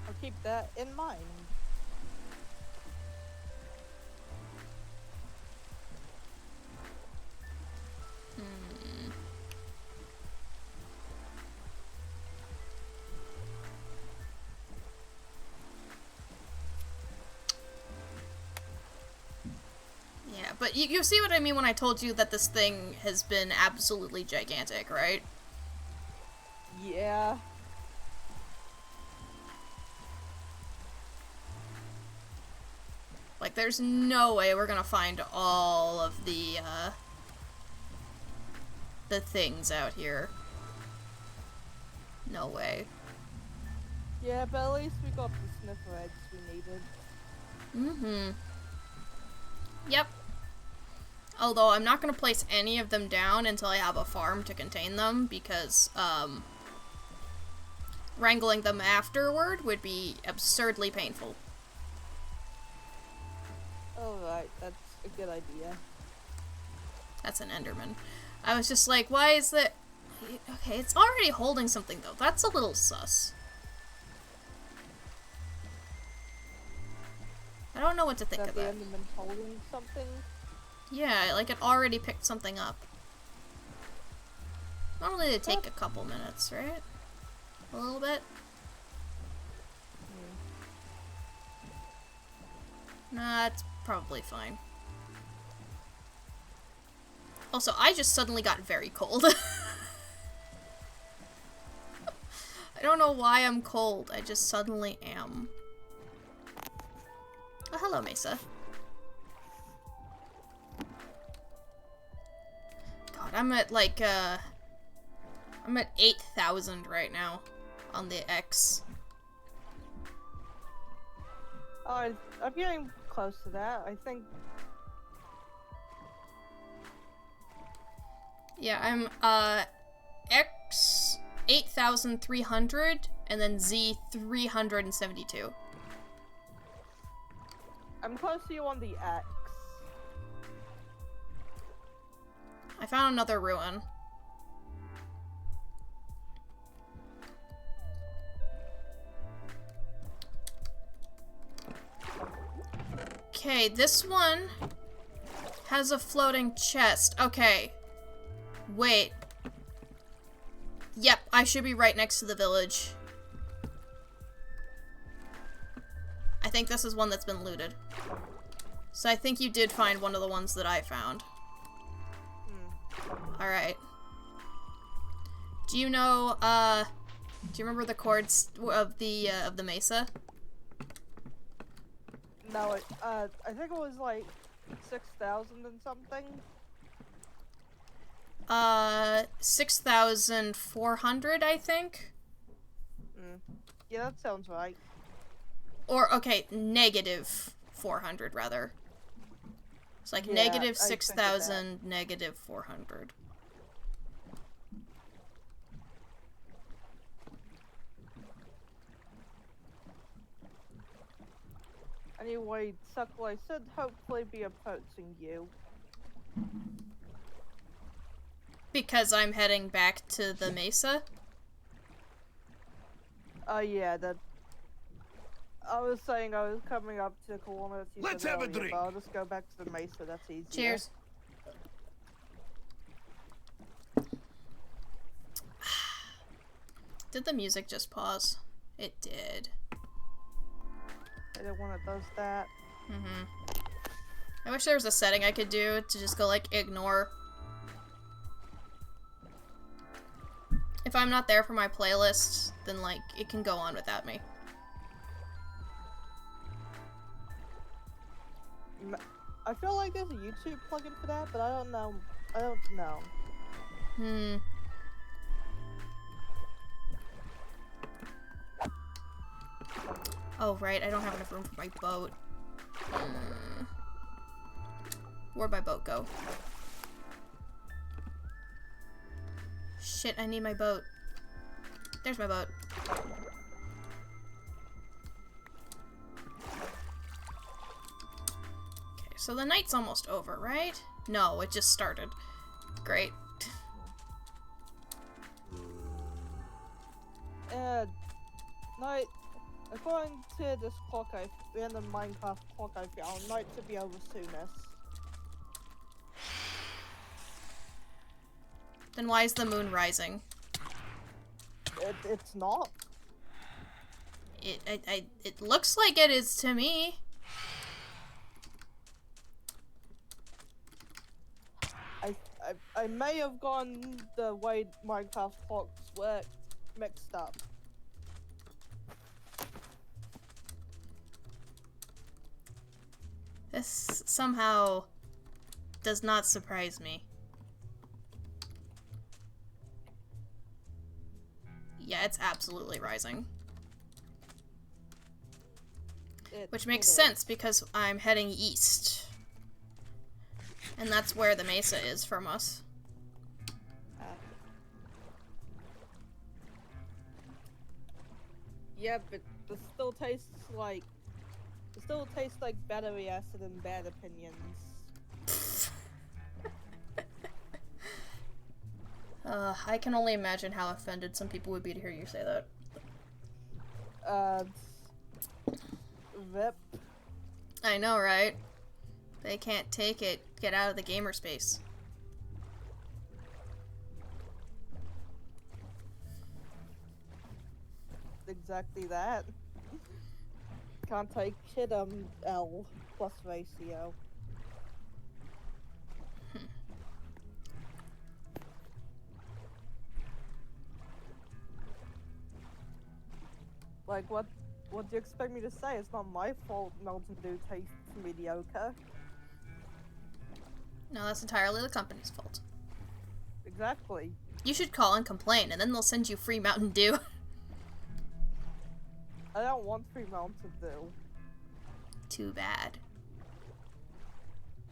I'll keep that in mind. Yeah, but you see what I mean when I told you that this thing has been absolutely gigantic, right? Yeah. Like, there's no way we're gonna find all of the things out here. No way. Yeah, but at least we got the sniffer eggs we needed. Mm-hmm. Yep. Although I'm not gonna place any of them down until I have a farm to contain them, because, wrangling them afterward would be absurdly painful. Alright, that's a good idea. That's an Enderman. I was just like, why is that? Okay, it's already holding something, though. That's a little sus. I don't know what to think That of the that. Enderman holding something? Yeah, like it already picked something up. Normally they take a couple minutes, right? A little bit? Nah, it's probably fine. Also, I just suddenly got very cold. I don't know why I'm cold, I just suddenly am. Oh, hello, Mesa. God, I'm at like, I'm at 8,000 right now on the X. Oh, I'm getting close to that, I think. Yeah, I'm, X 8,300 and then Z 372. I'm close to you on the X. I found another ruin. Okay, this one has a floating chest. Okay. Wait. Yep, I should be right next to the village. I think this is one that's been looted. So I think you did find one of the ones that I found. Alright. Do you know, do you remember the chords of the mesa? No, I think it was like 6,000 and something. 6,400, I think? Yeah, that sounds right. Or, okay, negative 400, rather. It's like Yeah, negative I think of that. 6,000, negative 400. Anyway, Suckle, I should hopefully be approaching you. Because I'm heading back to the mesa? Yeah, that... I was saying I was coming up to the corner. Let's have a drink. I'll just go back to the mesa, that's easier. Cheers. Did the music just pause? It did. I don't want it does that. I wish there was a setting I could do to just go, like, ignore. If I'm not there for my playlist, then, like, it can go on without me. I feel like there's a YouTube plugin for that, but I don't know. I don't know. Oh, right, I don't have enough room for my boat. Where'd my boat go? Shit, I need my boat. There's my boat. Okay, so the night's almost over, right? No, it just started. Great. Night. According to this clock, random Minecraft clock I found, night to be over soonest. Then why is the moon rising? It's not. It looks like it is to me. I may have gone the way Minecraft clocks work mixed up. This somehow does not surprise me. Yeah, it's absolutely rising. Which makes sense because I'm heading east. And that's where the mesa is from us. Yeah, but it still tastes like battery acid and bad opinions. I can only imagine how offended some people would be to hear you say that. Rip. I know, right? They can't take it. Get out of the gamer space. Exactly that. Can't take shit, L plus ratio. Like, what do you expect me to say? It's not my fault Mountain Dew tastes mediocre. No, that's entirely the company's fault. Exactly. You should call and complain, and then they'll send you free Mountain Dew. I don't want free Mountain Dew. Too bad.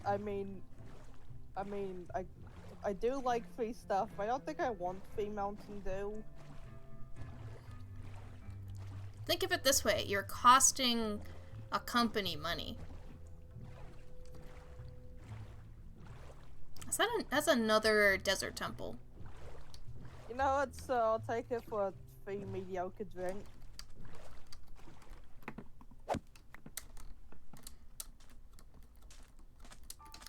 I mean, I do like free stuff. I don't think I want free Mountain Dew. Think of it this way, you're costing a company money. That's another desert temple. You know what, so I'll take it for a free mediocre drink.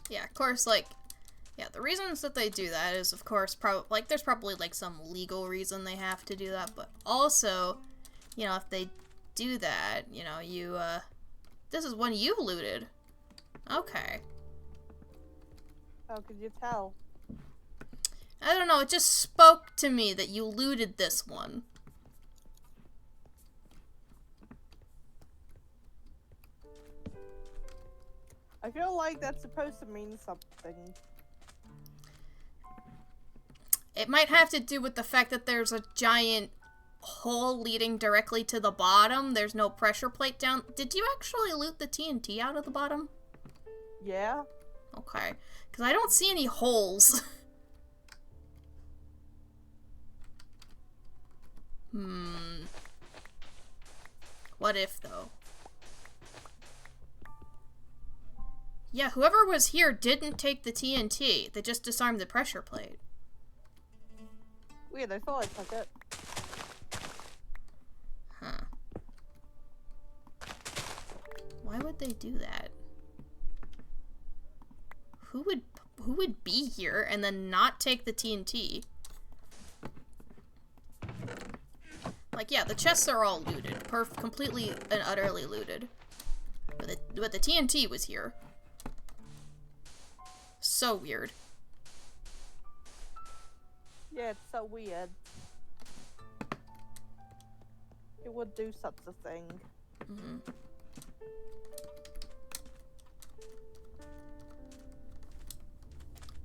Yeah, of course, like, yeah, the reasons that they do that is, of course, there's probably, like, some legal reason they have to do that, but also, you know, if they do that, you know, this is one you looted. Okay. How could you tell? I don't know, it just spoke to me that you looted this one. I feel like that's supposed to mean something. It might have to do with the fact that there's a giant hole leading directly to the bottom. There's no pressure plate down. Did you actually loot the TNT out of the bottom? Yeah? Okay. Because I don't see any holes. What if, though? Yeah, whoever was here didn't take the TNT. They just disarmed the pressure plate. Weird, I thought I took it. Huh. Why would they do that? Who would be here and then not take the TNT? Like, yeah, the chests are all looted. Completely and utterly looted. But the TNT was here. So weird. Yeah, it's so weird. It would do such a thing. Mm-hmm.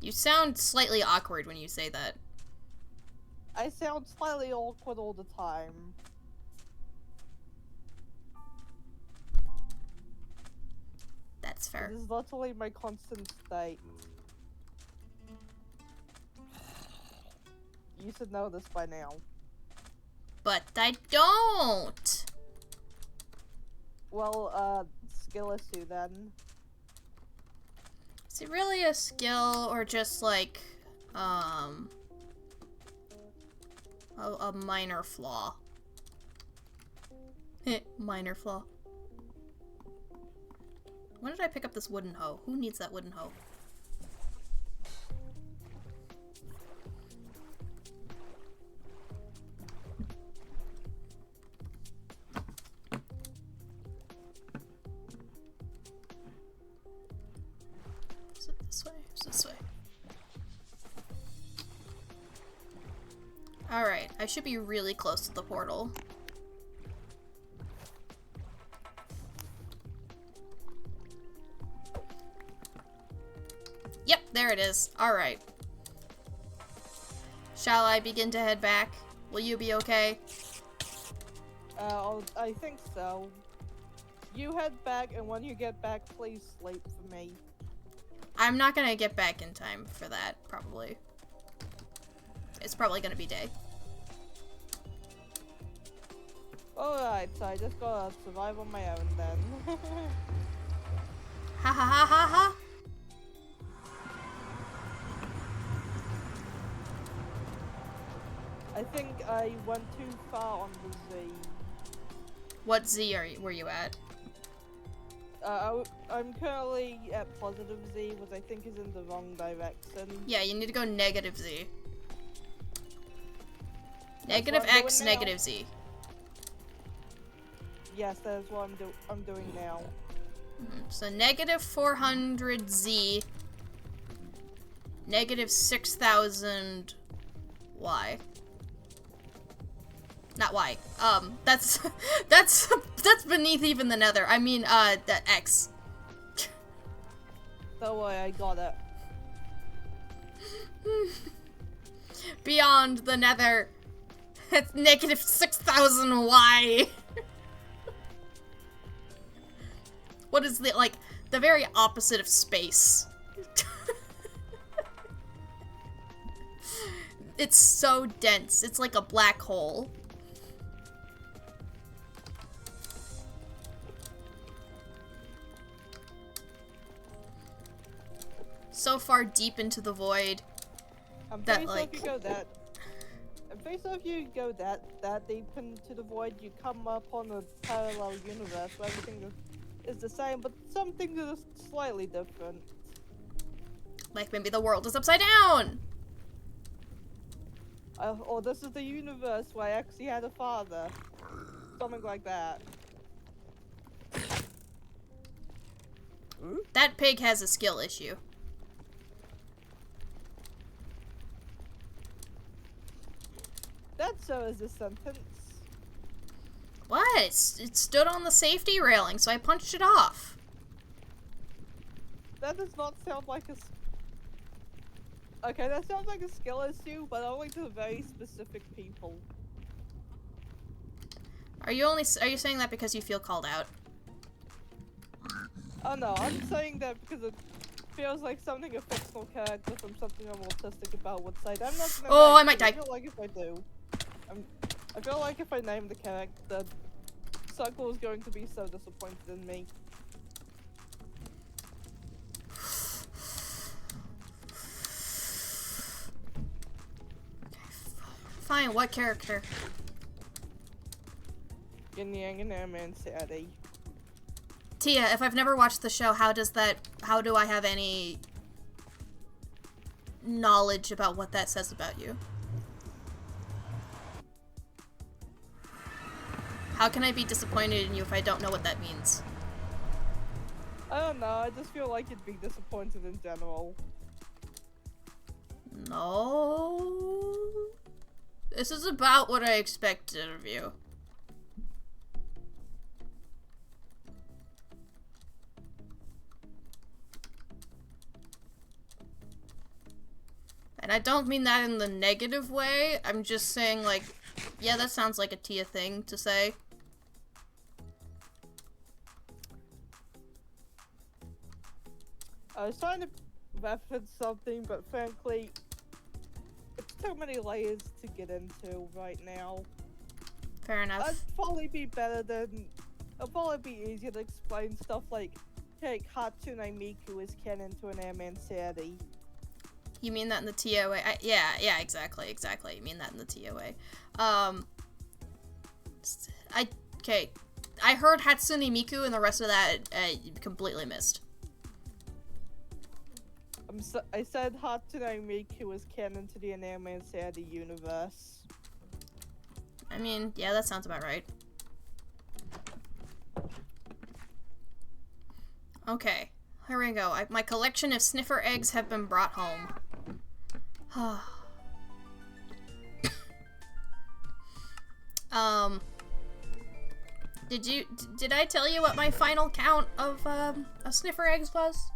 You sound slightly awkward when you say that. I sound slightly awkward all the time. That's fair. This is literally my constant state. You should know this by now. But I don't! Well, skill issue then. Is it really a skill or just like, a minor flaw? Minor flaw. When did I pick up this wooden hoe? Who needs that wooden hoe? Is it this way? Is it this way? Alright, I should be really close to the portal. Yep, there it is. Alright. Shall I begin to head back? Will you be okay? I think so. You head back, and when you get back, please sleep for me. I'm not gonna get back in time for that, probably. It's probably gonna be day. Alright, so I just gotta survive on my own then. Ha ha ha ha ha! I think I went too far on the Z. What Z were you at? I'm currently at positive Z, which I think is in the wrong direction. Yeah, you need to go negative Z. Negative what I'm X, doing now. negative Z. Yes, that is what I'm doing now. So negative 400 Z, negative 6,000 Y. Not Y. That's that's beneath even the Nether. I mean, the X. Don't worry, I got it. Beyond the Nether, it's negative 6,000 Y. What is the, like, the very opposite of space? It's so dense. It's like a black hole. So far deep into the void. I'm That, pretty sure like- if you go that. I'm pretty sure if you go that deep into the void, you come up on a parallel universe where everything is the same, but some things are slightly different. Like, maybe the world is upside down! Or this is the universe where I actually had a father. Something like that. That pig has a skill issue. That so is a sentence. What? It stood on the safety railing, so I punched it off. That does not sound like a... Okay, that sounds like a skill issue, but only to very specific people. Are you saying that because you feel called out? Oh no, I'm saying that because it feels like something a fictional character from something I'm autistic about would say. I'm not gonna Oh, name I might it. die. I feel like if I do, I feel like if I name the character, Circle is going to be so disappointed in me. Fine, what character? Yin Yang and Airman Sadie. Tia, if I've never watched the show, how do I have any knowledge about what that says about you? How can I be disappointed in you if I don't know what that means? I don't know, I just feel like you'd be disappointed in general. No. This is about what I expected of you. And I don't mean that in the negative way. I'm just saying, like, yeah, that sounds like a Tia thing to say. I was trying to reference something, but frankly, it's too many layers to get into right now. Fair enough. It'd probably be better than... It'll probably be easier to explain stuff like, hey, Hatsune Miku is canon to an Airman Sadie. You mean that in the Tia way? Yeah, exactly. You mean that in the Tia way. Okay. I heard Hatsune Miku and the rest of that completely missed. I said Hatsune Miku is canon to the Airman Sadie universe. I mean, yeah, that sounds about right. Okay, here we go. My collection of sniffer eggs have been brought home. Did I tell you what my final count of sniffer eggs was?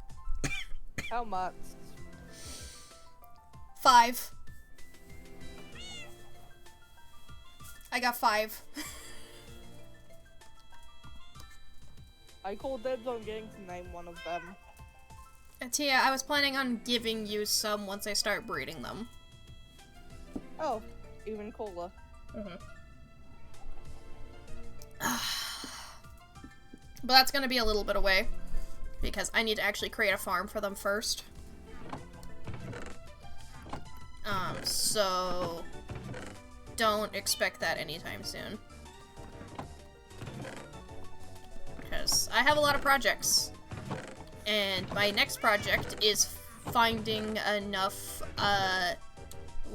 How much? 5. I got 5. I called dibs on getting to name one of them. Tia, I was planning on giving you some once I start breeding them. Oh, even cooler. But that's gonna be a little bit away, because I need to actually create a farm for them first. So don't expect that anytime soon. Because I have a lot of projects. And my next project is finding enough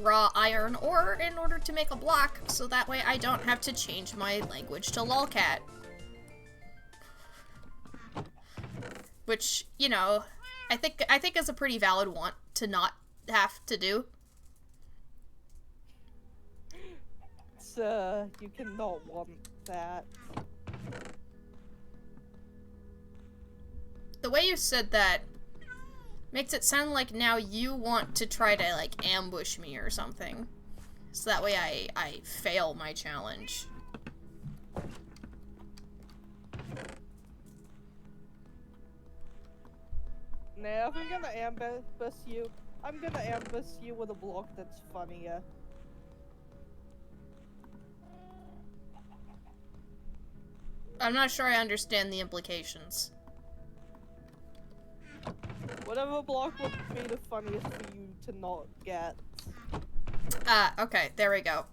raw iron ore in order to make a block, so that way I don't have to change my language to lolcat. Which, you know, I think is a pretty valid want to not have to do. Sir, you cannot want that. The way you said that makes it sound like now you want to try to, like, ambush me or something. So that way I fail my challenge. Nah, if I'm gonna ambush you, I'm gonna ambush you with a block that's funnier. I'm not sure I understand the implications. Whatever block would be the funniest for you to not get. Okay, there we go.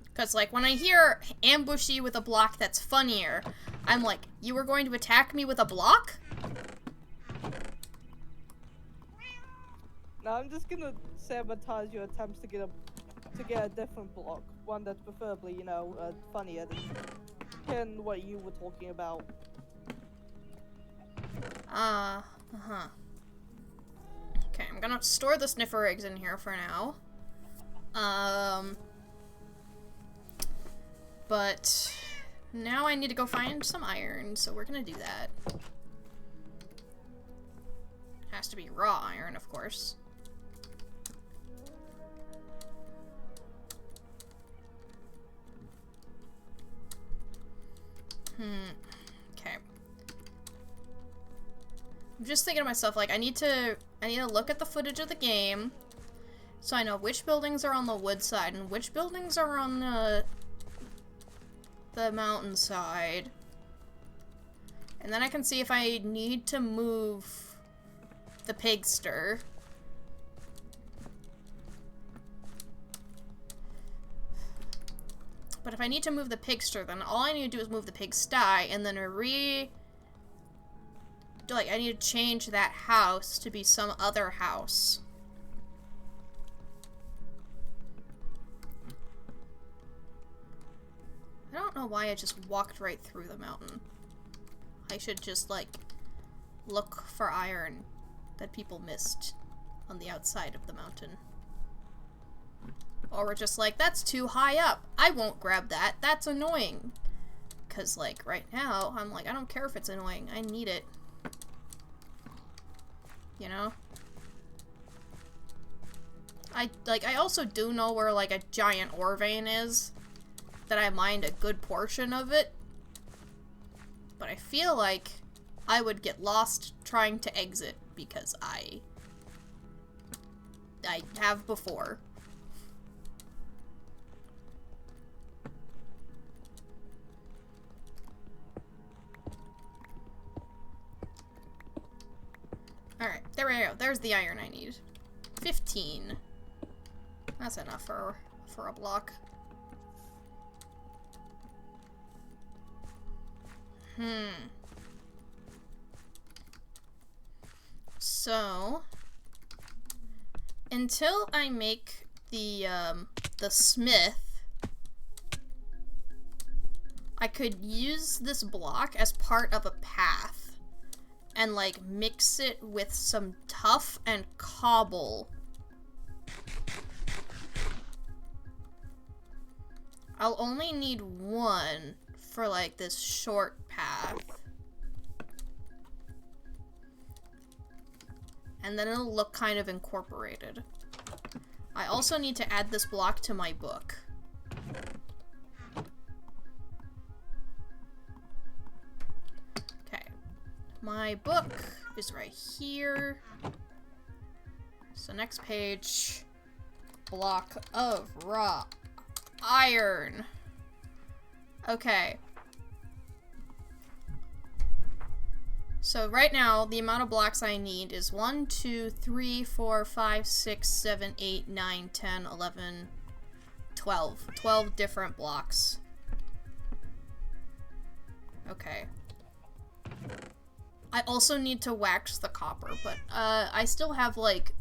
Because, like, when I hear ambush you with a block that's funnier, I'm like, you were going to attack me with a block? No, I'm just gonna sabotage your attempts to get a different block, one that's preferably, you know, funnier than what you were talking about. Okay, I'm gonna store the sniffer eggs in here for now. But now I need to go find some iron, so we're gonna do that. Has to be raw iron, of course. Okay. I'm just thinking to myself, like, I need to look at the footage of the game so I know which buildings are on the wood side and which buildings are on the mountain side. And then I can see if I need to move the pigster. But if I need to move the pigster, then all I need to do is move the pigsty, and then I need to change that house to be some other house. I don't know why I just walked right through the mountain. I should just, like, look for iron that people missed on the outside of the mountain. Or we're just like, that's too high up. I won't grab that. That's annoying. Because, like, right now, I'm like, I don't care if it's annoying. I need it. You know? I also do know where, like, a giant ore vein is. That I mined a good portion of it. But I feel like I would get lost trying to exit because I have before. Alright, there we go. There's the iron I need. 15. That's enough for a block. So, until I make the smith, I could use this block as part of a path and, like, mix it with some tuff and cobble. I'll only need one for, like, this short path. And then it'll look kind of incorporated. I also need to add this block to my book. Okay. My book is right here. So next page. Block of raw iron. Okay. So right now, the amount of blocks I need is 1, 2, 3, 4, 5, 6, 7, 8, 9, 10, 11, 12. 12 different blocks. Okay. I also need to wax the copper, but I still have like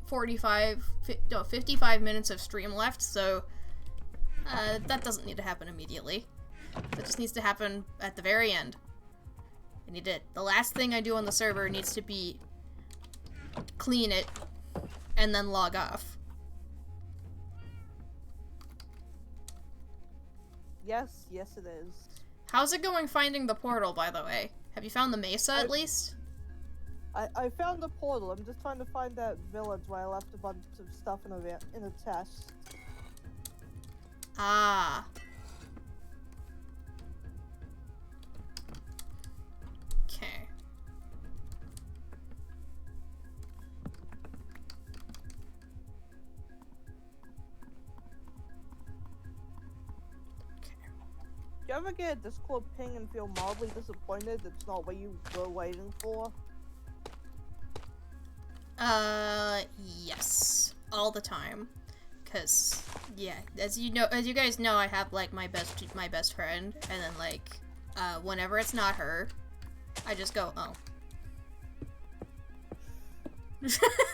55 minutes of stream left, so that doesn't need to happen immediately. That just needs to happen at the very end. I need it. The last thing I do on the server needs to be clean it and then log off. Yes, yes it is. How's it going finding the portal, by the way? Have you found the mesa at least? I found the portal. I'm just trying to find that village where I left a bunch of stuff in a chest. Ah. Okay. Do you ever get a Discord ping and feel mildly disappointed it's not what you were waiting for? Yes. All the time. Cause, yeah, as you guys know, I have, like, my best friend, and then, like, Whenever it's not her, I just go, oh.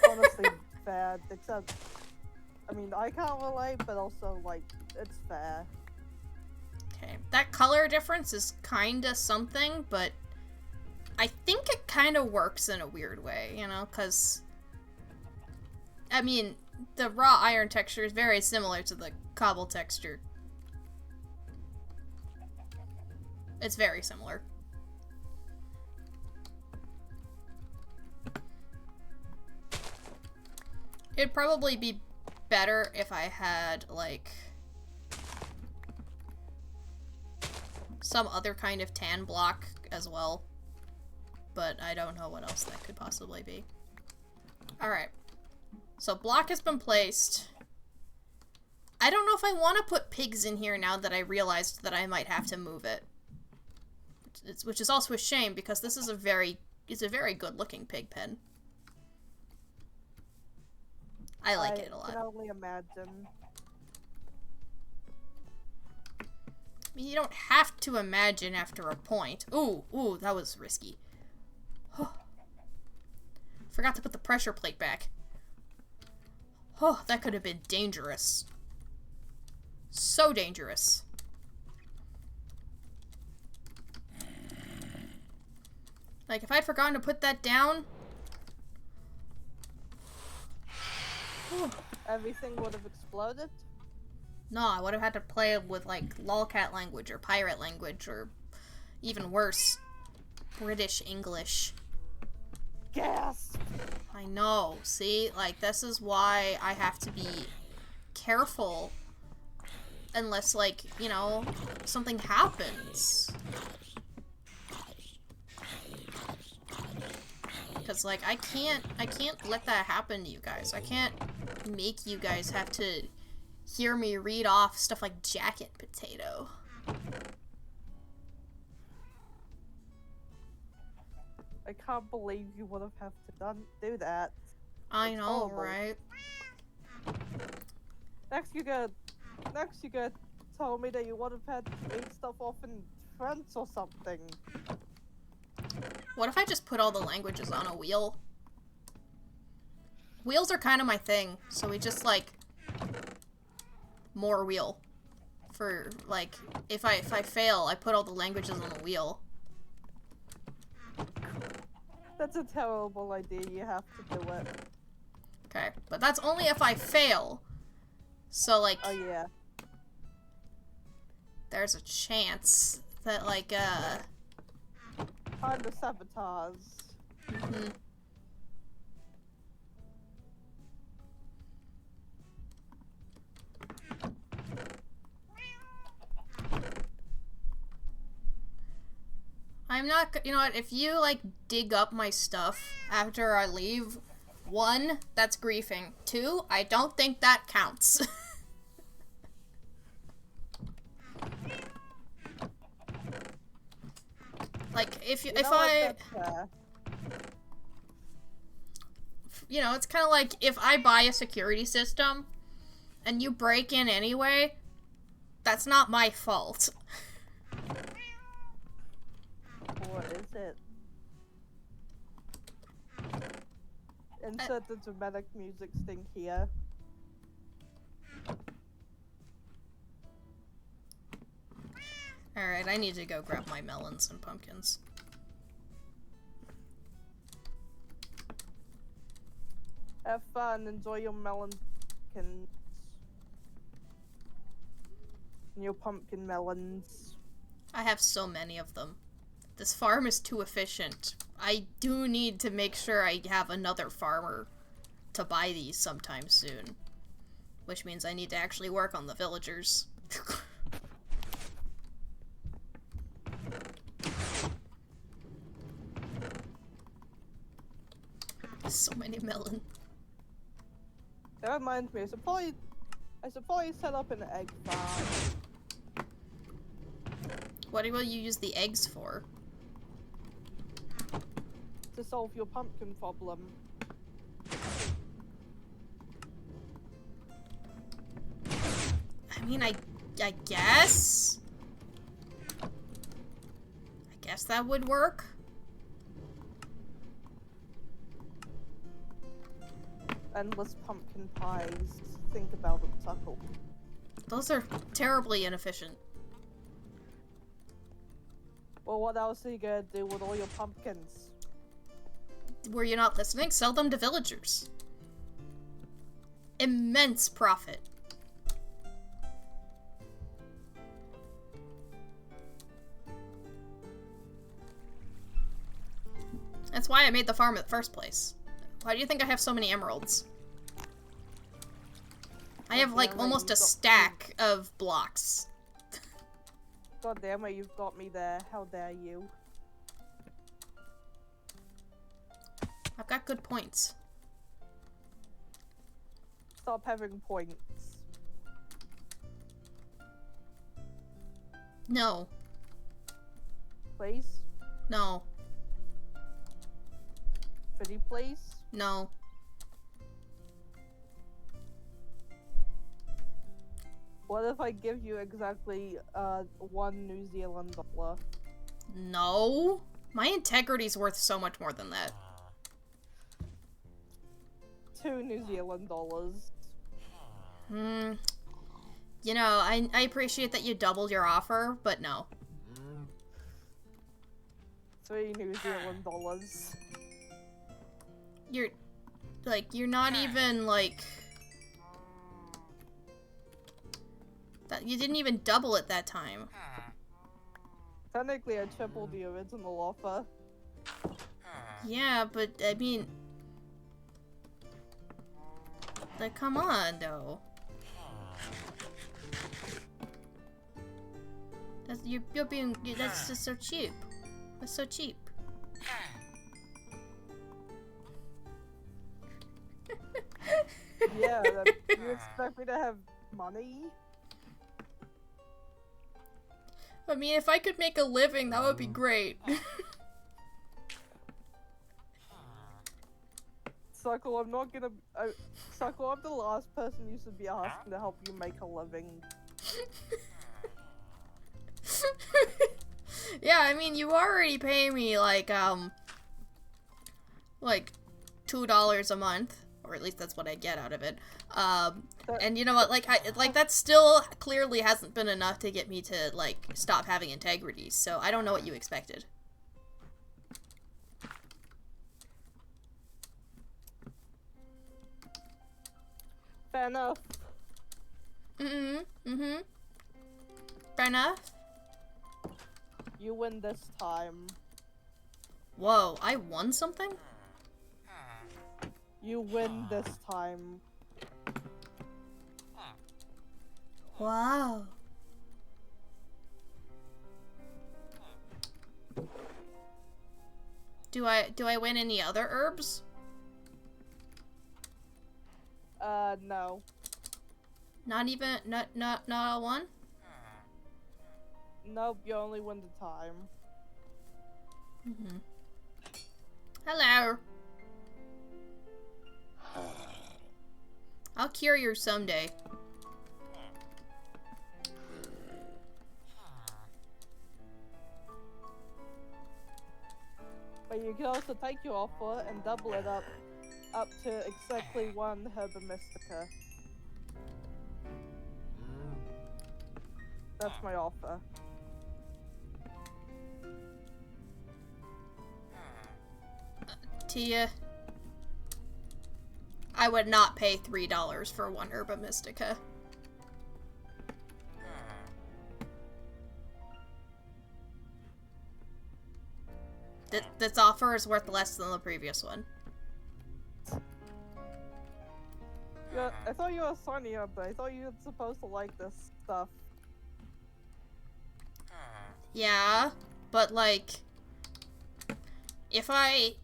Honestly, fair. Except, I mean, I can't relate, but also, like, it's fair. Okay, that color difference is kinda something, but I think it kinda works in a weird way, you know, because, I mean, the raw iron texture is very similar to the cobble texture. It's very similar. It'd probably be better if I had, like, some other kind of tan block as well. But I don't know what else that could possibly be. Alright. So block has been placed. I don't know if I want to put pigs in here now that I realized that I might have to move it. Which is also a shame because this is it's a very good looking pig pen. I like it a lot. I can only imagine. You don't have to imagine after a point. Ooh, that was risky. Forgot to put the pressure plate back. Oh, that could have been dangerous. So dangerous. Like, if I'd forgotten to put that down... Everything would have exploded? No, I would have had to play with, like, lolcat language or pirate language or even worse, British English. Gasp! I know, see? Like, this is why I have to be careful unless, like, you know, something happens. Because, like, I can't let that happen to you guys. I can't make you guys have to hear me read off stuff like jacket potato. I can't believe you would have to do that. I It's know, horrible. right? Next you could tell me that you would have had to read stuff off in French or something. What if I just put all the languages on a wheel? Wheels are kind of my thing, so we just, like, more wheel. For, like, if I fail, I put all the languages on a wheel. That's a terrible idea, you have to do it. Okay, but that's only if I fail. So, like, Oh yeah. there's a chance that, like, Kind of sabotage. mhm. I'm not, you know what, if you, like, dig up my stuff after I leave, 1, that's griefing. 2, I don't think that counts. Like, if You if know what, I, that's fair. you know, it's kind of like if I buy a security system and you break in anyway, that's not my fault. What is it? Insert the dramatic music sting here. Alright, I need to go grab my melons and pumpkins. Have fun, enjoy your melons and your pumpkin melons. I have so many of them. This farm is too efficient. I do need to make sure I have another farmer to buy these sometime soon. Which means I need to actually work on the villagers. So many melon. That reminds me, I should probably set up an egg farm. What will you use the eggs for? To solve your pumpkin problem. I mean, I guess? guess that would work. Endless pumpkin pies. Think about it, Suckle. Those are terribly inefficient. Well, what else are you gonna do with all your pumpkins? Were you not listening? Sell them to villagers. Immense profit. That's why I made the farm in the first place. Why do you think I have so many emeralds? I have like damn it, almost a you've got- stack of blocks. God damn it, you've got me there. How dare you? I've got good points. Stop having points. No. Please? No. Pretty please? No. What if I give you exactly, 1 New Zealand dollar? No. My integrity's worth so much more than that. 2 New Zealand dollars. Hmm. You know, I appreciate that you doubled your offer, but no. 3 New Zealand dollars. You're not even, like... That, you didn't even double it that time. Technically, I tripled the original offer. Yeah, but, I mean... Like, come on, though. You're being... That's just so cheap. That's so cheap. Yeah, you expect me to have money? I mean, if I could make a living, that would be great. Suckle, I'm not gonna... Suckle, I'm the last person you should be asking to help you make a living. Yeah, I mean, you already pay me, like $2 a month. Or at least that's what I get out of it. And you know what, like that still clearly hasn't been enough to get me to, like, stop having integrity, so I don't know what you expected. Fair enough. Mm-hmm. Fair enough. You win this time. Whoa, I won something? You win this time. Wow. Do I win any other herbs? No. Not even not a one? Nope, you only win the time. Mm-hmm. Hello. I'll cure you someday. But you can also take your offer and double it up to exactly 1 Herba Mystica. That's my offer. Tia, I would not pay $3 for 1 Herba Mystica. This offer is worth less than the previous one. Yeah, I thought you were signing up, but I thought you were supposed to like this stuff. Yeah, but like, if I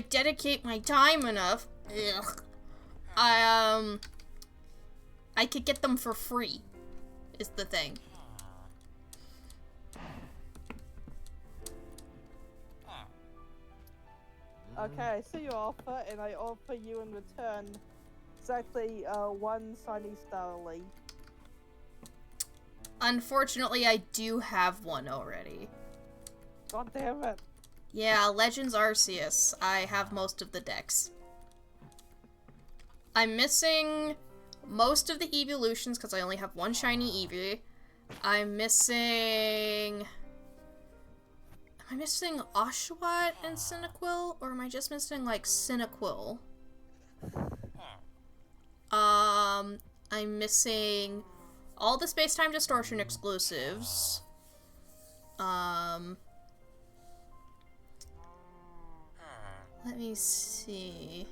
dedicate my time enough, I could get them for free, is the thing. Okay, I see your offer, and I offer you in return exactly 1 Sunny Starly. Unfortunately, I do have one already. God damn it. Yeah, Legends Arceus. I have most of the decks. I'm missing most of the evolutions because I only have one shiny Eevee. I'm missing... Am I missing Oshawott and Cyndaquil? Or am I just missing, like, Cyndaquil? I'm missing all the Space-Time Distortion exclusives. Let me see.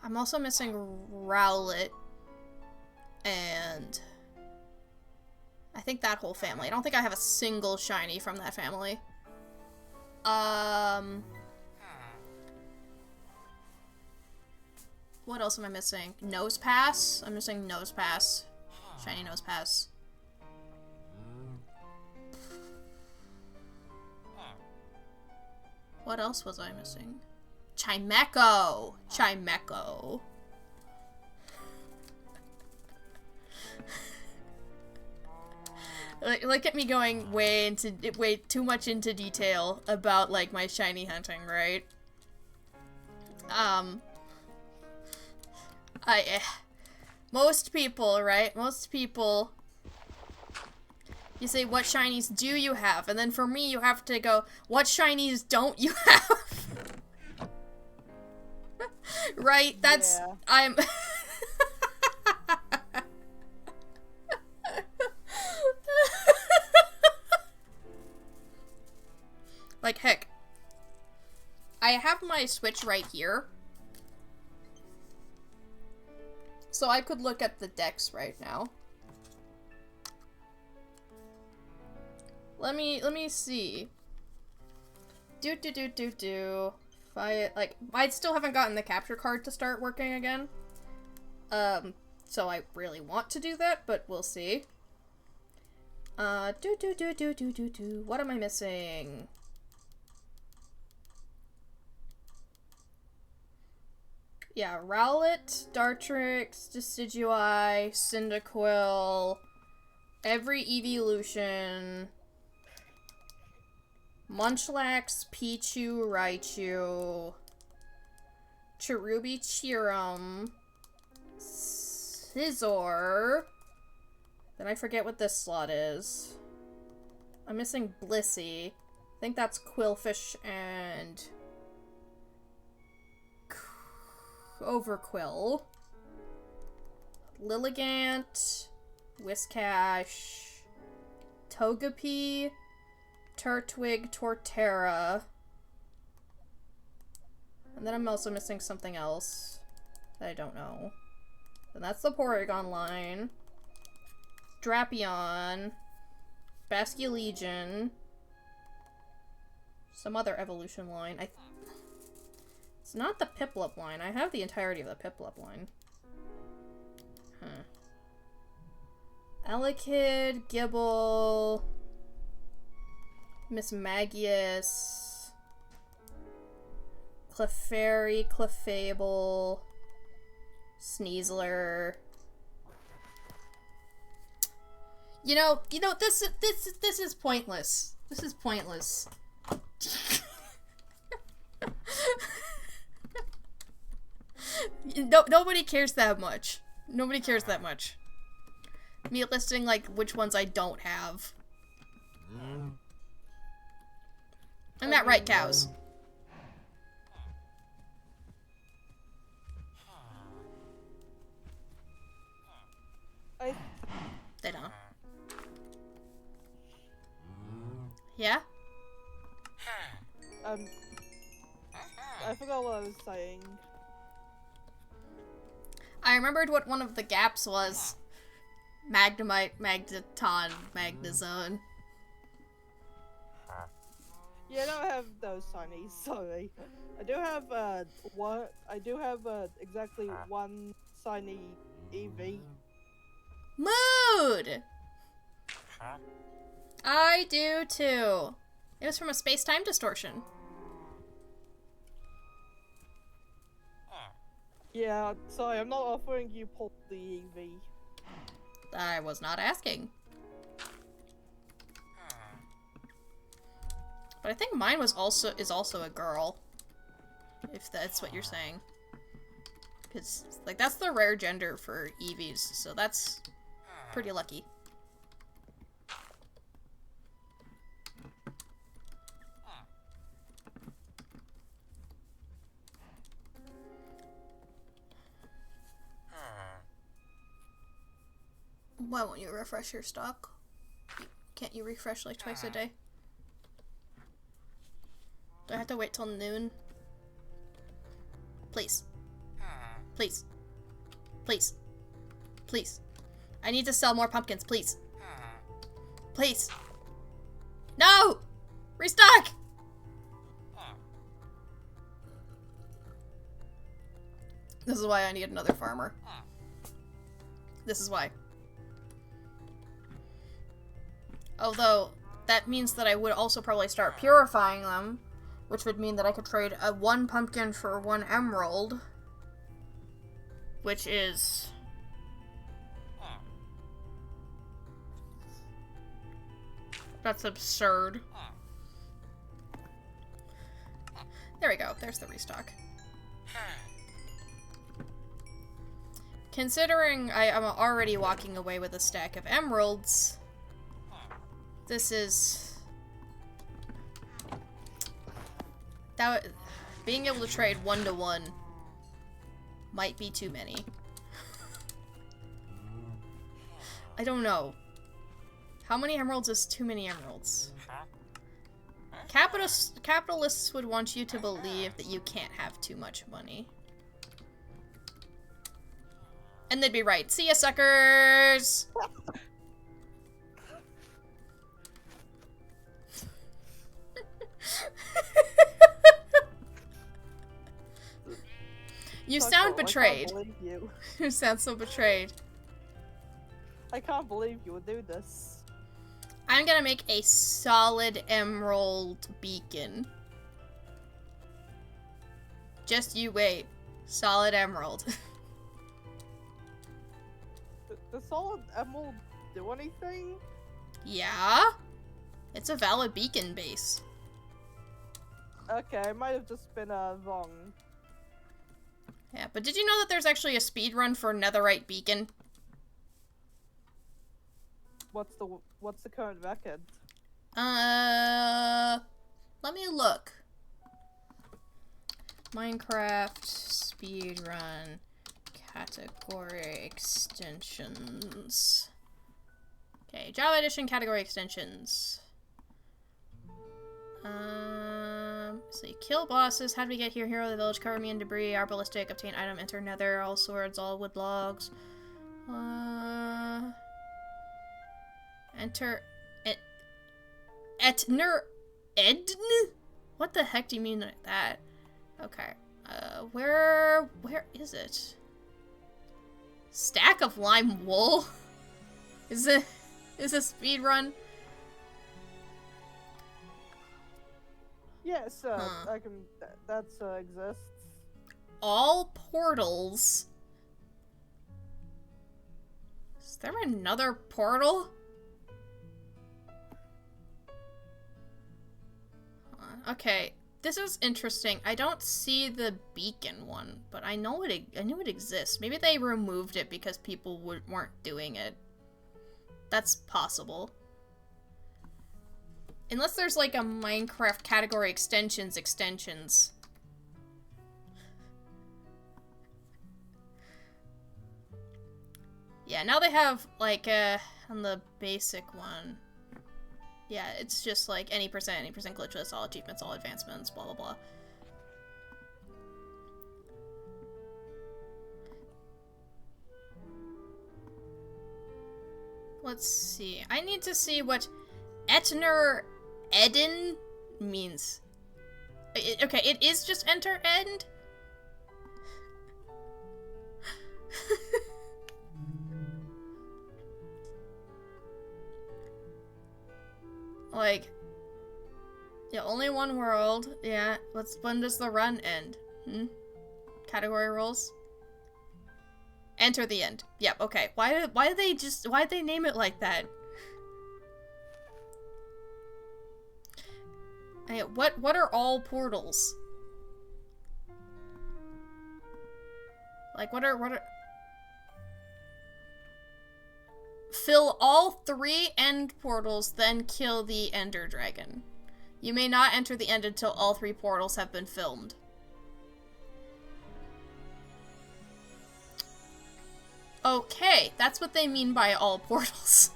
I'm also missing Rowlet. And I think that whole family. I don't think I have a single shiny from that family. What else am I missing? Nosepass? I'm missing Nosepass. Shiny Nosepass. What else was I missing? Chimecho! Chimecho. Look at me going way too much into detail about, like, my shiny hunting, right? Most people, right? Most people, you say, what shinies do you have? And then for me, you have to go, what shinies don't you have? Right? That's, Yeah. I'm... Like, heck, I have my Switch right here. So I could look at the decks right now. Let me see. If I still haven't gotten the capture card to start working again. So I really want to do that, but we'll see. What am I missing? Yeah, Rowlet, Dartrix, Decidueye, Cyndaquil, every evolution, Munchlax, Pichu, Raichu, Cherubi, Chiram, Scizor, then I forget what this slot is. I'm missing Blissey. I think that's Quillfish and Overquill, Lilligant, Whiscash, Togepi, Turtwig, Torterra, and then I'm also missing something else that I don't know. And that's the Porygon line, Drapion, Basculegion, some other evolution line. It's not the Piplup line. I have the entirety of the Piplup line. Huh. Elekid, Gible, Mismagius, Clefairy, Clefable, Sneasler. You know, this is pointless. This is pointless. Nobody cares that much. Nobody cares that much. Me listing, like, which ones I don't have. I'm not right, cows. They don't. Yeah? I forgot what I was saying. I remembered what one of the gaps was. Magnemite, Magneton, Magnezone. Yeah, I don't have those shinies, sorry. I do have exactly one shiny Eevee. Mood! I do too. It was from a space-time distortion. Yeah, sorry, I'm not offering you Paul the Eevee. I was not asking. But I think mine is also a girl. If that's what you're saying. Because, like, that's the rare gender for EVs, so that's pretty lucky. Why won't you refresh your stock? Can't you refresh like twice a day? Do I have to wait till noon? Please. Please. Please. Please. I need to sell more pumpkins, please. Please. No! Restock! This is why I need another farmer. This is why. Although, that means that I would also probably start purifying them, which would mean that I could trade a 1 pumpkin for 1 emerald, which is... That's absurd. There we go. There's the restock. Considering I'm already walking away with a stack of emeralds, this is... being able to trade 1-to-1 might be too many. I don't know. How many emeralds is too many emeralds? Capitalists would want you to believe that you can't have too much money. And they'd be right. See ya, suckers! You sound betrayed. I can't believe you. You sound so betrayed. I can't believe you would do this. I'm gonna make a solid emerald beacon. Just you wait. Solid emerald. Does solid emerald do anything? Yeah? It's a valid beacon base. Okay, I might have just been wrong. Yeah, but did you know that there's actually a speedrun for Netherite Beacon? What's the current record? Let me look. Minecraft speedrun category extensions. Okay, Java Edition category extensions. See, kill bosses, how do we get here? Hero of the village, cover me in debris, arbalistic, obtain item, enter nether, all swords, all wood logs. Enter Etner Edn? What the heck do you mean like that? Okay. Where is it? Stack of lime wool? Is a speed run? Yes, I can. That exists. All portals. Is there another portal? Okay, this is interesting. I don't see the beacon one, but I knew it exists. Maybe they removed it because people weren't doing it. That's possible. Unless there's like a Minecraft category extensions. Yeah, now they have like on the basic one. Yeah, it's just like any percent glitchless, all achievements, all advancements, blah blah blah. Let's see. I need to see what Etner Eden means. Okay, it is just enter end. Like, yeah, only one world. Yeah, when does the run end? Category rules. Enter the end. Yep. Okay. Why did they name it like that? What are all portals? Like, what are... Fill all 3 end portals, then kill the Ender Dragon. You may not enter the end until all 3 portals have been filmed. Okay, that's what they mean by all portals.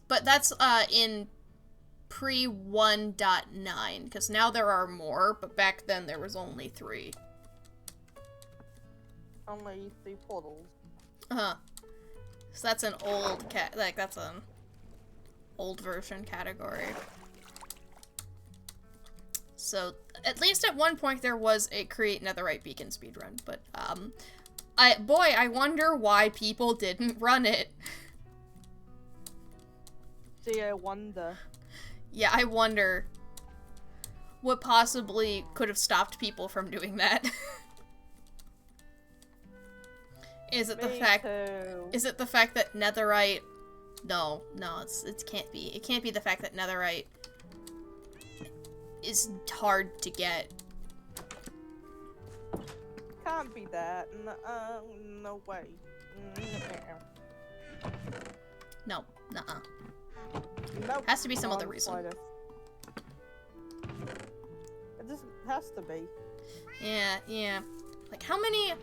But that's in pre 1.9, because now there are more, but back then there was only 3. Only 3 portals. Uh-huh. So that's an old that's an old version category. So at least at one point there was a create netherite beacon speedrun, but I wonder why people didn't run it. See, I wonder. Yeah, I wonder what possibly could have stopped people from doing that. Is it the fact that netherite? No, it can't be. It can't be the fact that netherite is hard to get. Can't be that. No way. No, nuh-uh. Nope. Has to be some other reason. It just has to be. Yeah. Like, how many...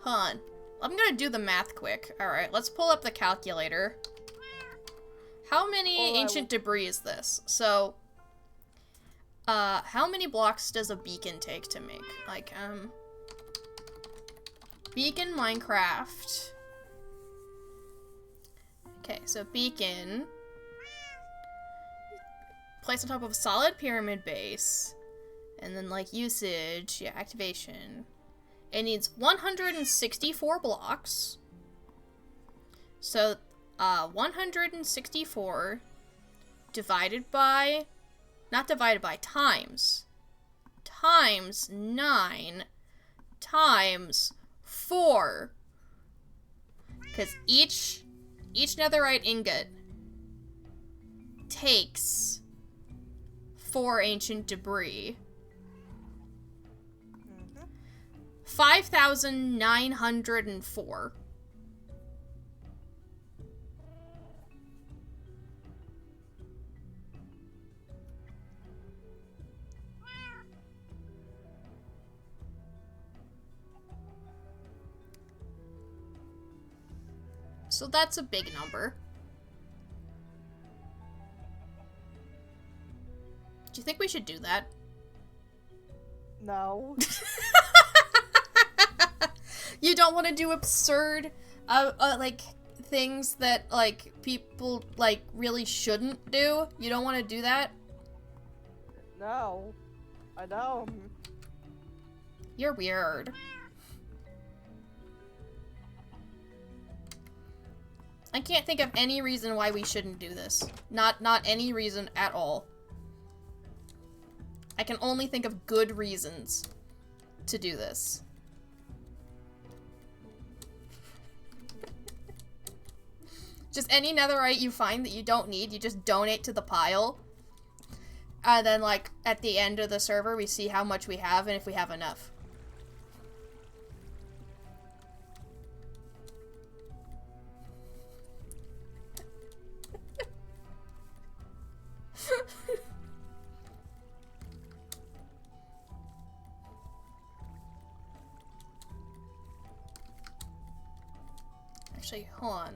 Hold on. I'm gonna do the math quick. Alright, let's pull up the calculator. How many ancient debris is this? So, how many blocks does a beacon take to make? Like, beacon Minecraft. Okay, so beacon. Placed on top of a solid pyramid base. And then, like, usage, yeah, activation. It needs 164 blocks. So, 164 divided by, not divided by, times 9 times 4. Because each netherite ingot takes 4 ancient debris. 5,904. So that's a big number. Do you think we should do that? No. You don't want to do absurd, like, things that, like, people, like, really shouldn't do? You don't want to do that? No. I don't. You're weird. I can't think of any reason why we shouldn't do this. Not any reason at all. I can only think of good reasons to do this. Just any netherite you find that you don't need, you just donate to the pile. And then, like, at the end of the server, we see how much we have and if we have enough. Actually, hold on.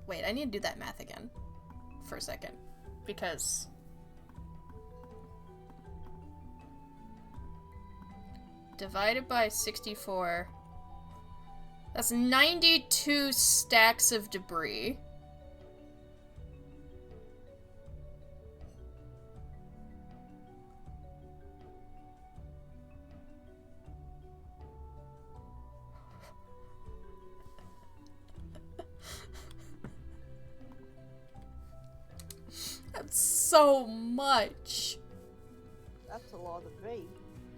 Wait, I need to do that math again for a second, because divided by 64, that's 92 stacks of debris. That's so much. That's a lot of debris.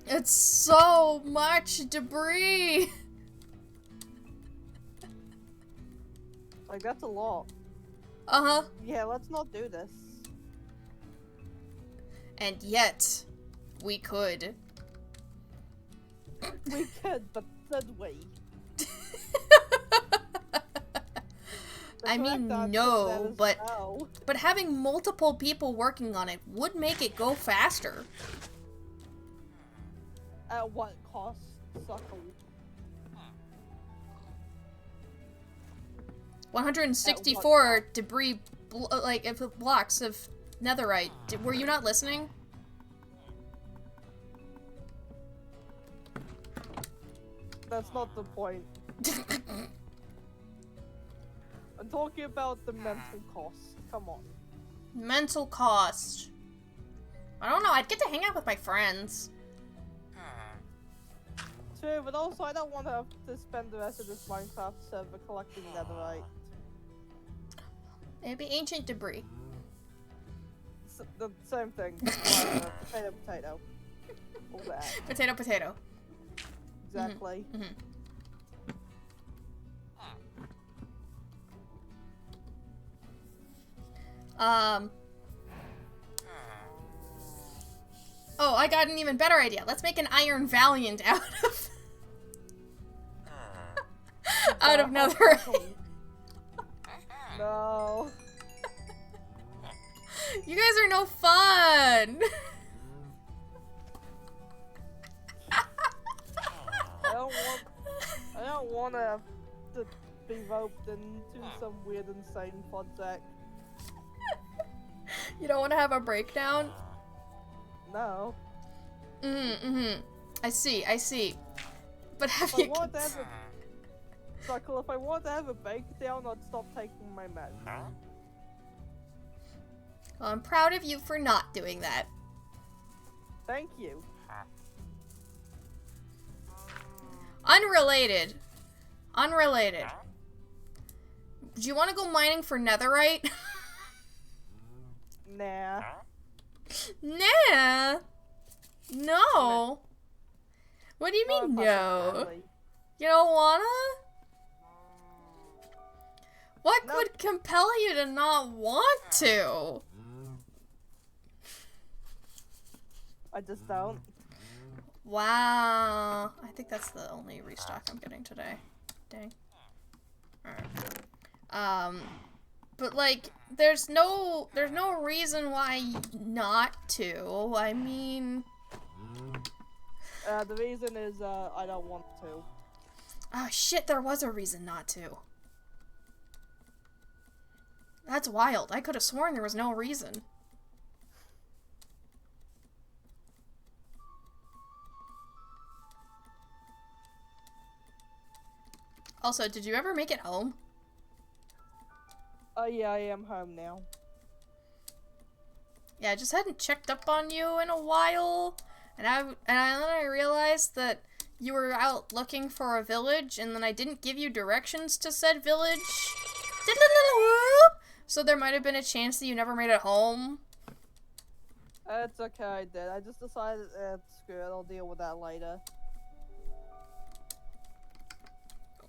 It's so much debris. Like, that's a lot. Uh-huh. Yeah, let's not do this. And yet, we could. We could, but should we? The I mean, correct answer to no, that is but no. but having multiple people working on it would make it go faster. At what cost, suckle? 164 debris, blocks of netherite. Were you not listening? That's not the point. I'm talking about the mental cost. Come on. Mental cost. I don't know, I'd get to hang out with my friends. True, but also I don't want to have to spend the rest of this Minecraft server collecting netherite. It'd be ancient debris. The same thing. Whatever. Potato, potato. All that. Potato, potato. Exactly. Mm-hmm. Oh, I got an even better idea. Let's make an Iron Valiant out of out of netherite. No. You guys are no fun. I don't want to have to be roped into some weird, insane project. You don't want to have a breakdown? No. I see. But have If you... I want to have a... Suckle, if I want to have a breakdown, I'd stop taking my meds. Well, I'm proud of you for not doing that. Thank you. Unrelated. Do you want to go mining for netherite? Nah. Nah. No. What do you mean, Not no? family. You don't wanna? What No. could compel you to not want to? I just don't. Wow. I think that's the only restock I'm getting today. Dang. Alright. But like, there's no reason why not to. I mean... The reason is, I don't want to. Oh shit, there was a reason not to. That's wild. I could have sworn there was no reason. Also, did you ever make it home? Oh yeah, I am home now. Yeah, I just hadn't checked up on you in a while, and then I realized that you were out looking for a village, and then I didn't give you directions to said village. So there might have been a chance that you never made it home. It's okay, I did. I just decided, screw it, I'll deal with that later.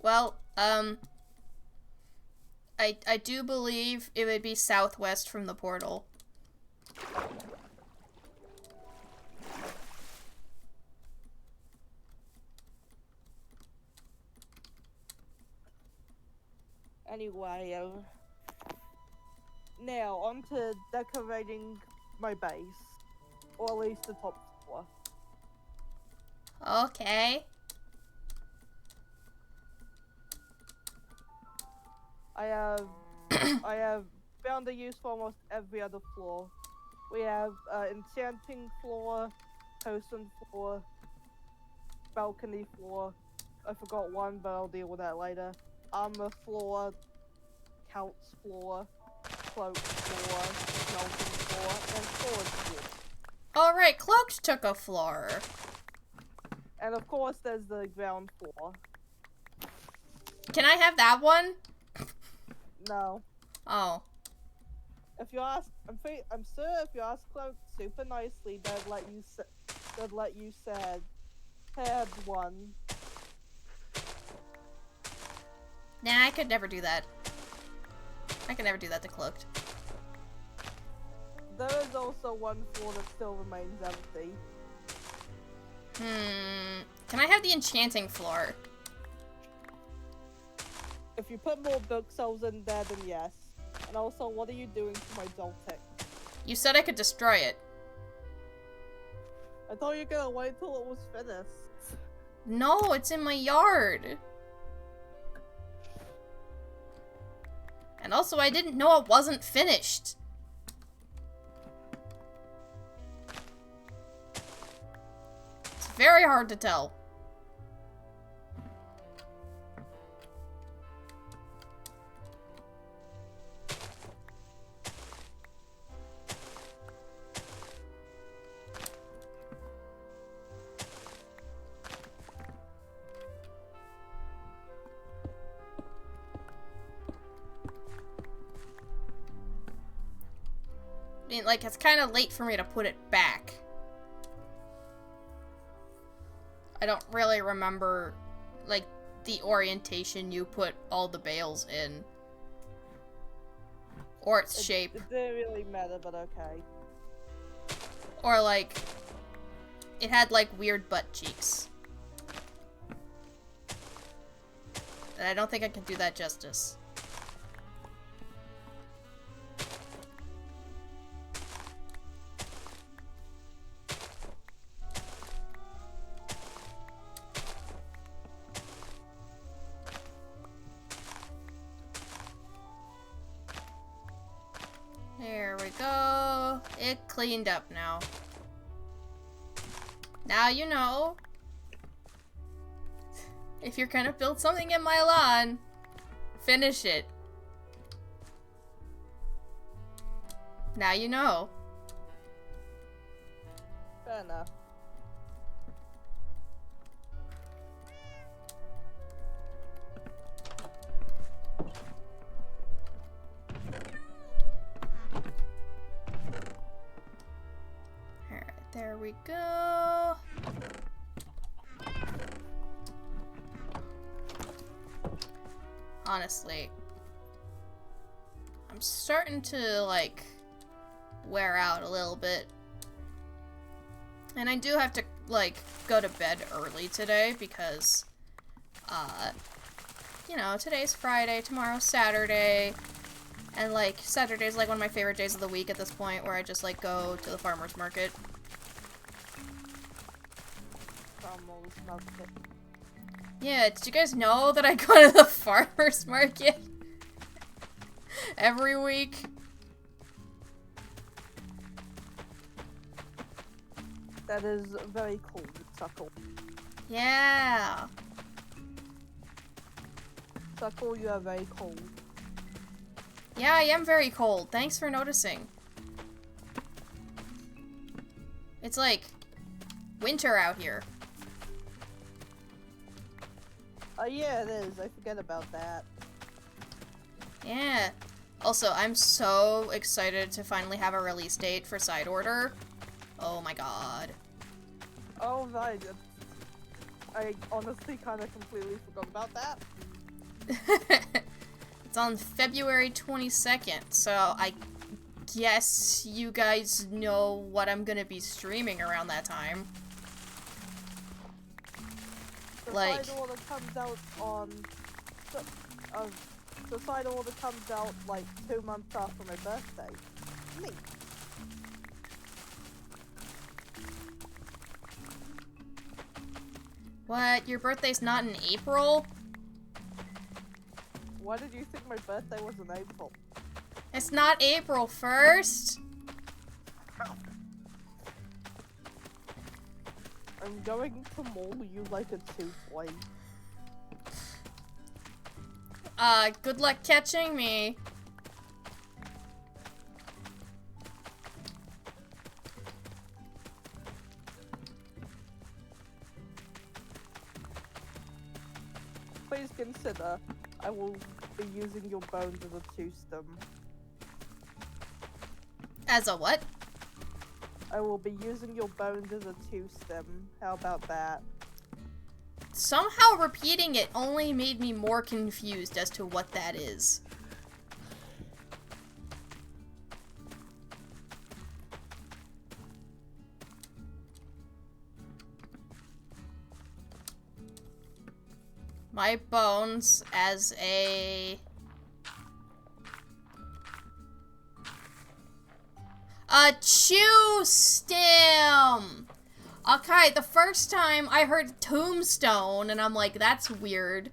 Well, I do believe it would be southwest from the portal. Anyway, now on to decorating my base. Or at least the top floor. Okay. I have found a use for almost every other floor. We have enchanting floor, potion floor, balcony floor. I forgot one, but I'll deal with that later. Armor floor, couch floor, cloak floor, smelting floor, and storage floor. Alright, Cloaked took a floor. And of course, there's the ground floor. Can I have that one? No. Oh. If you ask, I'm sure if you ask Cloak super nicely, they'd let you said, had one. Nah, I could never do that. I can never do that to Cloaked. There is also one floor that still remains empty. Can I have the enchanting floor? If you put more bookshelves in there, then yes. And also, what are you doing to my Zoltek? You said I could destroy it. I thought you were gonna wait till it was finished. No, it's in my yard. And also, I didn't know it wasn't finished. It's very hard to tell. I mean, like, it's kind of late for me to put it back. I don't really remember, like, the orientation you put all the bales in. Or its shape. It didn't really matter, but okay. Or, like, it had, like, weird butt cheeks. And I don't think I can do that justice. There we go. It cleaned up now. Now you know. If you're gonna build something in my lawn, finish it. Now you know. Fair enough. Alright, there we go. Honestly, I'm starting to, like, wear out a little bit. And I do have to, like, go to bed early today because, you know, today's Friday, tomorrow's Saturday, and, like, Saturday's, like, one of my favorite days of the week at this point, where I just, like, go to the farmer's market. Farmer's market. Yeah, did you guys know that I go to the farmer's market every week? That is very cool, Suckle. Yeah. Suckle, you are very cold. Yeah, I am very cold. Thanks for noticing. It's like winter out here. Oh yeah, it is. I forget about that. Yeah. Also, I'm so excited to finally have a release date for Side Order. Oh my god. Oh right. I honestly kind of completely forgot about that. It's on February 22nd, so I guess you guys know what I'm gonna be streaming around that time. The Like- side order comes out on. The side order comes out like 2 months after my birthday. Neat. What? Your birthday's not in April? Why did you think my birthday was in April? It's not April 1st? I'm going to maul you like a two-way. Good luck catching me. Please consider, I will be using your bones as a two-stem. As a what? I will be using your bones as a two-stem. How about that? Somehow repeating it only made me more confused as to what that is. my bones as a chew stem. Okay, the first time I heard tombstone, and I'm like, that's weird.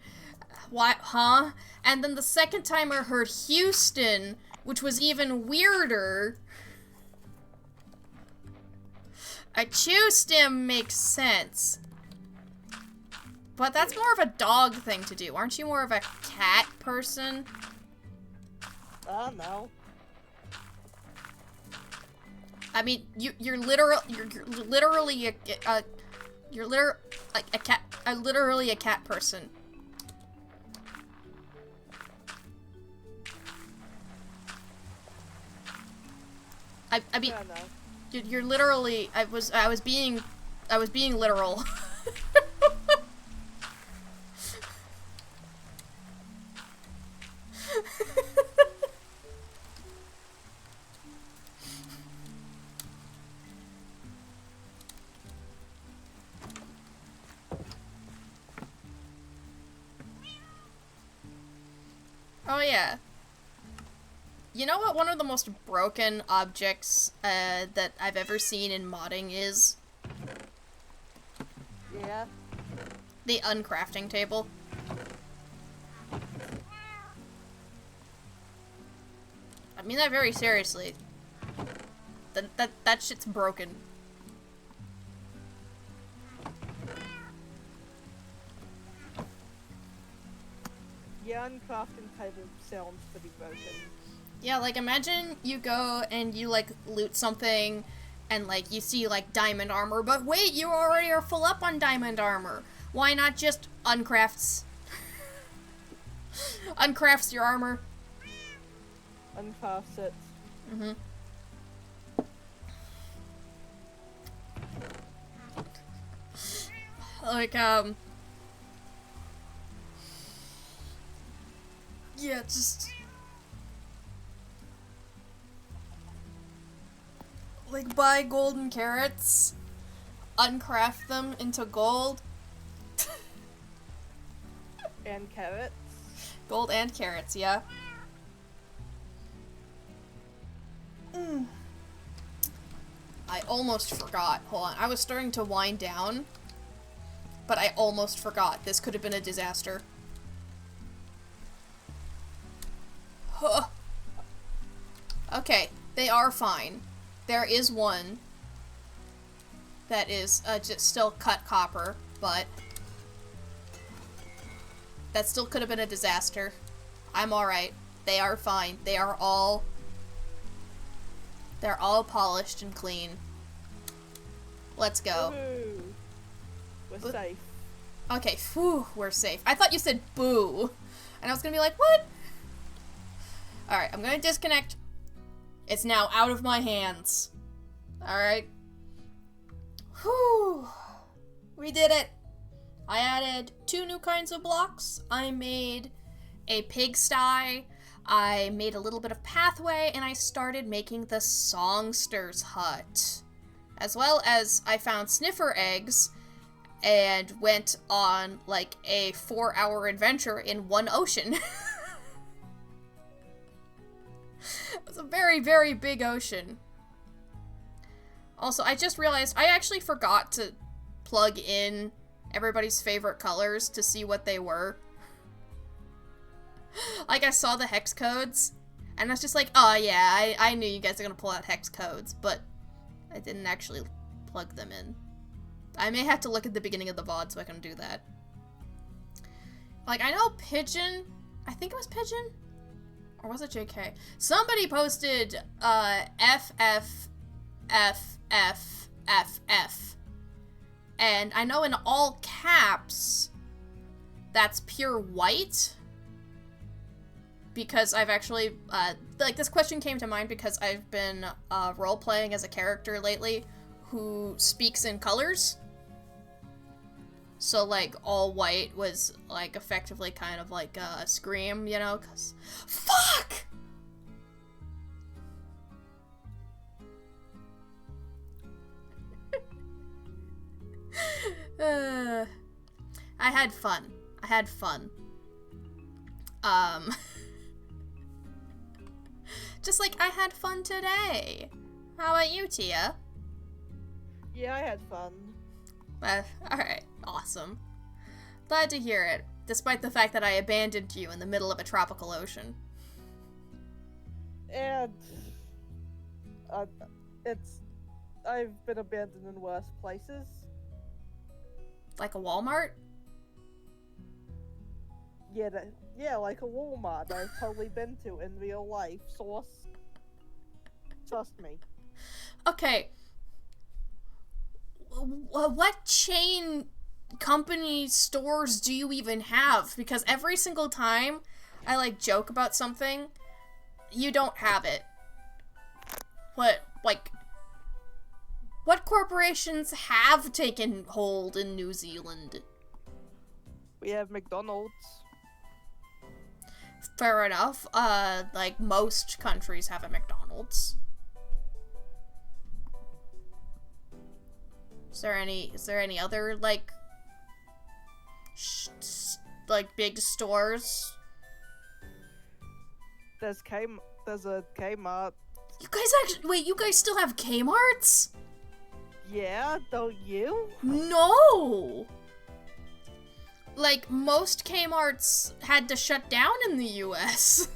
What, huh? And then the second time I heard Houston, which was even weirder. A chew stem makes sense. But that's more of a dog thing to do. Aren't you more of a cat person? No. I mean, you're literally a cat, literally a cat person. I mean, Yeah, no. you're literally. I was being literal. Oh yeah. You know what one of the most broken objects that I've ever seen in modding is? Yeah. The uncrafting table. I mean that very seriously. That shit's broken. Yeah, uncrafting table sounds pretty broken. Yeah, like imagine you go and you like loot something and like you see like diamond armor, but wait, you already are full up on diamond armor. Why not just uncrafts your armor? Uncraft it. Mm-hmm. Like, yeah, just... like, buy golden carrots, uncraft them into gold. And carrots. Gold and carrots, yeah. I almost forgot. Hold on. I was starting to wind down, but I almost forgot. This could have been a disaster. Huh. Okay, they are fine. There is one that is just still cut copper, but that still could have been a disaster. I'm alright. They are fine. They're all polished and clean. Let's go. Woohoo. We're safe. Okay, phew, we're safe. I thought you said boo. And I was gonna be like, what? Alright, I'm gonna disconnect. It's now out of my hands. Alright. Whew. We did it. I added 2 new kinds of blocks. I made a pigsty. I made a little bit of pathway, and I started making the songster's hut. As well as I found sniffer eggs and went on like a 4-hour adventure in one ocean. It was a very, very big ocean. Also, I just realized I actually forgot to plug in everybody's favorite colors to see what they were. Like, I saw the hex codes, and I was just like, oh yeah, I knew you guys are gonna pull out hex codes, but I didn't actually plug them in. I may have to look at the beginning of the VOD so I can do that. Like, I know Pigeon, I think it was Pigeon? Or was it JK? Somebody posted, FFFFFF. And I know in all caps, that's pure white. Because I've actually, like, this question came to mind because I've been role-playing as a character lately who speaks in colors. So, like, all white was, like, effectively kind of like a scream, you know, because... Fuck! I had fun. I had fun. Just like I had fun today. How about you, Tia? Yeah, I had fun. Alright, awesome. Glad to hear it, despite the fact that I abandoned you in the middle of a tropical ocean. And I've been abandoned in worse places. Like a Walmart? Yeah, like a Walmart I've totally been to in real life. Source. Trust me. Okay. What chain company stores do you even have? Because every single time I, like, joke about something, you don't have it. What corporations have taken hold in New Zealand? We have McDonald's. Fair enough. Like, most countries have a McDonald's. Is there any other, like, big stores? There's a Kmart. You guys still have Kmarts? Yeah, don't you? No! Like, most Kmarts had to shut down in the US.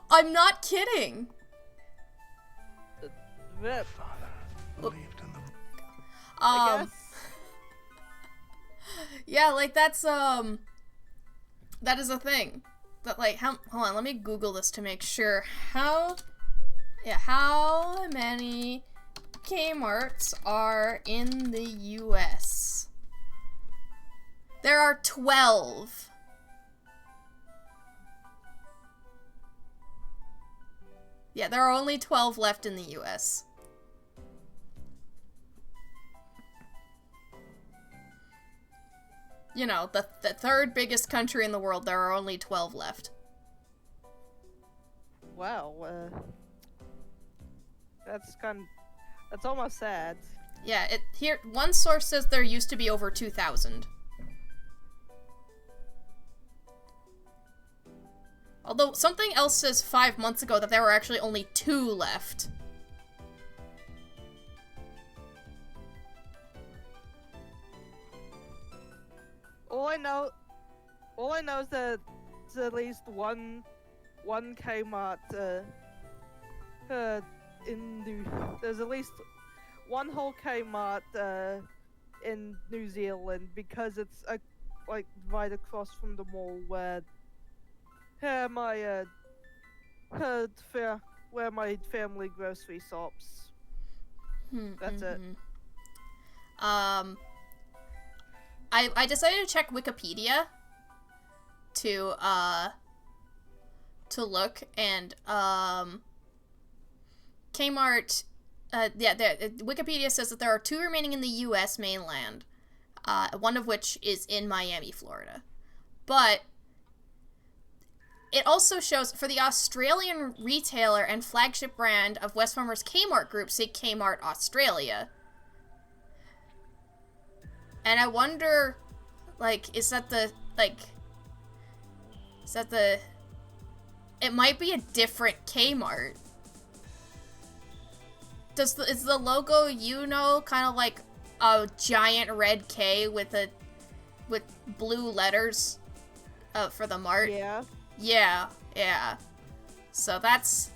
I'm not kidding. Rip. I I guess. Yeah, like, that is a thing. That, like, hold on, let me Google this to make sure. How many Kmarts are in the US? There are 12. Yeah, there are only 12 left in the US. You know, the third biggest country in the world, there are only 12 left. Wow, that's almost sad. Yeah, here one source says there used to be over 2,000. Although something else says 5 months ago that there were actually only 2 left. All I know is that there's at least one Kmart there's at least one whole Kmart in New Zealand because it's like right across from the mall where my family grocery shops. That's it. I decided to check Wikipedia to look, and Kmart, Wikipedia says that there are 2 remaining in the U.S. mainland, one of which is in Miami, Florida. But it also shows, for the Australian retailer and flagship brand of West Farmers Kmart Group, say Kmart Australia. And I wonder, like, it might be a different Kmart. Is the logo, kind of like a giant red K with blue letters, for the Mart? Yeah. Yeah. So that's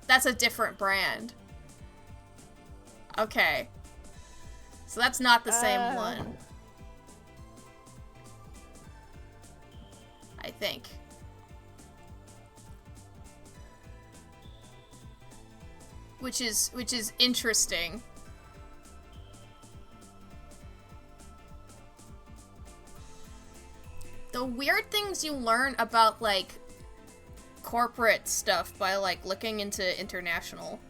a different brand. Okay. So that's not the same one. I think. Which is interesting. The weird things you learn about, like, corporate stuff by, like, looking into international.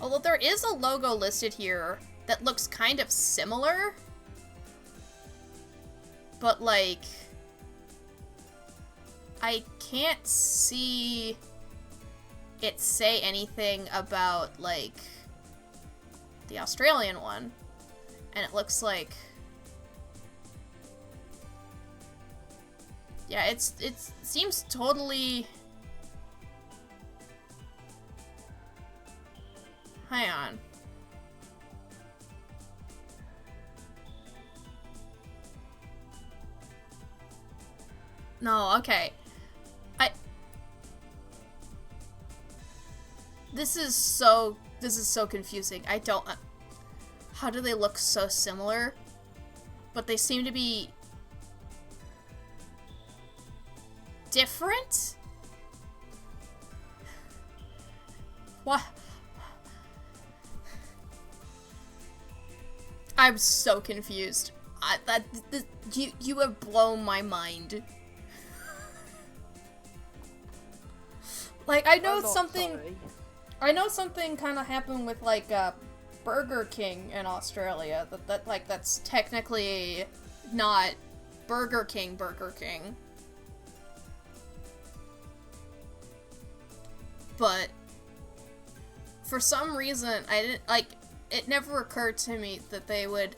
Although there is a logo listed here that looks kind of similar. But, like, I can't see it say anything about, like, the Australian one. And it looks like... Yeah, it seems totally... Hang on. No, okay. This is so confusing. I don't... how do they look so similar? But they seem to be... different? What? I'm so confused. You have blown my mind. Like, I know something kind of happened with, like, Burger King in Australia. That's technically not Burger King. But for some reason, I didn't, like, it never occurred to me that they would,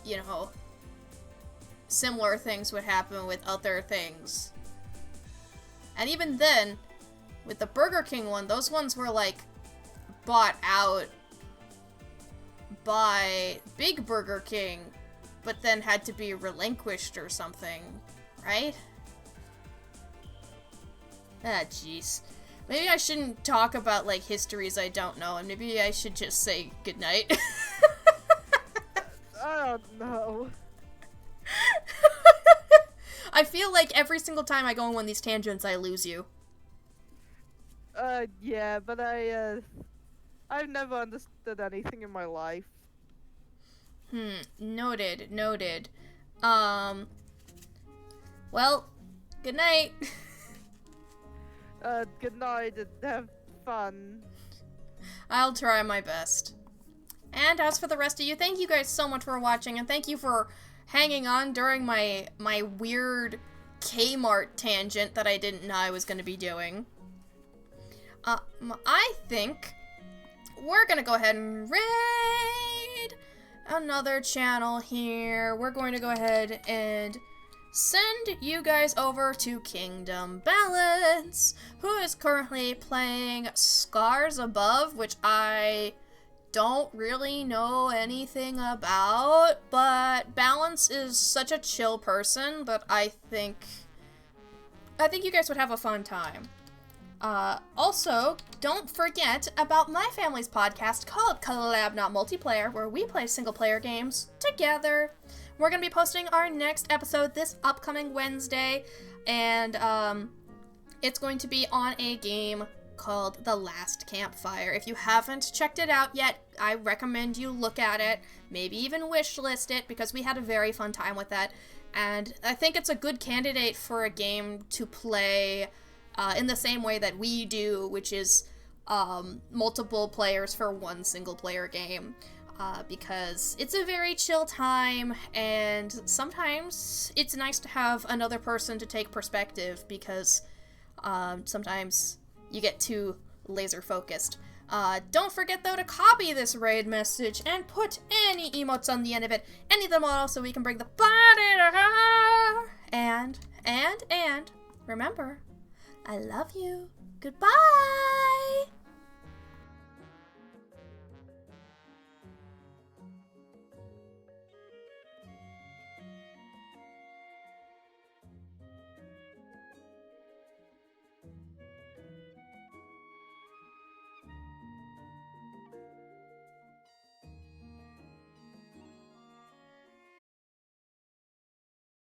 you know, similar things would happen with other things. And even then, with the Burger King one, those ones were, like, bought out by Big Burger King, but then had to be relinquished or something, right? Ah, jeez. Maybe I shouldn't talk about, like, histories I don't know, and maybe I should just say goodnight. I don't know. I feel like every single time I go on one of these tangents, I lose you. Yeah, but I've never understood anything in my life. Noted. Well, good night. Good night and have fun. I'll try my best. And as for the rest of you, thank you guys so much for watching, and thank you for hanging on during my weird Kmart tangent that I didn't know I was going to be doing. I think we're going to go ahead and raid another channel here. We're going to go ahead and send you guys over to Kingdom Balance, who is currently playing Scars Above, which I don't really know anything about, but Balance is such a chill person that I think you guys would have a fun time. Also, don't forget about my family's podcast called Collab Not Multiplayer, where we play single-player games together. We're going to be posting our next episode this upcoming Wednesday, and it's going to be on a game called The Last Campfire. If you haven't checked it out yet, I recommend you look at it, maybe even wishlist it, because we had a very fun time with that, and I think it's a good candidate for a game to play in the same way that we do, which is multiple players for one single-player game. Because it's a very chill time, and sometimes it's nice to have another person to take perspective, because sometimes you get too laser-focused. Don't forget, though, to copy this raid message and put any emotes on the end of it, any of them all, so we can bring the party to her. And remember, I love you. Goodbye!